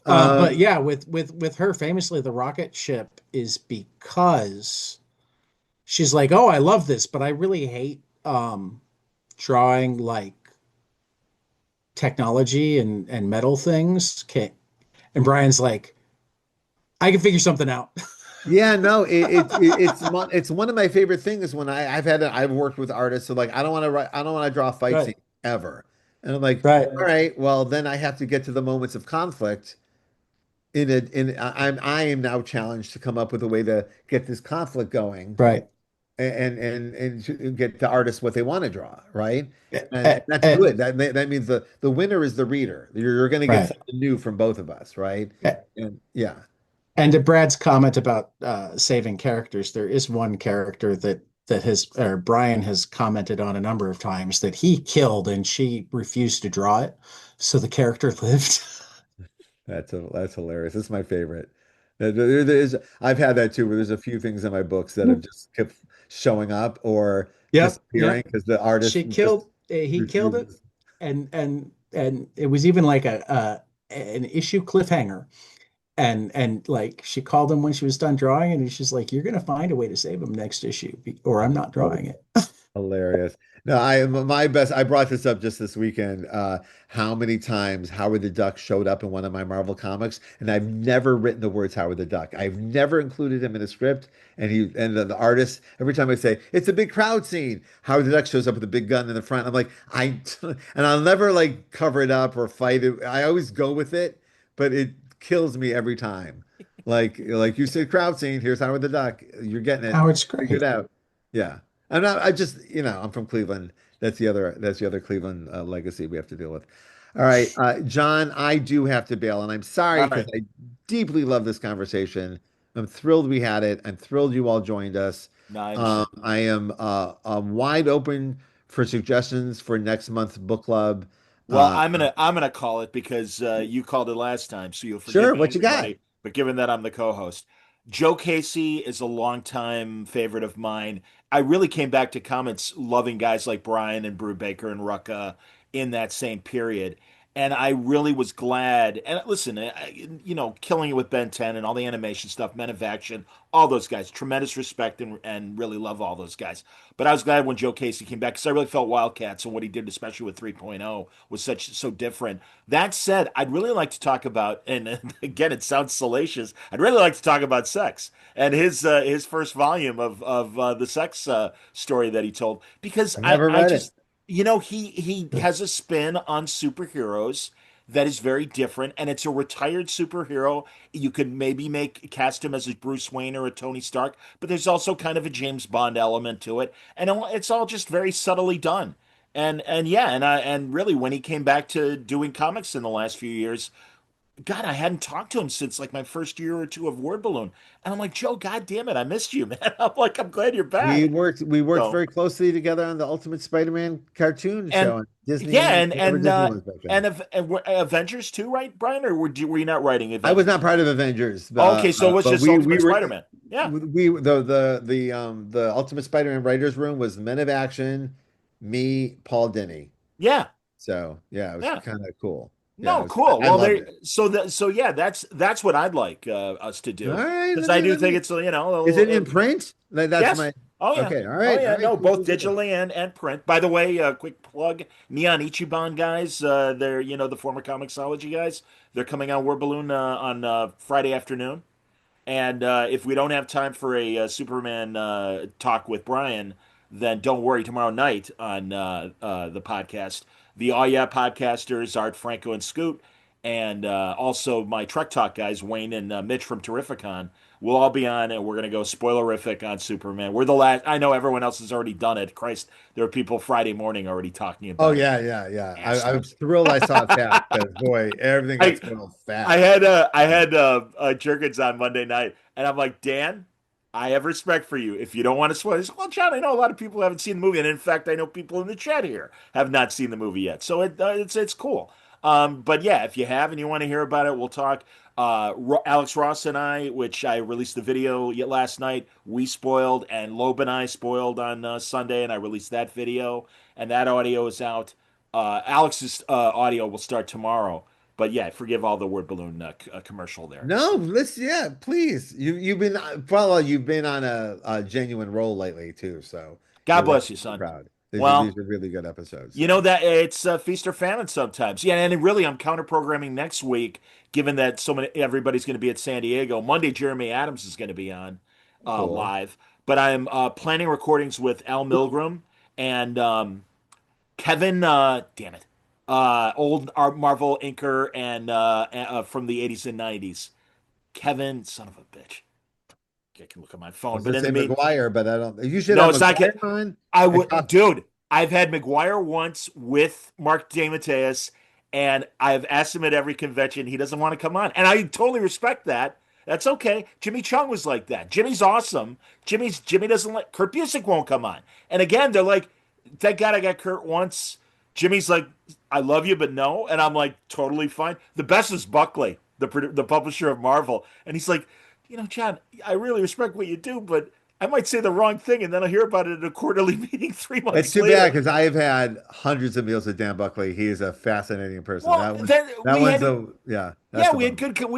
But Um, yeah, with her famously the rocket ship is because she's like, "Oh, I love this, but I really hate drawing like technology and metal things." Okay. And Brian's like, I can figure something out. Yeah, no, it's one of my favorite things when I've worked with artists, so like I don't want to draw a fight Right. scene ever. And I'm like, Right. all right, well then I have to get to the moments of conflict I am now challenged to come up with a way to get this conflict going Right. and to get the artists what they want to draw, right? And Eh, that's eh, good. That means the winner is the reader. You're going to get right. something new from both of us, right? Eh, And yeah. And to Brad's comment about saving characters, there is one character that his or Brian has commented on a number of times that he killed and she refused to draw it, so the character lived. That's hilarious. That's my favorite. There's I've had that too, where there's a few things in my books that have just kept showing up or Yep, disappearing yep. because the artist She just killed. He killed it, refuses. and it was even like an issue cliffhanger. And like she called him when she was done drawing, and she's like, "You're gonna find a way to save him next issue, or I'm not drawing it." Hilarious. No, I my best. I brought this up just this weekend. How many times Howard the Duck showed up in one of my Marvel comics, and I've never written the words Howard the Duck. I've never included him in a script. And the artist, every time I say it's a big crowd scene, Howard the Duck shows up with a big gun in the front. I'm like, and I'll never like cover it up or fight it. I always go with it, but it kills me every time. Like you said, crowd scene. Here's Howard the Duck. You're getting it. Howard's Figure it great. out. Yeah. I just, I'm from Cleveland. That's the other Cleveland legacy we have to deal with. All right, John, I do have to bail, and I'm sorry All because right. I deeply love this conversation. I'm thrilled we had it. I'm thrilled you all joined us. No, I understand. I am wide open for suggestions for next month's book club. Well, Uh, I'm gonna call it because you called it last time, so you'll forgive sure, me, what you got? everybody. But given that I'm the co-host, Joe Casey is a longtime favorite of mine. I really came back to comics loving guys like Brian and Brubaker and Rucka in that same period. And I really was glad. And listen, killing it with Ben 10 and all the animation stuff, Men of Action, all those guys, tremendous respect and really love all those guys. But I was glad when Joe Casey came back because I really felt Wildcats and what he did, especially with 3.0, was so different. That said, I'd really like to talk about, and again, it sounds salacious. I'd really like to talk about sex and his first volume of the sex story that he told because I I never I read it. just he has a spin on superheroes that is very different, and it's a retired superhero. You could maybe cast him as a Bruce Wayne or a Tony Stark, but there's also kind of a James Bond element to it, and it's all just very subtly done. And yeah, and really when he came back to doing comics in the last few years, God, I hadn't talked to him since like my first year or two of Word Balloon, and I'm like, Joe, God damn it, I missed you, man. I'm glad you're back. We worked So very closely together on the Ultimate Spider-Man cartoon and show on Disney, yeah, whatever Disney was back then. and Avengers too, right, Brian? Or were you not writing I was Avengers? not part of Avengers, Okay, so it was but just we Ultimate were Spider-Man. Yeah, the Ultimate Spider-Man writers room was Men of Action, me, Paul Dini. yeah, So yeah, it was yeah. kind of cool. Yeah, No, cool. I Well, loved there. it. So yeah, that's what I'd like us to All do right, because I do think it's is it in print? That's yes. my Oh yeah. okay. Oh All yeah. right, No, cool, both cool, cool. digitally and print. By the way, quick plug: Neon Ichiban guys. They're the former Comixology guys. They're coming on War Balloon on Friday afternoon. And if we don't have time for a Superman talk with Brian, then don't worry. Tomorrow night on the podcast, the All Yeah podcasters, Art, Franco, and Scoot, and also my Trek Talk guys, Wayne and Mitch from Terrificon, will all be on, and we're going to go spoilerific on Superman. We're the last. I know everyone else has already done it. Christ, there are people Friday morning already talking Oh about it. yeah, yeah, yeah. I was Assholes. thrilled I saw it fast because boy, everything got I spoiled I fast. had Jergens on Monday night, and I'm like, Dan, I have respect for you. If you don't want to spoil this, well, John, I know a lot of people haven't seen the movie, and in fact, I know people in the chat here have not seen the movie yet, so it's cool. But yeah, if you have and you want to hear about it, we'll talk. Alex Ross and I, which I released the video yet last night, we spoiled, and Loeb and I spoiled on Sunday, and I released that video, and that audio is out. Alex's audio will start tomorrow. But yeah, forgive all the word balloon commercial there. No, So let's yeah, please. You've been Paula, you've been on a genuine roll lately too, so God we're bless you, really son. proud. Well, these are really good episodes. you know that it's feast or famine sometimes. Yeah, and really, I'm counter programming next week, given that everybody's going to be at San Diego. Monday, Jeremy Adams is going to be on Cool. live, but I'm planning recordings with Al Milgram and Kevin. Damn it, old Marvel inker and from the '80s and '90s. Kevin, son of a bitch. I can look at my I phone, was but gonna in the say mean, McGuire, but I don't. You should no, have it's not. McGuire on. I I would, talked. dude. I've had McGuire once with Mark DeMatteis, and I've asked him at every convention. He doesn't want to come on, and I totally respect that. That's okay. Jimmy Chung was like that. Jimmy's awesome. Jimmy doesn't like Kurt Busiek won't come on. And again, they're like, thank God I got Kurt once. Jimmy's like, I love you, but no. And I'm like, totally fine. The best is Buckley, the publisher of Marvel, and he's like, John, I really respect what you do, but I might say the wrong thing, and then I'll hear about it at a quarterly meeting 3 months It's too bad later. because I've had hundreds of meals with Dan Buckley. He is a fascinating person. Well, then That we one's had the yeah. That's yeah, the we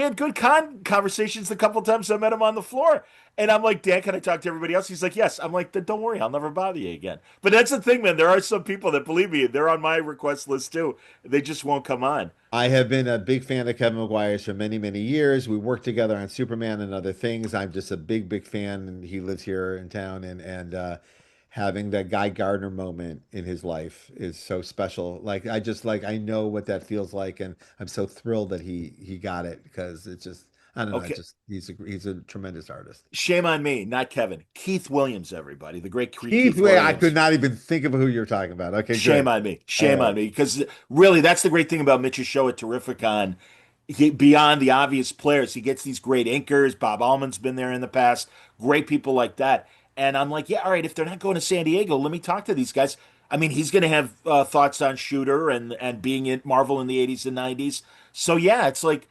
had bummer. good conversations the couple times I met him on the floor. And I'm like, Dan, can I talk to everybody else? He's like, yes. I'm like, then don't worry, I'll never bother you again. But that's the thing, man. There are some people that believe me, they're on my request list too. They just won't come on. I have been a big fan of Kevin McGuire's for many, many years. We worked together on Superman and other things. I'm just a big, big fan, and he lives here in town. And having that Guy Gardner moment in his life is so special. Like I know what that feels like, and I'm so thrilled that he got it because it's just I don't know. It's Okay. just he's a tremendous artist. Shame on me, not Kevin. Keith Williams, everybody. The great Keith Keith Way, I could Williams. not even think of who you're talking about. Okay, Shame good. on me. All Shame on right. me. Because really, that's the great thing about Mitch's show at Terrificon. Beyond the obvious players, he gets these great inkers. Bob Allman's been there in the past. Great people like that. And I'm like, yeah, all right, if they're not going to San Diego, let me talk to these guys. I mean, he's going to have thoughts on Shooter and being in Marvel in the 80s and 90s. So, yeah, it's like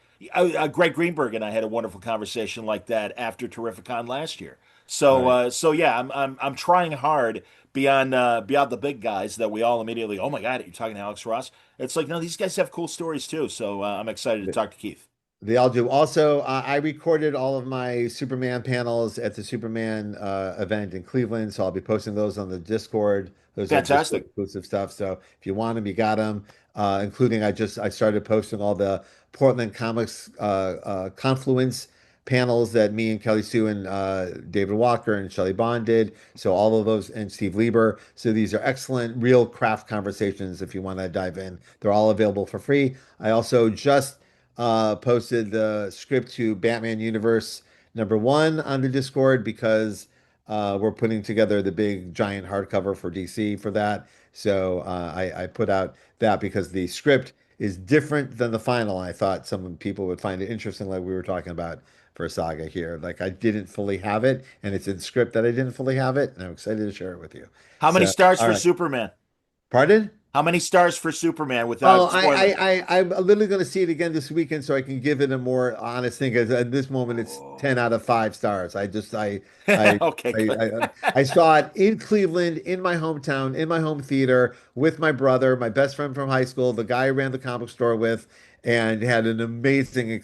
Greg Greenberg and I had a wonderful conversation like that after Terrificon last year. All So, right. yeah, I'm trying hard beyond the big guys that we all immediately, oh my God, you're talking to Alex Ross. It's like, no, these guys have cool stories too. So I'm excited to talk to Keith. They all do. Also, I recorded all of my Superman panels at the Superman event in Cleveland, so I'll be posting those on the Discord. Those are Discord Fantastic. exclusive stuff. So if you want them, you got them. Including I started posting all the Portland Comics Confluence panels that me and Kelly Sue and David Walker and Shelley Bond did. So all of those and Steve Lieber. So these are excellent, real craft conversations. If you want to dive in, they're all available for free. I also just posted the script to Batman Universe #1 on the Discord because we're putting together the big giant hardcover for DC for that. So I put out that because the script is different than the final. I thought some people would find it interesting, like we were talking about for Saga here. Like I didn't fully have it, and it's in script that I didn't fully have it, and I'm excited to share it with you. How many So, stars all for right. Superman? Pardon? How many stars for Superman Well, without spoiling? I'm literally going to see it again this weekend so I can give it a more honest thing. Because at this moment, it's 10 out of 5 stars. I, Okay, good. I saw it in Cleveland, in my hometown, in my home theater with my brother, my best friend from high school, the guy I ran the comic store with, and had an amazing,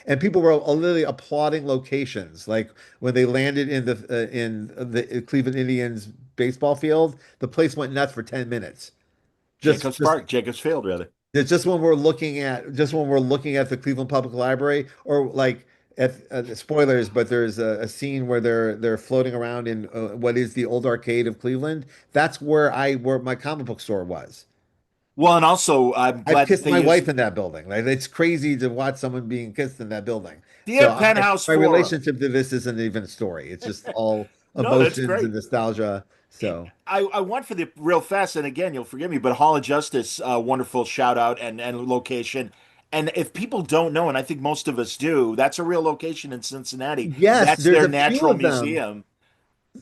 and people were literally applauding locations. Like when they landed in the Cleveland Indians baseball field, the place went nuts for 10 minutes. Jacobs Just Park, Jacobs Field, rather. it's just when we're looking at the Cleveland Public Library, or like at spoilers, but there's a scene where they're floating around in what is the old arcade of Cleveland. That's where my comic book store was. Well, and also, I'm I've glad that kissed they my used. wife in that building. Like it's crazy to watch someone being kissed in that building. Do you So have Penthouse my 4? relationship to this isn't even a story. It's just all No, that's emotions and great. nostalgia. So I want for the real fast, and again, you'll forgive me, but Hall of Justice, wonderful shout out and location. And if people don't know, and I think most of us do, that's a real location in Cincinnati. yes, That's there's their a few natural of them. museum.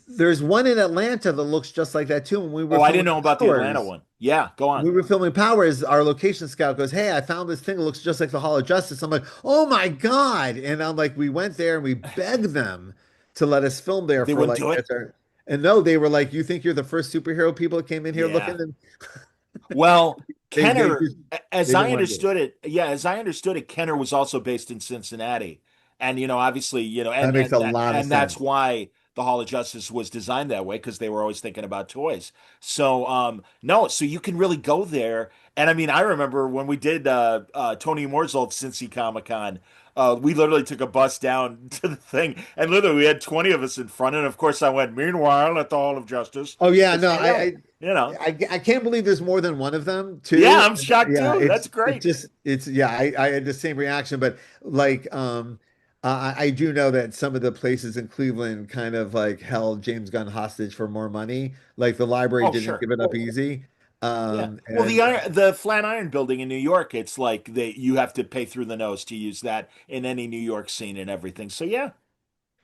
There's one in Atlanta that looks just like that too. When we were Oh, I didn't filming know about the Atlanta Powers, one. Yeah, go on. we were filming Powers, our location scout goes, "Hey, I found this thing that looks just like the Hall of Justice." I'm like, "Oh my God." And I'm like, we went there and we begged them to let us film there They for wouldn't like do it? that's our and no, they were like, "You think you're the first superhero people that came in here Yeah. looking?" And Well, they Kenner, just as they I didn't want to do it. understood it, yeah, as I understood it, Kenner was also based in Cincinnati. And obviously, That makes a lot of and that's sense. why the Hall of Justice was designed that way because they were always thinking about toys. So no, so you can really go there. And I mean, I remember when we did Tony Moore's old Cincy Comic Con. We literally took a bus down to the thing, and literally we had 20 of us in front. And of course, I went, meanwhile, at the Hall of Justice. Oh yeah, It's, no, you know, I can't believe there's more than one of them too. yeah, I'm shocked Yeah, too. That's great. it's yeah, I had the same reaction, but like I do know that some of the places in Cleveland kind of like held James Gunn hostage for more money. Like the library Oh, didn't sure. give it up easy. Yeah. Well, the Flatiron Building in New York, it's like you have to pay through the nose to use that in any New York scene and everything. So yeah,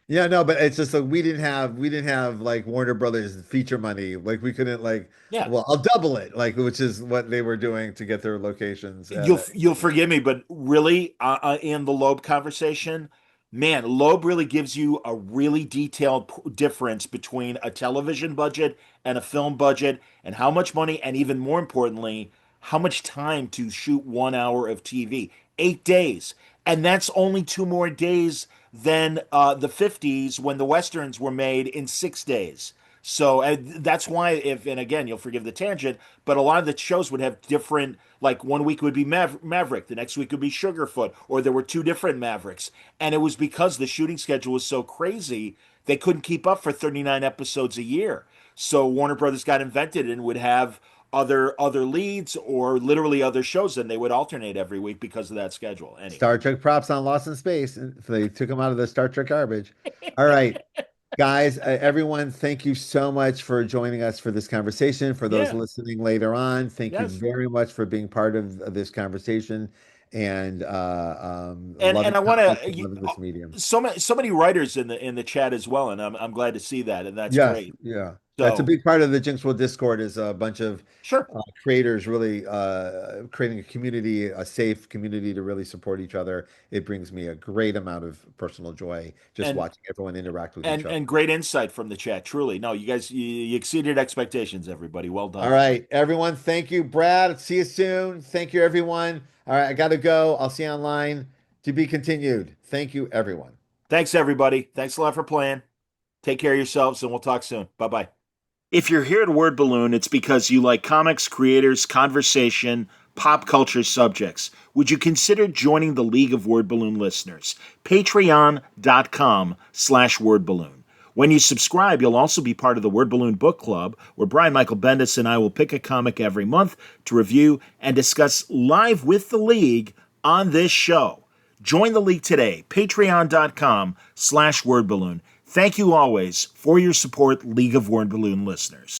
yeah, no, but it's just like we didn't have like Warner Brothers feature money. Like we couldn't like, yeah. well, I'll double it, like which is what they were doing to get their locations. You'll forgive me, but really, in the Loeb conversation, man, Loeb really gives you a really detailed difference between a television budget and a film budget, and how much money, and even more importantly, how much time to shoot 1 hour of TV. 8 days, and that's only 2 more days than the '50s when the westerns were made in 6 days. So that's why, if and again, you'll forgive the tangent, but a lot of the shows would have different. Like one week would be Maverick, the next week would be Sugarfoot, or there were two different Mavericks, and it was because the shooting schedule was so crazy they couldn't keep up for 39 episodes a year. So Warner Brothers got invented and would have other leads or literally other shows, and they would alternate every week because of that schedule. Anyway, Star Trek props on Lost in Space. So they took them out of the Star Trek garbage. All right. Guys, everyone, thank you so much for joining us for this conversation. For those yeah, listening later on, thank you yes. very much for being part of this conversation and And I want loving this medium. so many writers in the chat as well, and I'm glad to see that, and that's Yes, great. yeah. That's a So big part of the Jinx World Discord is a bunch of sure. creators really creating a community, a safe community to really support each other. It brings me a great amount of personal joy just And watching everyone interact with each other. and great insight from the chat. Truly, no, you guys you exceeded expectations. Everybody, well done. All right, everyone. Thank you, Brad. See you soon. Thank you, everyone. All right, I got to go. I'll see you online. To be continued. Thank you, everyone. Thanks, everybody. Thanks a lot for playing. Take care of yourselves, and we'll talk soon. Bye bye. If you're here at Word Balloon, it's because you like comics, creators, conversation, pop culture subjects. Would you consider joining the League of Word Balloon listeners? Patreon.com/wordballoon. When you subscribe, you'll also be part of the Word Balloon Book Club, where Brian Michael Bendis and I will pick a comic every month to review and discuss live with the League on this show. Join the League today, patreon.com/wordballoon. Thank you always for your support, League of Word Balloon listeners.